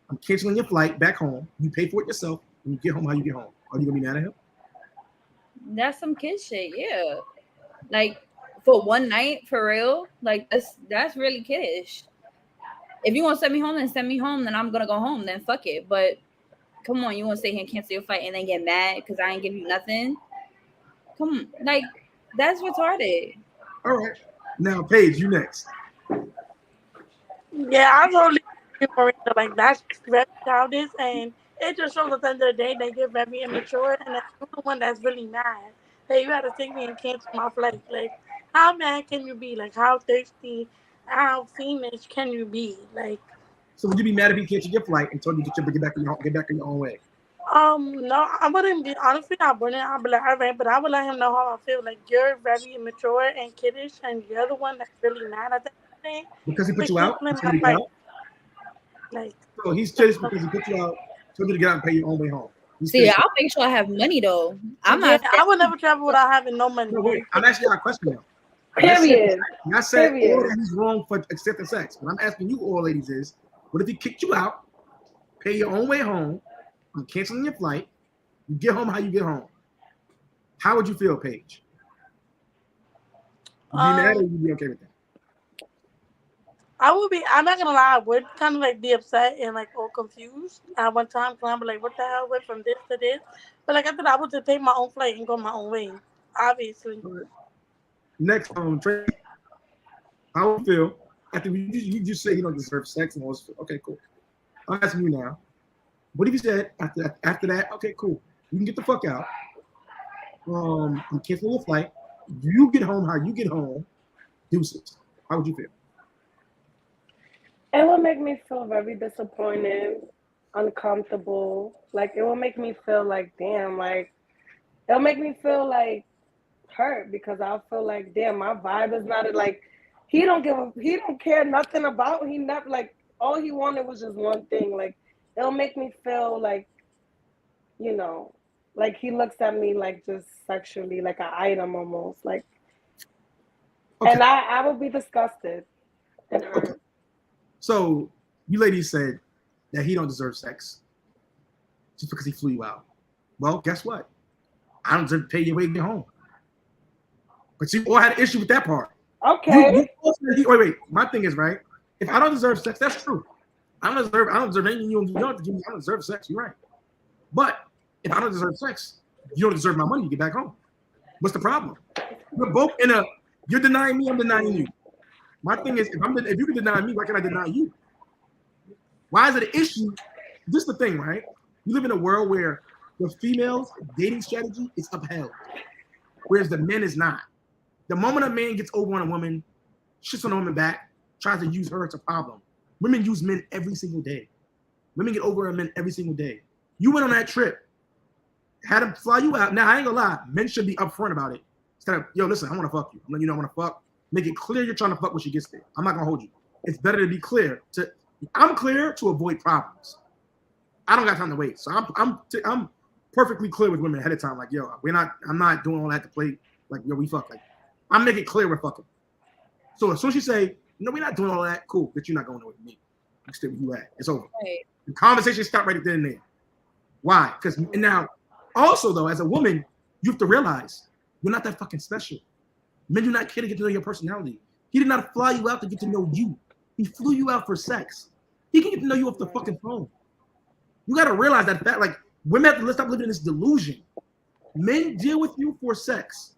I'm canceling your flight back home. You pay for it yourself, and you get home how you get home. Are you gonna be mad at him? That's some kid shit, yeah. Like for one night, for real. Like that's really kiddish. If you want to send me home, then send me home. Then I'm gonna go home. Then fuck it. But come on, you want to stay here and cancel your flight and then get mad because I ain't give you nothing? Come on, like that's retarded. All right, now Paige, you next. Yeah, I totally agree with Marina. Like that's very childish, and it just shows at the end of the day they get very immature, and that's the one that's really mad. Hey, you had to take me and cancel my flight. Like, how mad can you be? Like, how thirsty, how fiendish can you be? Like, so would you be mad if he canceled your flight and told you to get back in your own way? No, I wouldn't be. Honestly, I wouldn't. I'd be like, all right, but I would let him know how I feel. Like, you're very immature and kiddish, and you're the one that's really mad at that thing. Because he put you out? Like, so he's chased because he put you out, told you to get out and pay your own way home. See, I'll make sure I have money though. I would never travel without having no money. No, wait, I'm asking you a question now. Period. I said all that he's wrong for accepting sex. What I'm asking you all ladies is, what if he kicked you out, pay your own way home, I'm canceling your flight, you get home how you get home? How would you feel, Paige? Would you be mad or would you be okay with that? I would be. I'm not gonna lie. I would kind of like be upset and like all confused at one time. Cause I'm like, what the hell went from this to this? But like I said, I would just take my own flight and go my own way. Obviously. Next, Trey, how would you feel after you just say you don't deserve sex and all this? Okay, cool. I'm asking you now. What if you said after that? Okay, cool. You can get the fuck out. I'm canceling your flight. You get home how you get home. Deuces. How would you feel? It would make me feel very disappointed, uncomfortable. Like it would make me feel like, damn, like it'll make me feel like hurt because I feel like, damn, my vibe is not like he don't care nothing about. He never like all he wanted was just one thing. Like it'll make me feel like, you know, like he looks at me like just sexually, like an item almost. Like, okay. And I would be disgusted and hurt. Okay. So you ladies said that he don't deserve sex just because he flew you out. Well, guess what? I don't deserve to pay your way to get home. But you all had an issue with that part. Okay. Wait. My thing is, right? If I don't deserve sex, that's true. I don't deserve anything you don't have to give me. I don't deserve sex. You're right. But if I don't deserve sex, you don't deserve my money to get back home. What's the problem? We're both you're denying me, I'm denying you. My thing is, if you can deny me, why can't I deny you? Why is it an issue? This is the thing, right? We live in a world where the female's dating strategy is upheld, whereas the men is not. The moment a man gets over on a woman, shits on a woman back, tries to use her, it's a problem. Women use men every single day. Women get over on men every single day. You went on that trip, had him fly you out. Now, I ain't gonna lie, men should be upfront about it. Instead of, yo, listen, I wanna fuck you. I'm letting you know I wanna fuck. Make it clear you're trying to fuck when she gets there. I'm not gonna hold you. It's better to be clear. I'm clear to avoid problems. I don't got time to wait. So I'm perfectly clear with women ahead of time. Like, yo, I'm not doing all that to play. Like, yo, we fuck. Like, I'm making it clear we're fucking. So as soon as you say, no, we're not doing all that, cool, but you're not going away with me. You stay where you at. It's over. Right. The conversation stopped right there and there. Why? Because now, also though, as a woman, you have to realize you're not that fucking special. Men do not care to get to know your personality. He did not fly you out to get to know you. He flew you out for sex. He can get to know you off the fucking phone. You got to realize that fact. Like, women have to stop living in this delusion. Men deal with you for sex.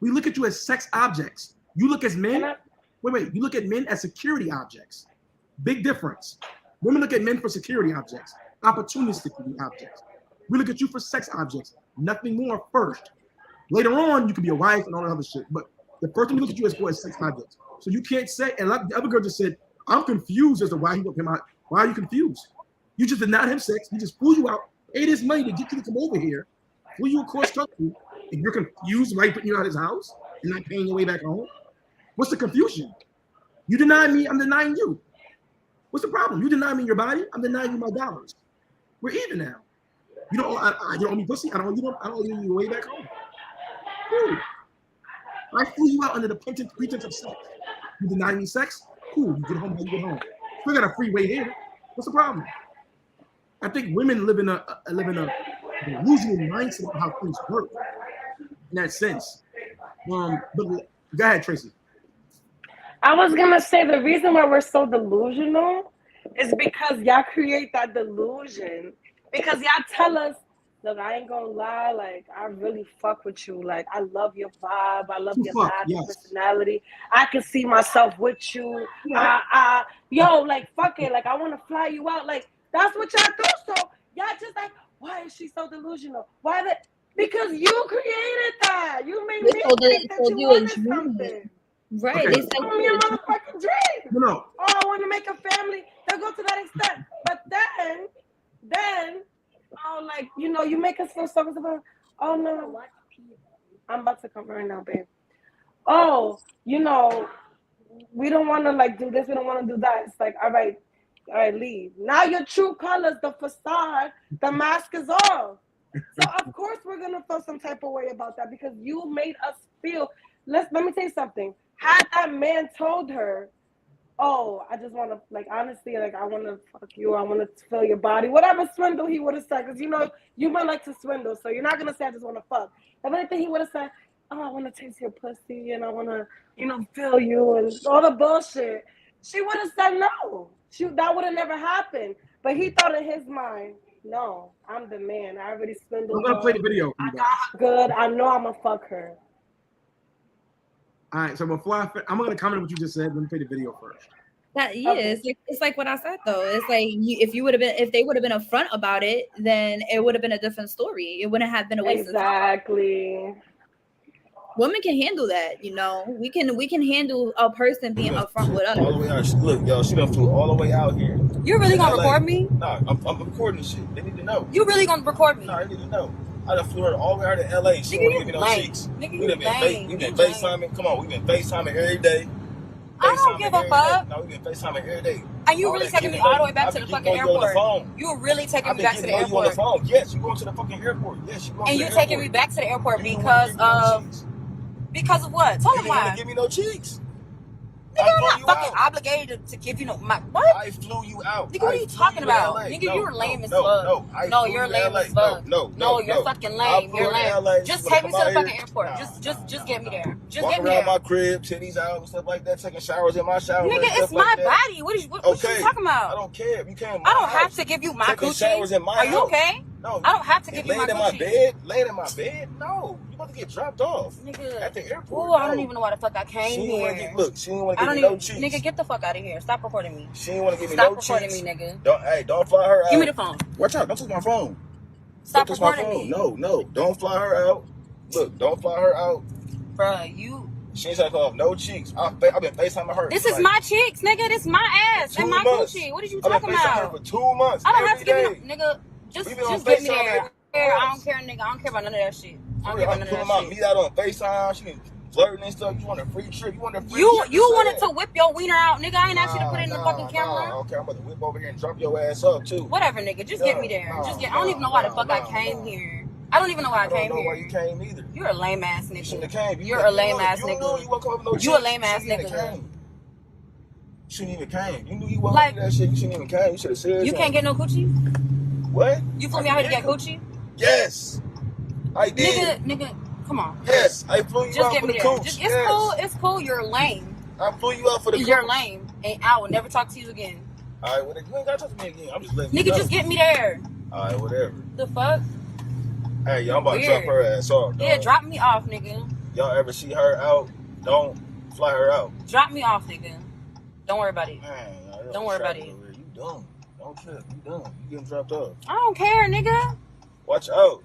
We look at you as sex objects. You look as men. Wait. You look at men as security objects. Big difference. Women look at men for security objects, opportunistic objects. We look at you for sex objects. Nothing more first. Later on, you could be a wife and all that other shit. But the first time we look at you as for sex objects. So you can't say, and like the other girl just said, I'm confused as to why he went him out. Why are you confused? You just denied him sex. He just flew you out, paid his money to get you to come over here, flew you across country, If you're confused, why putting you out of his house and not paying your way back home? What's the confusion? You deny me, I'm denying you. What's the problem? You deny me your body, I'm denying you my dollars. We're even now. You don't owe me pussy. I don't owe you your way back home. Cool. I flew you out under the pretense of sex. You deny me sex? Cool. You get home how you get home. Still got a free way here. What's the problem? I think women live in a delusional mindset of how things work. In that sense. But go ahead, Tracy. I was gonna say the reason why we're so delusional is because y'all create that delusion. Because y'all tell us, look, I ain't gonna lie, like I really fuck with you. Like I love your vibe, I love your personality. I can see myself with you. Yo, like fuck it, like I wanna fly you out. Like that's what y'all do. So y'all just like, why is she so delusional? Why that? Because you created that. You made me think that you wanted something. Right. Okay. They said me a motherfucking dream. No. Oh, I want to make a family. They'll go to that extent. But then, oh, like, you know, you make us feel so about, oh, no. I'm about to come right now, babe. Oh, you know, we don't want to, like, do this. We don't want to do that. It's like, all right, leave. Now your true colors, the facade, the mask is off. So, of course, we're going to feel some type of way about that because you made us feel. Let me tell you something. Had that man told her, oh, I just want to, like, honestly, like, I want to fuck you. I want to feel your body. Whatever swindle he would have said. Because, you know, you might like to swindle. So you're not going to say, I just want to fuck. If anything, he would have said, oh, I want to taste your pussy. And I want to, you know, feel you. And all the bullshit. She would have said no. That would have never happened. But he thought in his mind, no, I'm the man. I already swindled her. I'm going to play the video. I got her good. I know I'm going to fuck her. All right, so before I'm going to comment on what you just said. Let me play the video first. It's like what I said though. It's like if they would have been upfront about it, then it would have been a different story. It wouldn't have been a waste of time. Exactly. Women can handle that, you know. We can handle a person being upfront with us. All the way out. Look, yo, she done flew all the way out here. You really gonna record me? Nah, I'm recording this shit. They need to know. You really gonna record me? Nah, they need to know. I done flew her all the way out to LA. She won't give me no cheeks. We been FaceTiming. Come on, we been FaceTiming every day. I don't give a fuck. No, we been FaceTiming every day. And you really taking me all the way back to the fucking airport? You really taking me back to the airport? You on the phone? Yes, you going to the fucking airport? Yes, you going. And you taking me back to the airport because of what? Tell them why. You didn't give me no cheeks. Nigga, I'm not fucking obligated to give you no what? I flew you out. Nigga, what are you talking about? Nigga, you're lame as fuck. No, you're lame as fuck. No, you're fucking lame. You're lame. Just take me to the fucking airport. Just get me there. Just get me there. Walk around my crib, titties out and stuff like that, taking showers in my shower. Nigga, it's my body. What you talking about? I don't care. You can't. I don't have to give you my coochie. Are you okay? No. I don't have to give you my coochie. Laying in my bed? No. You about to get dropped off. Nigga. At the airport. Oh, I don't even know why the fuck I came here. She didn't want to give me no cheeks. Nigga, get the fuck out of here. Stop recording me. She didn't want to give me no cheeks. Stop recording me, nigga. Don't fly her out. Give me the phone. Watch out. Don't touch my phone. Stop recording me. No. Don't fly her out. Look, don't fly her out. Bruh, you... She ain't off no cheeks. I've been FaceTiming her. This is my cheeks, nigga. This is my ass and my coochie. What are you talking about? I've been FaceTiming her for 2 months. I don't have to give you no... Nigga, just get me there. I don't care, nigga. I don't care about none of that shit. I don't care about none of that shit. My meat out on FaceTime. She been flirting and stuff. You want a free trip? You wanted to whip your wiener out, nigga. I ain't asked you to put it in the fucking camera. Okay, I'm about to whip over here and drop your ass up too. Whatever, nigga. Just get me there. I don't even know why the fuck I came here. I don't even know why I came here. I don't know why you came either. You're a lame ass nigga. You shouldn't have came. You're a lame ass nigga. You knew you won't come up with no cheeks. You a lame ass nigga. You shouldn't even came. You knew you wasn't do that shit. You shouldn't even came. You should have said you can't get no coochie? What? You flew me out here to get coochie? Yes. I did. Nigga, come on. Yes, I flew you out for the cooch. It's cool. You're lame. I flew you out for the cooch. You're lame. And I will never talk to you again. All right, well, you ain't got to talk to me again. I'm just letting you know. Nigga, just get me there. All right, whatever. The fuck? Hey, y'all about to drop her ass off, dog. Yeah, drop me off, nigga. Y'all ever see her out, don't fly her out. Drop me off, nigga. Don't worry about it. Man, don't worry about it. You dumb. Don't trip. You dumb. You getting dropped off. I don't care, nigga. Watch out.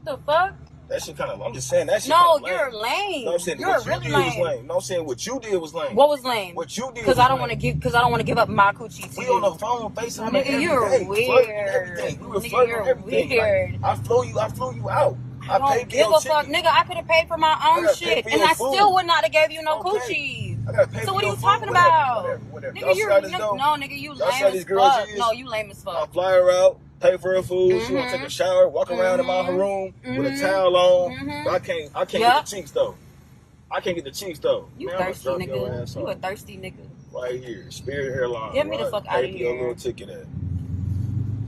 The fuck? That shit kind of. I'm just saying that shit. No, lame. you're lame. No, I'm saying You're what really you did was lame. lame. No, I'm saying what you did was lame. What was lame? What you did. Because I don't want to give. Because I don't want to give up my coochie to We you. on the phone, FaceTime Nigga, every you're day. weird. Everything. We were Nigga, flirting you're on everything. weird. Like, I flew you out. I don't give a fuck, nigga. I could have paid for my own shit, and I still would not have gave you no coochie. So what are you talking about? Whatever. Nigga, you're no, nigga, you lame as fuck. No, you lame as fuck. I fly her out, pay for her food. She want to take a shower, walk around in my room with a towel on. But I can't get the cheeks though. I can't get the cheeks though. You Man, thirsty nigga. You a thirsty nigga. Right here, Spirit Airlines. Get me the fuck out of Pay here. your little ticket at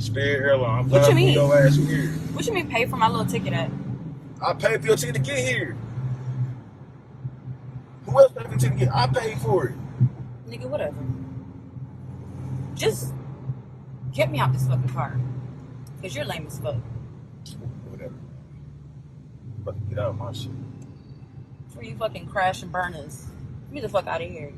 Spirit Airlines. What you mean? Your ass here. What you mean pay for my little ticket at? I paid for your ticket to get here. Who else paid for your ticket to get? I paid for it. Nigga, whatever. Just get me out this fucking car. Cause you're lame as fuck. Whatever. Fucking get out of my shit. Where you fucking crash and burners. Get me the fuck out of here.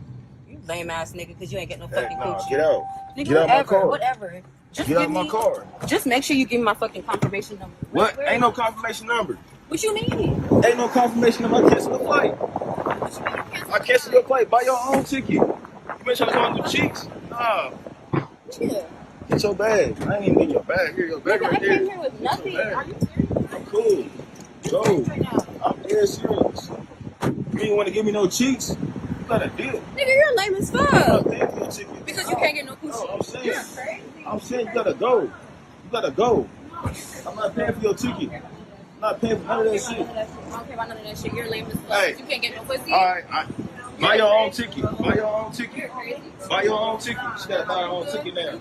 You lame ass nigga, cause you ain't get no fucking coochie. Get out. Nigga, Get out my car. Whatever. Just get out my car. Just make sure you give me my fucking confirmation number. What? Ain't no confirmation number. What you mean? Ain't no confirmation number. I cancel the flight. I cancel your flight. Buy your own ticket. You been trying to go on the cheeks? Nah. Yeah. Get your bag. I ain't even get your bag. Here, your bag Nigga, right I there. came here with nothing. Are you serious? I'm cool. Go. I'm dead serious. You ain't want to give me no cheeks? You got a deal. Nigga, you're lame as fuck. I'm paying for your ticket. Because you can't get no coochie. No, I'm saying you gotta go. You gotta go. I'm not paying for your ticket. I'm not paying for none of that shit. I don't care about none of that shit. You're lame as fuck. Hey. You can't get no pussy. Alright, buy your own ticket. Buy your own ticket. Buy your own ticket. She gotta buy her own ticket now.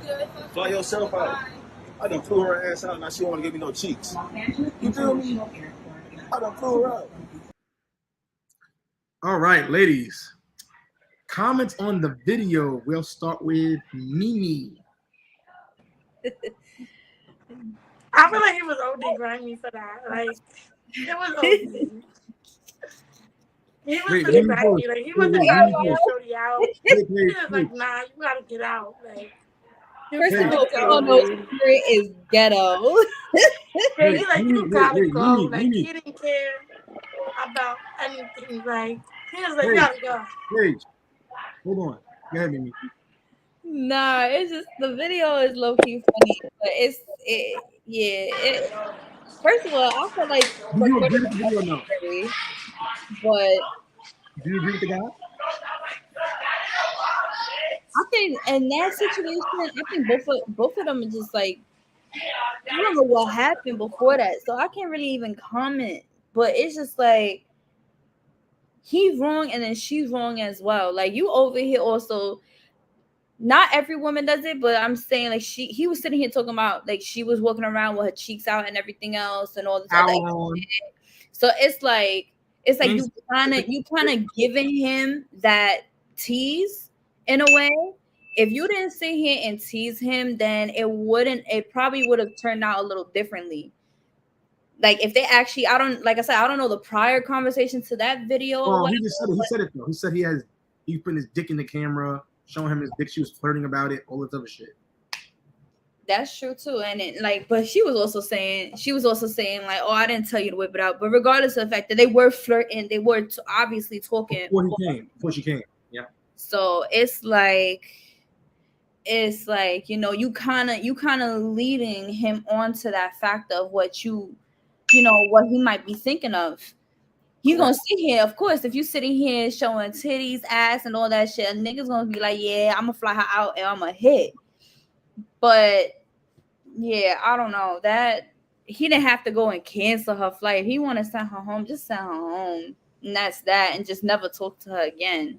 Fly yourself out. I done flew her ass out. Now she don't want to give me no cheeks. You feel me? I done flew her out. All right, ladies. Comments on the video. We'll start with Mimi. I feel like he was OD grimy for that. Like, it was OD. He was really grimy. Like, he wasn't trying to get Shorty out. He was like, nah, you gotta get out. Like, first of all, Spirit is ghetto. Yeah, he's like, you gotta go. Like, he didn't care about anything. Like, he was like, you gotta go. Paige, hold on. Go ahead, Mimi. Nah, it's just the video is low key funny, but first of all, I feel like Do you agree with the video or no? But do you agree with the guy? I think in that situation, I think both of them are just like, I don't know what happened before that, so I can't really even comment. But it's just like he's wrong and then she's wrong as well. Like you over here also. Not every woman does it, but I'm saying like he was sitting here talking about like she was walking around with her cheeks out and everything else and all this other shit. So it's like you kind of giving him that tease in a way. If you didn't sit here and tease him, then it probably would have turned out a little differently. Like if they actually, I don't know the prior conversation to that video. Oh, he said it though. He said he put his dick in the camera. Showing him his dick, she was flirting about it, all this other shit. That's true too, and but she was also saying like, oh, I didn't tell you to whip it out. But regardless of the fact that they were flirting, they were obviously talking before she came, yeah. So it's like you kind of leading him onto that fact of what what he might be thinking of. He's gonna sit here, of course. If you sitting here showing titties, ass, and all that shit, a nigga's gonna be like, "Yeah, I'm gonna fly her out and I'm gonna hit." But yeah, I don't know that he didn't have to go and cancel her flight. If he want to send her home, just send her home, and that's that, and just never talk to her again.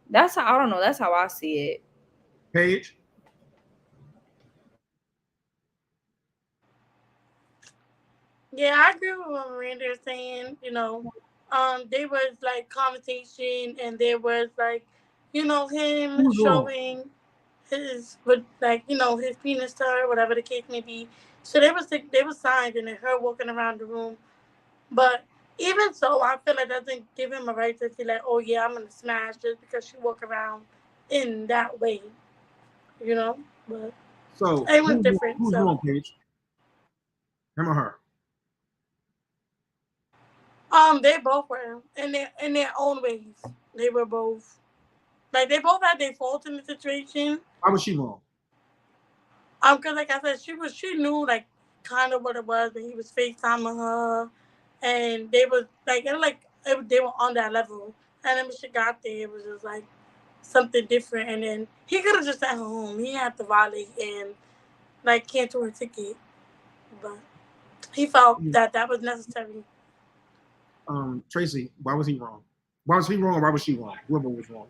That's how I don't know. That's how I see it. Paige. Yeah, I agree with what Miranda is saying. There was like conversation, and there was like, him showing his, his penis to her, whatever the case may be. So there was signs, and her walking around the room. But even so, I feel like that doesn't give him a right to say like, oh yeah, I'm gonna smash just because she walk around in that way. But so everyone's different. Who's wrong, Paige? Him or her? They both were in their own ways. They were both they both had their faults in the situation. Why was she wrong? Because like I said, she knew like kind of what it was when he was FaceTiming her, and they was they were on that level. And then when she got there, it was just like something different. And then he could have just sat home. He had to violate and cancel her ticket, but he felt that was necessary. Tracy, why was he wrong? Why was he wrong or why was she wrong? Whoever was wrong.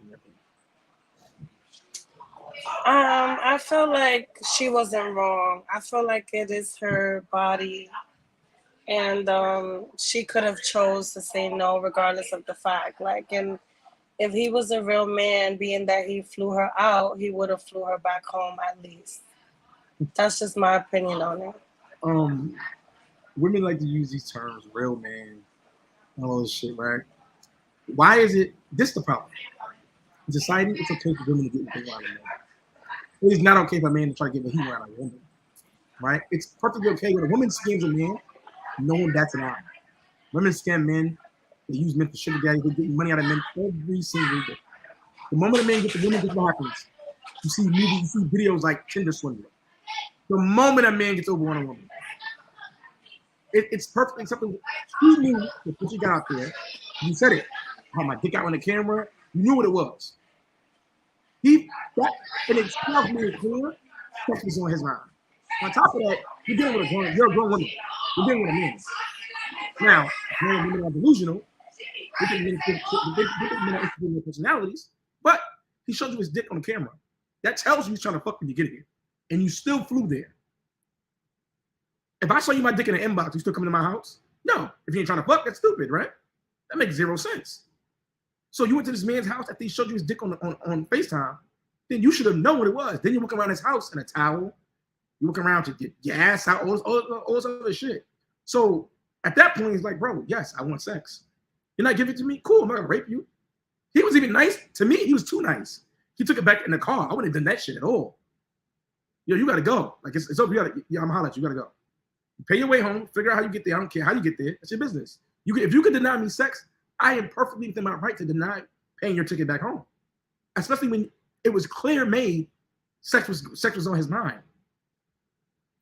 I feel like she wasn't wrong. I feel like it is her body, and she could have chose to say no regardless of the fact. And if he was a real man, being that he flew her out, he would have flew her back home at least. That's just my opinion on it. Women like to use these terms, real man, all this shit, right? Why is it this the problem? In society, it's okay for women to get anything out of men. It is not okay for a man to try to get what he wants out of a woman, right? It's perfectly okay when a woman scams a man, knowing that's an honor. Women scam men. They use men for sugar daddy. They get money out of men every single day. The moment a man gets a woman, guess what happens? You see movies, you see videos like Tinder swindling. The moment a man gets over on a woman, it's perfectly something. She knew that what you got out there. You said it. I had my dick out on the camera. You knew what it was. And it's 12 minutes clear. Sex was on his mind. On top of that, you're dealing with you're a grown woman. You're dealing with a man. Now, grown women are delusional. They think men are interested in their personalities, but he showed you his dick on camera. That tells you he's trying to fuck when you get here. And you still flew there. If I saw you my dick in the inbox, you still coming to my house? No. If you ain't trying to fuck, that's stupid, right? That makes zero sense. So you went to this man's house after he showed you his dick on FaceTime, then you should have known what it was. Then you walk around his house in a towel. You walk around to get your ass out, all this other shit. So at that point, he's like, bro, yes, I want sex. You're not giving it to me? Cool, I'm not gonna rape you. He was even nice to me. He was too nice. He took it back in the car. I wouldn't have done that shit at all. Yo, you gotta go. Like it's over. I'm hollering at you. You gotta go. You pay your way home. Figure out how you get there. I don't care how you get there. It's your business. If you could deny me sex, I am perfectly within my right to deny paying your ticket back home. Especially when it was clear made sex was on his mind.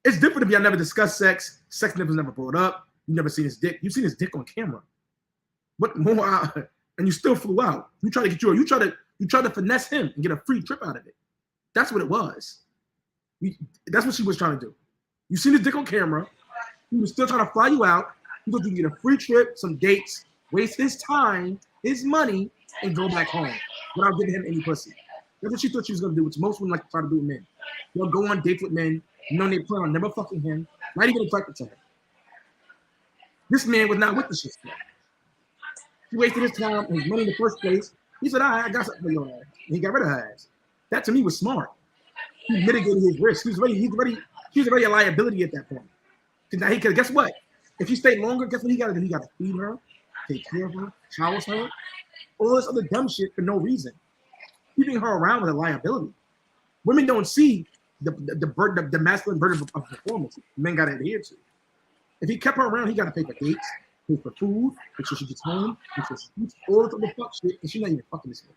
It's different if y'all never discussed sex. Sex was never brought up. You never seen his dick. You've seen his dick on camera. What more? And you still flew out. You try to finesse him and get a free trip out of it. That's what it was. That's what she was trying to do. You seen his dick on camera. He was still trying to fly you out. He thought you could get a free trip, some dates, waste his time, his money, and go back home without giving him any pussy. That's what she thought she was gonna do, which most women like to try to do with men. They'll go on dates with men, knowing they plan on never fucking him, not even attracted to him. This man was not with the shit. He wasted his time and his money in the first place. He said, I got something for your ass. And he got rid of her ass. That to me was smart. He mitigated his risk. He was already a liability at that point. Because guess what? If he stayed longer, guess what he got to do? He got to feed her, take care of her, house her, all this other dumb shit for no reason. Keeping her around with a liability. Women don't see the masculine burden of performance men got to adhere to. If he kept her around, he got to pay for dates, pay for food, make sure she gets home, make sure she eats all this other fuck shit, and she's not even fucking this man.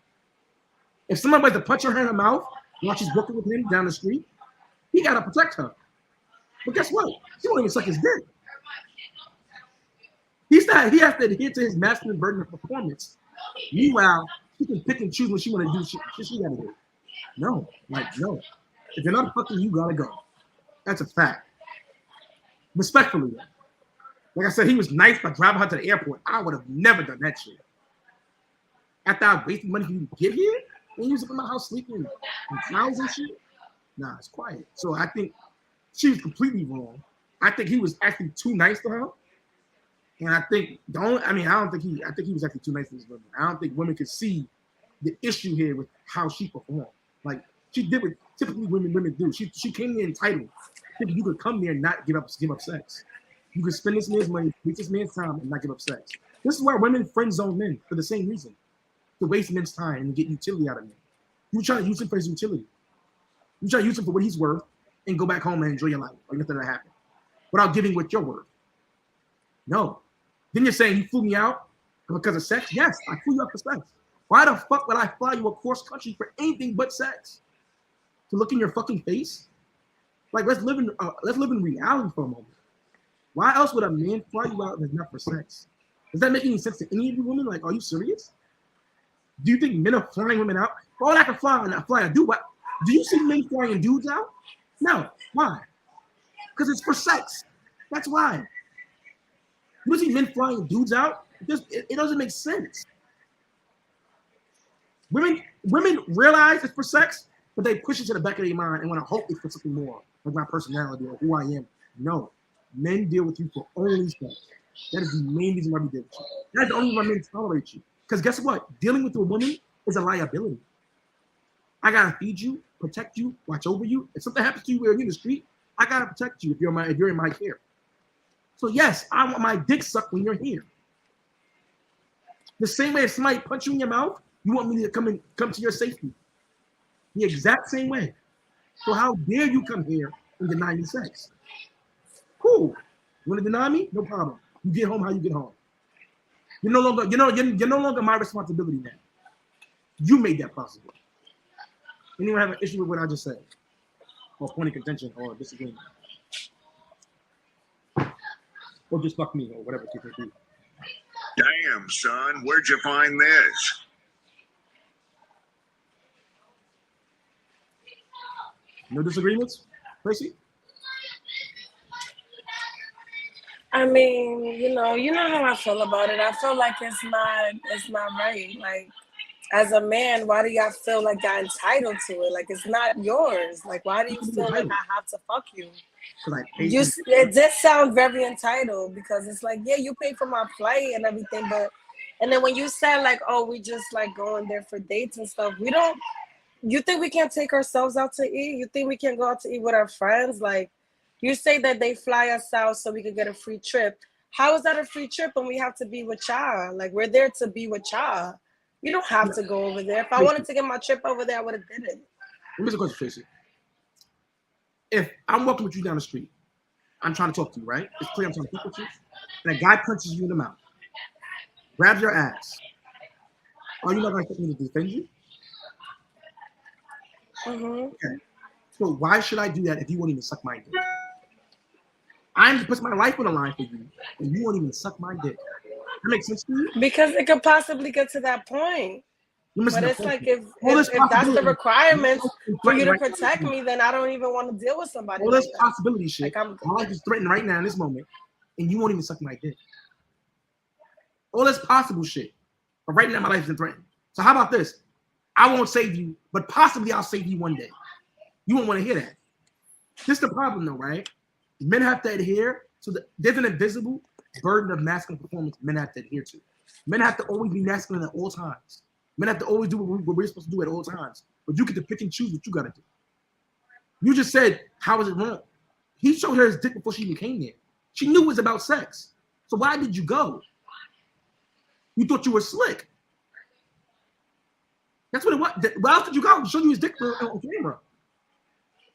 If somebody wants to punch her in her mouth while she's walking with him down the street, he got to protect her. But guess what? She won't even suck his dick. He has to adhere to his masculine burden of performance. Meanwhile, she can pick and choose when she want to do shit she got to do. No. If you're not fucking, you got to go. That's a fact. Respectfully, like I said, he was nice by driving her to the airport. I would have never done that shit. After I wasted money for you to get here, and you was up in my house sleeping in clowns and shit. Nah, it's quiet. So I think she was completely wrong. I think he was actually too nice to her. And I think I think he was actually too nice to this woman. I don't think women could see the issue here with how she performed. Like she did what typically women do. She came there entitled. You could come there and not give up sex. You could spend this man's money, waste this man's time, and not give up sex. This is why women friend zone men for the same reason. To waste men's time and get utility out of men. You try to use him for his utility. You try to use him for what he's worth and go back home and enjoy your life. Like nothing that happened. Without giving what you're worth. No. Then you're saying you flew me out because of sex? Yes, I flew you out for sex. Why the fuck would I fly you across country for anything but sex? To look in your fucking face? Like, let's live in reality for a moment. Why else would a man fly you out if it's not for sex? Does that make any sense to any of you women? Like, are you serious? Do you think men are flying women out? Oh, I can fly and not fly a dude. What? Do you see men flying dudes out? No. Why? Because it's for sex. That's why. You don't see men flying dudes out? It doesn't make sense. Women realize it's for sex, but they push it to the back of their mind and want to hope it's for something more, like my personality or who I am. No. Men deal with you for only sex. That is the main reason why we deal with you. That's the only reason why men tolerate you. Because guess what? Dealing with a woman is a liability. I gotta feed you, protect you, watch over you. If something happens to you in the street, I gotta protect you if you're in my care. So yes, I want my dick sucked when you're here. The same way if somebody punch you in your mouth, you want me to come to your safety. The exact same way. So how dare you come here and deny me sex? Cool. You want to deny me? No problem. You get home how you get home. You're no longer my responsibility now. You made that possible. Anyone have an issue with what I just said? Or point of contention or disagreement? Or just fuck me or whatever you do. Damn, son, where'd you find this? No disagreements, Tracy? I mean, you know how I feel about it. I feel like it's not right. Like, as a man, why do y'all feel like y'all entitled to it? Like, it's not yours. Like, why do you feel like I have to fuck you? It did sound very entitled because it's like, yeah, you pay for my flight and everything, and then when you said like, oh, we just like going there for dates and stuff, you think we can't take ourselves out to eat? You think we can go out to eat with our friends? Like, you say that they fly us out so we could get a free trip. How is that a free trip when we have to be with y'all? Like, we're there to be with y'all. You don't have to go over there. If I wanted to get my trip over there, I would have did it. Let me ask a question, Tracy. If I'm walking with you down the street, I'm trying to talk to you, right? It's clear I'm trying to talk with you. And a guy punches you in the mouth, grabs your ass. Are you not going to expect me to defend you? Mm-hmm. Okay. So why should I do that if you won't even suck my dick? I'm putting my life on the line for you, and you won't even suck my dick. That makes sense to you? Because it could possibly get to that point. But it's like if that's the requirement for you to protect me, then I don't even want to deal with somebody. All this possibility shit. My life is threatened right now in this moment, and you won't even suck my dick. All this possible shit. But right now my life is threatened. So how about this? I won't save you, but possibly I'll save you one day. You won't want to hear that. This is the problem though, right? Men have to adhere to there's an invisible burden of masculine performance men have to adhere to. Men have to always be masculine at all times. Men have to always do what we're supposed to do at all times. But you get to pick and choose what you gotta do. You just said, how is it wrong? He showed her his dick before she even came there. She knew it was about sex. So why did you go? You thought you were slick. That's what it was. Why else did you go? Show you his dick on camera.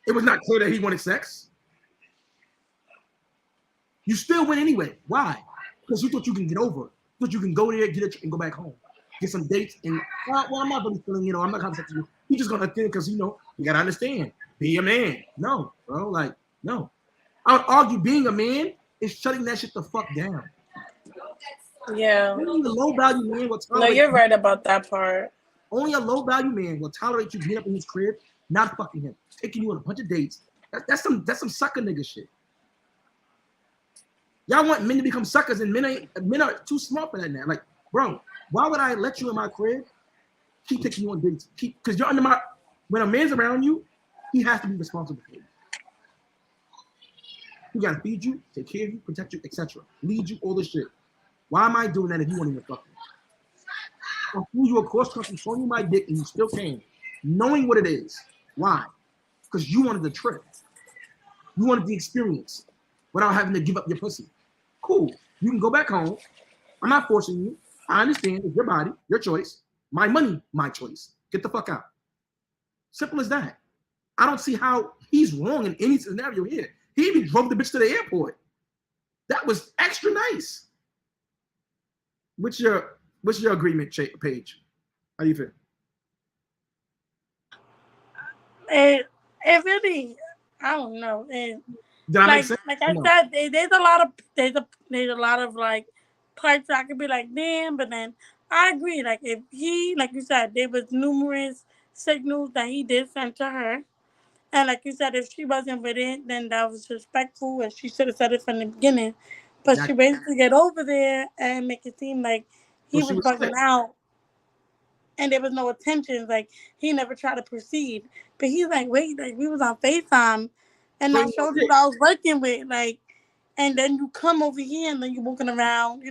It was not clear that he wanted sex. You still went anyway. Why? Because you thought you can get over it. You thought you can go there, get it, and go back home. Get some dates, and well, I'm not really feeling, I'm not having sex with you. You're just gonna think because you gotta understand. Be a man. No, bro, like, no. I would argue being a man is shutting that shit the fuck down. Yeah. Only a low value man will tolerate. No, you're right about that part. Only a low value man will tolerate you being up in his crib, not fucking him, taking you on a bunch of dates. That's some sucker nigga shit. Y'all want men to become suckers, and men are too smart for that now. Like, bro, why would I let you in my crib? Keep taking you on dates. Because you're under my. When a man's around you, he has to be responsible for you. He gotta feed you, take care of you, protect you, etc. Lead you, all this shit. Why am I doing that if you won't even fuck me? I flew you across country, showing you my dick, and you still came, knowing what it is. Why? Because you wanted the trip. You wanted the experience without having to give up your pussy. Cool. You can go back home. I'm not forcing you. I understand. It's your body, your choice. My money, my choice. Get the fuck out. Simple as that. I don't see how he's wrong in any scenario here. He even drove the bitch to the airport. That was extra nice. what's your agreement, Paige? How do you feel? It really, I don't know. And Did I make sense? like I said, there's a lot of like parts I could be like, damn, but then I agree. Like if he, like you said, there was numerous signals that he did send to her. And like you said, if she wasn't with it, then that was respectful and she should have said it from the beginning. But she basically get over there and make it seem like he was bugging out. And there was no attention. Like, he never tried to proceed. But he's like, wait, like, we was on FaceTime. And I showed you what I was working with. Like, and then you come over here and then you're walking around,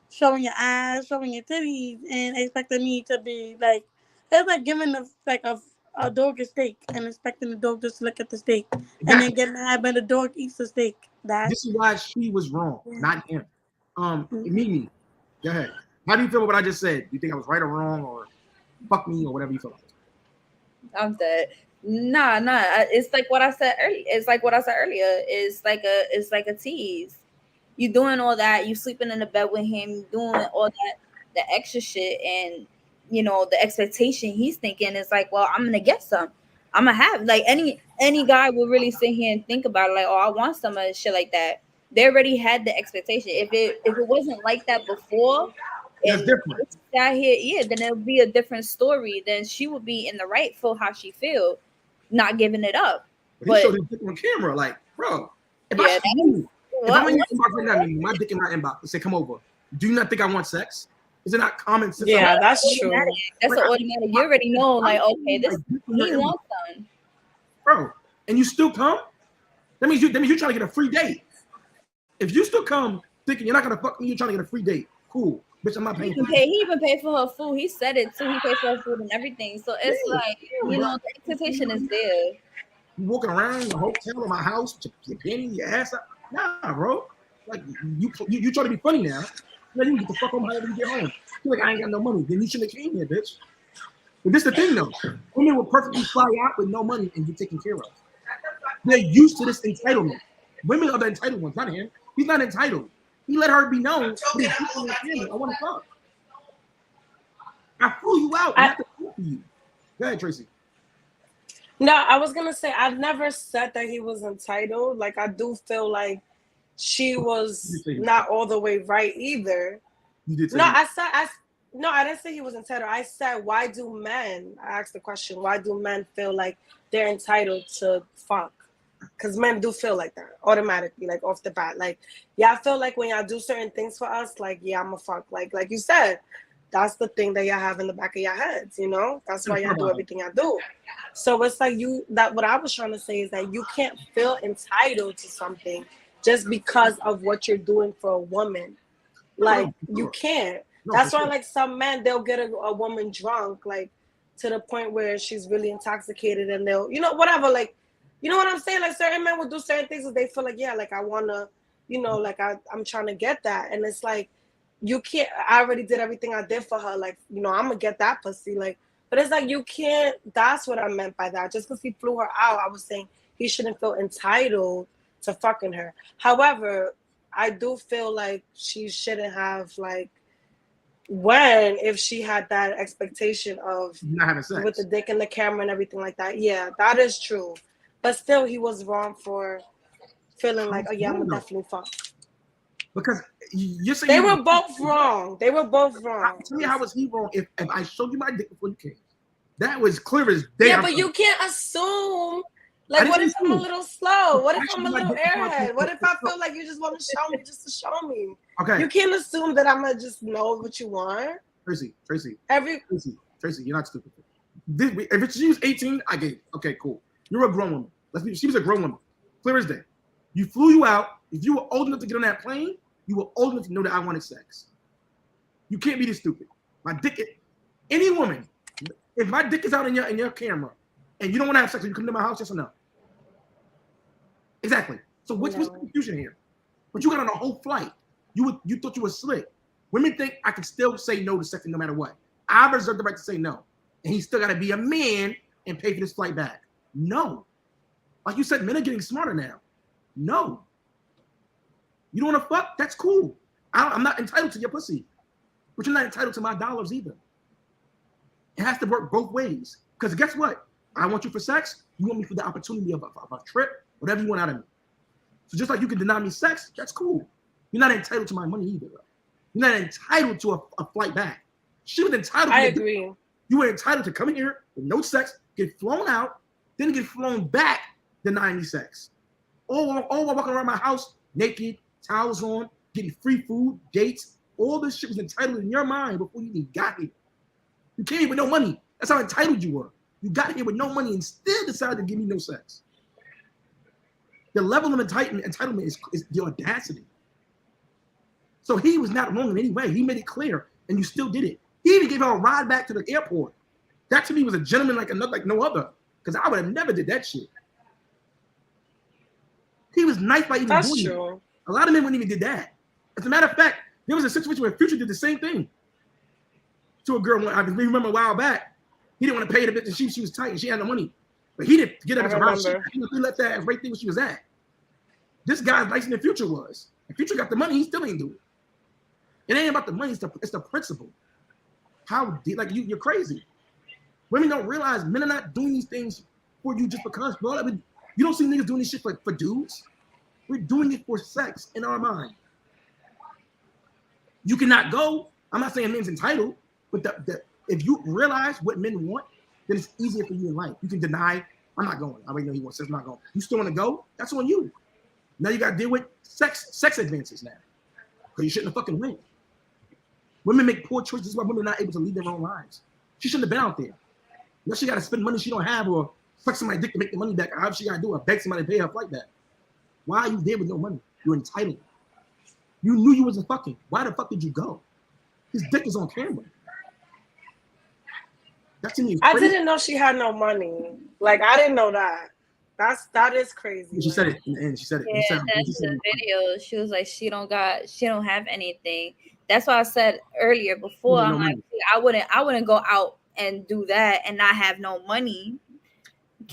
showing your eyes, showing your titties, and expecting me to be like, it's like giving a dog a steak and expecting the dog just to look at the steak. And then get mad when the dog eats the steak. This is why she was wrong, not him. Mimi, go ahead. How do you feel about what I just said? Do you think I was right or wrong, or fuck me, or whatever you feel like? I'm dead. Nah. It's like what I said earlier. It's like a tease. You doing all that. You sleeping in the bed with him. Doing all that, the extra shit, and the expectation he's thinking is like, well, I'm gonna get some. I'm gonna have like any guy will really sit here and think about it, like, oh, I want some of shit like that. They already had the expectation. If it wasn't like that before. It's different. Out here, then it'll be a different story. Then she would be in the right for how she feel, not giving it up. But he showed his dick on camera, like, bro. If I'm in your inbox right now, my dick in my inbox, and say, come over. Do you not think I want sex? Is it not common sense? Yeah, that's true. That's an automatic. You already know, like, okay, he wants some. Bro, and you still come? That means you're trying to get a free date. If you still come thinking you're not gonna fuck me, you're trying to get a free date. Cool. Bitch, I'm not paying. He even paid for her food. He said it too. He paid for her food and everything. So it's like, the expectation is there. You walking around the hotel or my house, your panty, your ass up. Nah, bro. Like you try to be funny now. Now you get the fuck home however you get home. You're like, I ain't got no money. Then you shouldn't have came here, bitch. But this the thing though. Women will perfectly fly out with no money and get taken care of. They're used to this entitlement. Women are the entitled ones, not him. He's not entitled. He let her be known. I want to fuck. I flew you out. Not to fuck you. Go ahead, Tracy. No, I was gonna say I've never said that he was entitled. Like I do feel like she was not all the way right either. You did. No, I didn't say he was entitled. I said, why do men? I asked the question. Why do men feel like they're entitled to fuck? Because men do feel like that automatically, like off the bat. Like, yeah, I feel like when y'all do certain things for us, like, yeah, I'm a fuck. Like you said, that's the thing that y'all have in the back of your heads, That's why y'all do everything y'all do. So it's like what I was trying to say is that you can't feel entitled to something just because of what you're doing for a woman. Like, you can't. That's why, like, some men, they'll get a woman drunk, like, to the point where she's really intoxicated and they'll, whatever, like, you know what I'm saying? Like certain men will do certain things that they feel like, yeah, like I wanna, like I'm trying to get that. And it's like, you can't, I already did everything I did for her. Like, I'm gonna get that pussy. Like, but it's like, you can't, that's what I meant by that. Just because he flew her out, I was saying he shouldn't feel entitled to fucking her. However, I do feel like she shouldn't have if she had that expectation of not having sex with the dick in the camera and everything like that. Yeah, that is true. But still, he was wrong for feeling like, oh yeah, I'm gonna definitely fuck. Because you're saying they were both wrong. They were both wrong. Tell me, how was he wrong? If I showed you my dick before you came, that was clear as day. Yeah, but you can't assume. Like, what if I'm a little slow? What if I'm a little airhead? What if I feel like you just want to show me just to show me? Okay. You can't assume that I'm gonna just know what you want. Tracy, Tracy, you're not stupid. If she was 18, I get it. Okay, cool. You're a grown woman. She was a grown woman. Clear as day. You flew you out. If you were old enough to get on that plane, you were old enough to know that I wanted sex. You can't be this stupid. My dick, any woman, if my dick is out in your camera and you don't want to have sex, you come to my house, yes or no? Exactly. So what's the confusion here? But you got on a whole flight. You thought you were slick. Women think I can still say no to sex no matter what. I reserve the right to say no. And he's still got to be a man and pay for this flight back. No. Like you said, men are getting smarter now. No. You don't want to fuck? That's cool. I'm not entitled to your pussy. but you're not entitled to my dollars either. It has to work both ways. Because guess what? I want you for sex. You want me for the opportunity of a trip, whatever you want out of me. So just like you can deny me sex, that's cool. You're not entitled to my money either. Bro. You're not entitled to a flight back. She was entitled. I agree. You were entitled to come in here with no sex, get flown out, then get flown back, denying me sex. All while walking around my house naked, towels on, getting free food, dates. All this shit was entitled in your mind before you even got here. You came here with no money. That's how entitled you were. You got here with no money and still decided to give me no sex. The level of entitlement is the audacity. So he was not wrong in any way. He made it clear, and you still did it. He even gave her a ride back to the airport. That to me was a gentleman like no other, because I would have never did that shit. He was nice by even doing it. A lot of men wouldn't even did that. As a matter of fact, there was a situation where Future did the same thing to a girl. I remember a while back. He didn't want to pay the bitch, and she was tight, and she had no money. But he didn't get up to her. He left that ass right there where she was at. This guy's nicer than Future was. If Future got the money, he still ain't do it. It ain't about the money, it's the principle. You're crazy. Women don't realize men are not doing these things for you just because, bro. You don't see niggas doing this shit for dudes. We're doing it for sex in our mind. You cannot go. I'm not saying men's entitled, but if you realize what men want, then it's easier for you in life. You can deny, I'm not going. I already know he wants sex, I'm not going. You still want to go? That's on you. Now you got to deal with sex advances now. Because you shouldn't have fucking win. Women make poor choices. This is why women are not able to lead their own lives. She shouldn't have been out there. Now she got to spend money she don't have or suck somebody's dick to make the money back. However she got to do it, beg somebody to pay her flight back. Why are you there with no money? You're entitled. You knew you wasn't fucking. Why the fuck did you go? His dick is on camera. That's to me. I didn't know she had no money. Like, I didn't know that. That is crazy. She said it in the end. She said it. Yeah, that's the video. She was like, she don't have anything. That's why I said earlier before, I'm like, I wouldn't go out and do that and not have no money.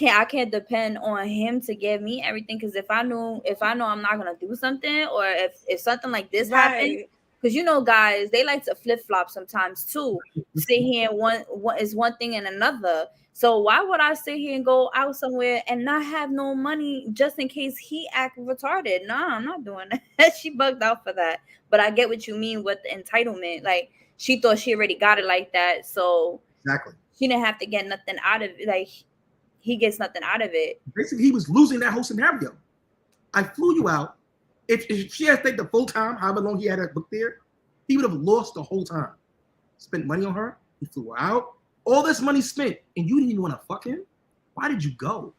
I can't depend on him to give me everything, because if I know I'm not gonna do something, or if something like this happens, because guys, they like to flip flop sometimes too. Sit here and one thing and another. So why would I sit here and go out somewhere and not have no money just in case he act retarded? Nah, I'm not doing that. She bugged out for that. But I get what you mean with the entitlement. Like, she thought she already got it like that, so exactly she didn't have to get nothing out of it. Like, he gets nothing out of it. Basically, he was losing that whole scenario. I flew you out. If she had stayed the full time, however long he had her booked there, he would have lost the whole time. Spent money on her. He flew her out. All this money spent, and you didn't even want to fuck him? Why did you go?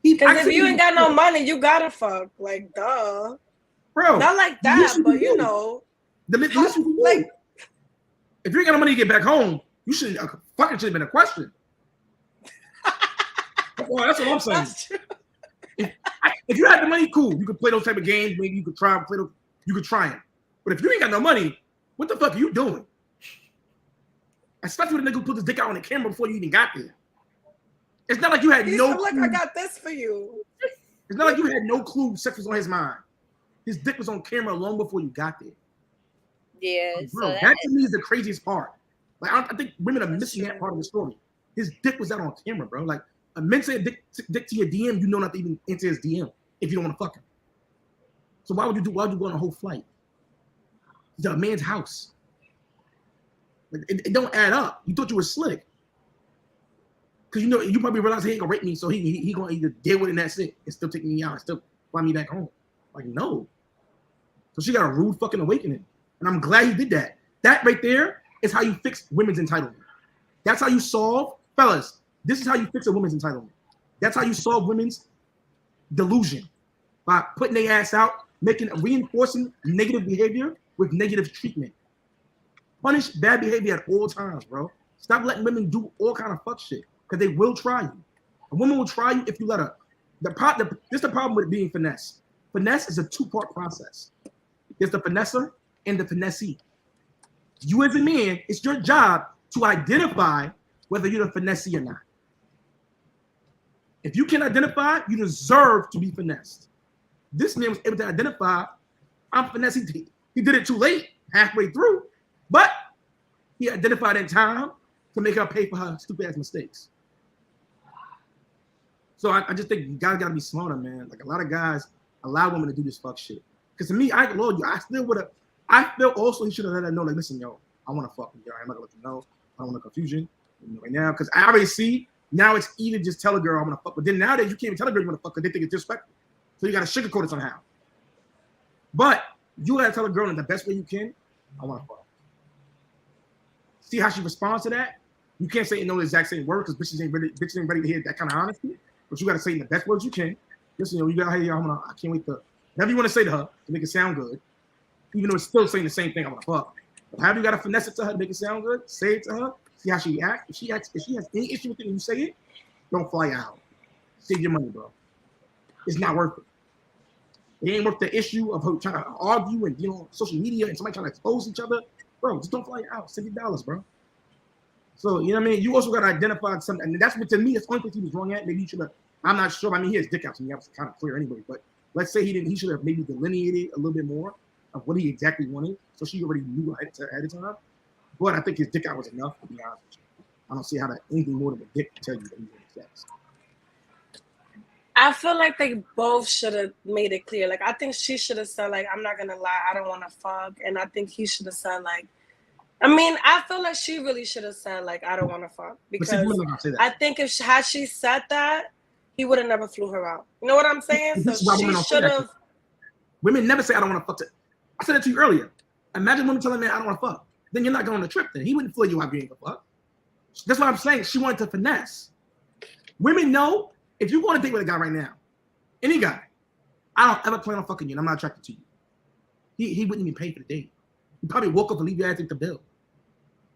Because if you ain't got no money, you gotta fuck. Like, duh. Bro. Not like that, but you know. Like, if you ain't got no money to get back home, you shouldn't fucking should have been a question. Well, that's what I'm saying. That's true. If you had the money, cool. You could play those type of games. Maybe you could try and play them. You could try them. But if you ain't got no money, what the fuck are you doing? Especially when the nigga who put his dick out on the camera before you even got there. It's not like you had no. Like, I got this for you. It's not like you had no clue sex was on his mind. His dick was on camera long before you got there. Yeah, bro, that to me is the craziest part. Like, I think women are missing that part of the story. His dick was out on camera, bro. Like, a man say a dick to your DM, you know not to even enter his DM if you don't want to fuck him. So why would you go on a whole flight? It's a man's house. Like, it don't add up. You thought you were slick. Because you probably realize he ain't gonna rape me, so he gonna either deal with it and that's it, and still take me out and still fly me back home. Like, no. So she got a rude fucking awakening. And I'm glad he did that. That right there is how you fix women's entitlement. That's how you solve, fellas, this is how you fix a woman's entitlement. That's how you solve women's delusion. By putting their ass out, reinforcing negative behavior with negative treatment. Punish bad behavior at all times, bro. Stop letting women do all kind of fuck shit, because they will try you. A woman will try you if you let her. This is the problem with being finesse. Finesse is a two-part process. There's the finesser and the finessee. You as a man, it's your job to identify whether you're the finessee or not. If you can identify, you deserve to be finessed. This man was able to identify, I'm finessing. He did it too late. halfway through, but he identified in time to make her pay for her stupid ass mistakes. So I just think you guys gotta be smarter, man. Like a lot of guys allow women to do this fuck shit. Because to me, I ain't gonna lie, I still would have. I feel also he should have let her know, like, listen, yo, I want to fuck you. I'm not gonna let you know. I don't want confusion right now because I already see now it's either just tell a girl I'm gonna fuck, but then nowadays you can't even tell a girl you want to fuck because they think it's disrespectful. So you gotta sugarcoat it somehow. But you gotta tell a girl in the best way you can, I want to fuck. See how she responds to that. You can't say no the exact same word because bitches ain't ready to hear that kind of honesty. But you gotta say in the best words you can. Listen, yo, you gotta hey, I can't wait to whatever you want to say to her to make it sound good, even though it's still saying the same thing. I want to fuck. But have you got to finesse it to her to make it sound good? Say it to her. See how she acts. If she has any issue with it and you say it, don't fly out. Save your money, bro. It's not worth it. It ain't worth the issue of her trying to argue and social media and somebody trying to expose each other. Bro, just don't fly out. $70, bro. So, you know what I mean? You also got to identify something. And that's what, to me, that's the only thing he was wrong at. Maybe you should have, I'm not sure. I mean, he has dick out to me. That was kind of clear anyway. But let's say he should have maybe delineated a little bit more of what he exactly wanted. So she already knew ahead of time. But I think his dick out was enough, to be honest with you. I don't see how that anything more than a dick can tell you that he wanted sex. I feel like they both should have made it clear. Like, I think she should have said, like, I'm not going to lie, I don't want to fuck. And I think he should have said, like, I feel like she really should have said, like, I don't want to fuck. Because I think had she said that, he would have never flew her out. You know what I'm saying? So she should have. Women never say, I don't want to fuck. I said it to you earlier. Imagine women telling me, I don't want to fuck. Then you're not going on the trip then. He wouldn't fly you out being a fuck. That's what I'm saying. She wanted to finesse. Women know if you go on a date with a guy right now, any guy, I don't ever plan on fucking you and I'm not attracted to you. He wouldn't even pay for the date. He probably woke up and leave your ass at the bill.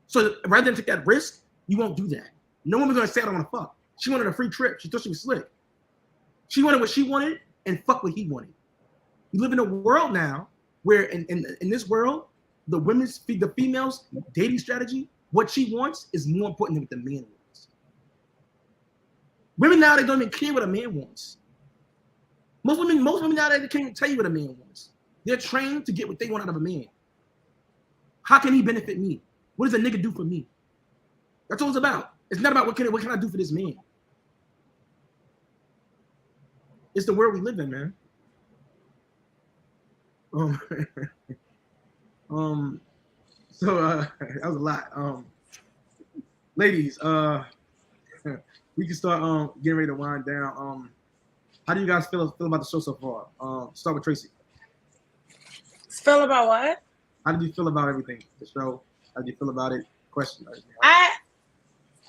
So rather than take that risk, you won't do that. No woman's gonna say I don't want to fuck. She wanted a free trip. She thought she was slick. She wanted what she wanted and fuck what he wanted. You live in a world now where in this world, the female's dating strategy, what she wants is more important than what the man wants. Women now, they don't even care what a man wants. Most women now, they can't even tell you what a man wants. They're trained to get what they want out of a man. How can he benefit me? What does a nigga do for me? That's all it's about. It's not about what can I do for this man. It's the world we live in, man. So that was a lot. Ladies, we can start getting ready to wind down. How do you guys feel about the show so far? Start with Tracy. Feel about what? How did you feel about everything? The show? How did you feel about it? Question.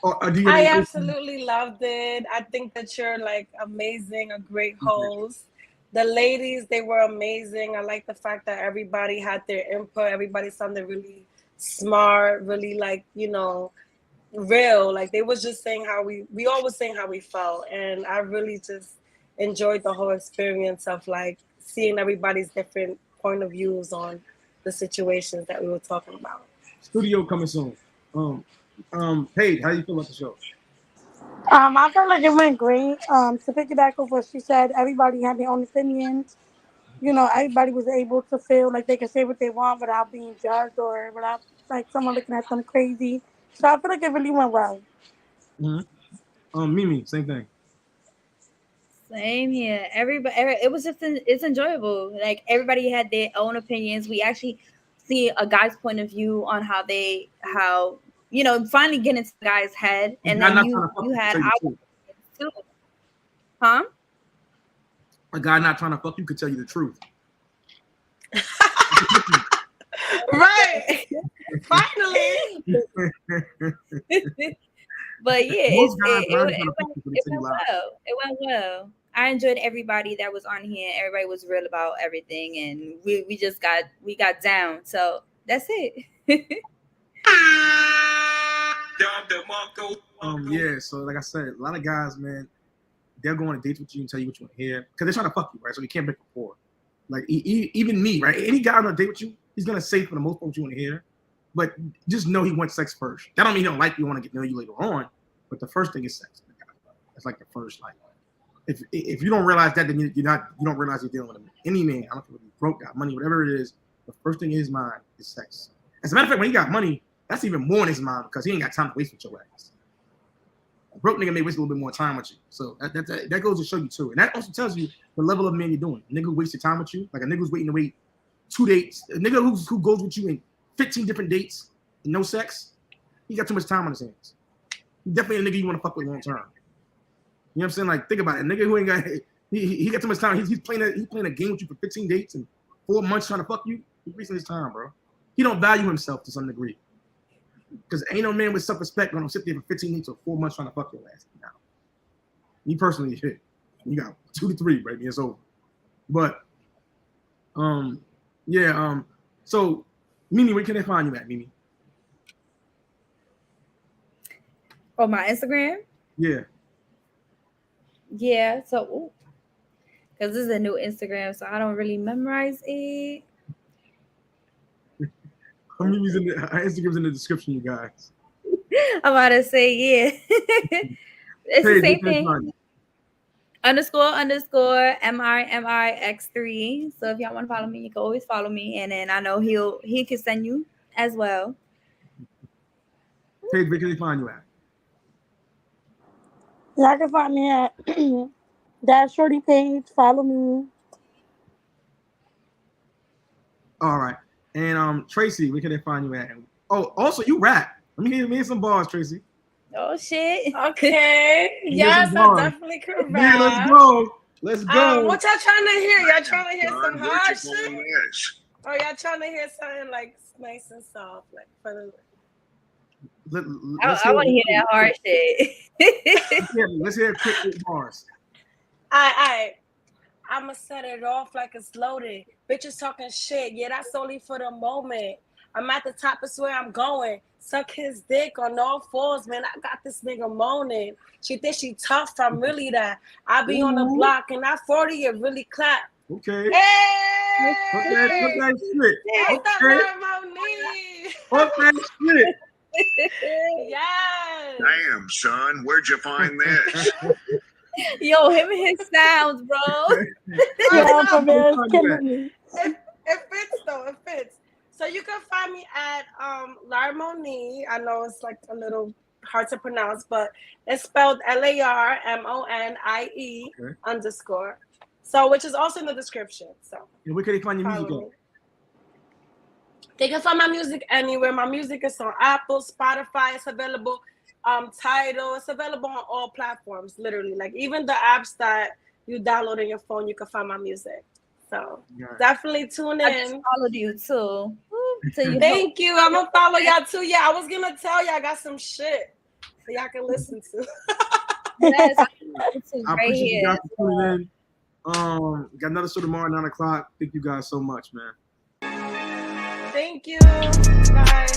I absolutely loved it. I think that you're like amazing, a great host. The ladies, they were amazing. I like the fact that everybody had their input. Everybody sounded really smart, really like, real. Like they was just saying how we all was saying how we felt. And I really just enjoyed the whole experience of like seeing everybody's different point of views on the situations that we were talking about. Studio coming soon. Paige, how do you feel about the show? I felt like it went great. To piggyback off what she said, everybody had their own opinions. Everybody was able to feel like they could say what they want without being judged or without like someone looking at them crazy. So I feel like it really went well. Mm-hmm. Mimi, same thing. Same here. Everybody, it was just it's enjoyable. Like everybody had their own opinions. We actually see a guy's point of view on how finally get into the guy's head, and then you had our too. Huh? A guy not trying to fuck you could tell you the truth. Right. Finally. But yeah, it went well. It went well. I enjoyed everybody that was on here. Everybody was real about everything, and we got down. So that's it. Yeah, so like I said, a lot of guys, man, they'll go on dates with you and tell you what you want to hear because they're trying to fuck you, right? So you can't make rapport. Like even me, right? Any guy on a date with you, he's gonna say for the most part what you want to hear, but just know he wants sex first. That don't mean he don't like you, want to get to know you later on, but the first thing is sex. That's like the first, like if you don't realize that, then you don't realize you're dealing with any man. I don't care if he's broke, got money, whatever it is. the first thing in his mind is sex. As a matter of fact, when he got money, that's even more in his mind because he ain't got time to waste with your ass. A broke nigga may waste a little bit more time with you. So that goes to show you too. And that also tells you the level of man you're doing. A nigga who wasted time with you, like a nigga who's waiting to wait 2 dates, a nigga who goes with you in 15 different dates and no sex, he got too much time on his hands. He definitely a nigga you want to fuck with long term. You know what I'm saying? Like, think about it. A nigga who ain't got he got too much time. He's playing a game with you for 15 dates and 4 months trying to fuck you. He's wasting his time, bro. He don't value himself to some degree. Because ain't no man with self-respect gonna sit there for 15 dates or 4 months trying to fuck your ass. Now, me personally, shit, you got 2 to 3, baby. It's over. But, yeah. So, Mimi, where can they find you at, Mimi? Oh, my Instagram? Yeah. Yeah. So, because this is a new Instagram, so I don't really memorize it. Mimi's her Instagram's in the description, you guys. I'm about to say, yeah. It's the same thing. __ MRMRX3. So if y'all want to follow me, you can always follow me. And then I know he can send you as well. Paige, where can they find you at? Y'all can find me at that Shorty page. Follow me. All right. And Tracy, where can they find you at? Oh, also you rap. Let me hear some bars, Tracy. Oh shit. Okay. Yes, I definitely could rap. Yeah, let's go. Let's go. What y'all trying to hear? Y'all trying to hear some hard shit? Or y'all trying to hear something like nice and soft, like for the I want to hear that hard shit. Let's hear quick bars. I'ma set it off like it's loaded. Bitches talking shit. Yeah, that's only for the moment. I'm at the top, it's where I'm going. Suck his dick on all fours, man. I got this nigga moaning. She thinks she tough, I'm really that. I be on the block and that 40 it really clap. Okay. Hey! Fuck that shit. Okay. Fuck that shit. Yes. Damn, son, where'd you find this? Yo, him and his sounds, bro. It fits though. It fits. So you can find me at Larmoni. I know it's like a little hard to pronounce, but it's spelled LARMONIE _ So, which is also in the description. So, and where can they find your music at? They can find my music anywhere. My music is on Apple, Spotify. It's available. Tidal. It's available on all platforms. Literally, like even the apps that you download on your phone, you can find my music. So definitely tune in. I just followed you too. Thank you. I'm gonna follow y'all too. Yeah, I was gonna tell y'all I got some shit so y'all can listen to. Yes, I appreciate you guys for tuning in. Got another show tomorrow at 9:00. Thank you guys so much, man. Thank you. Bye.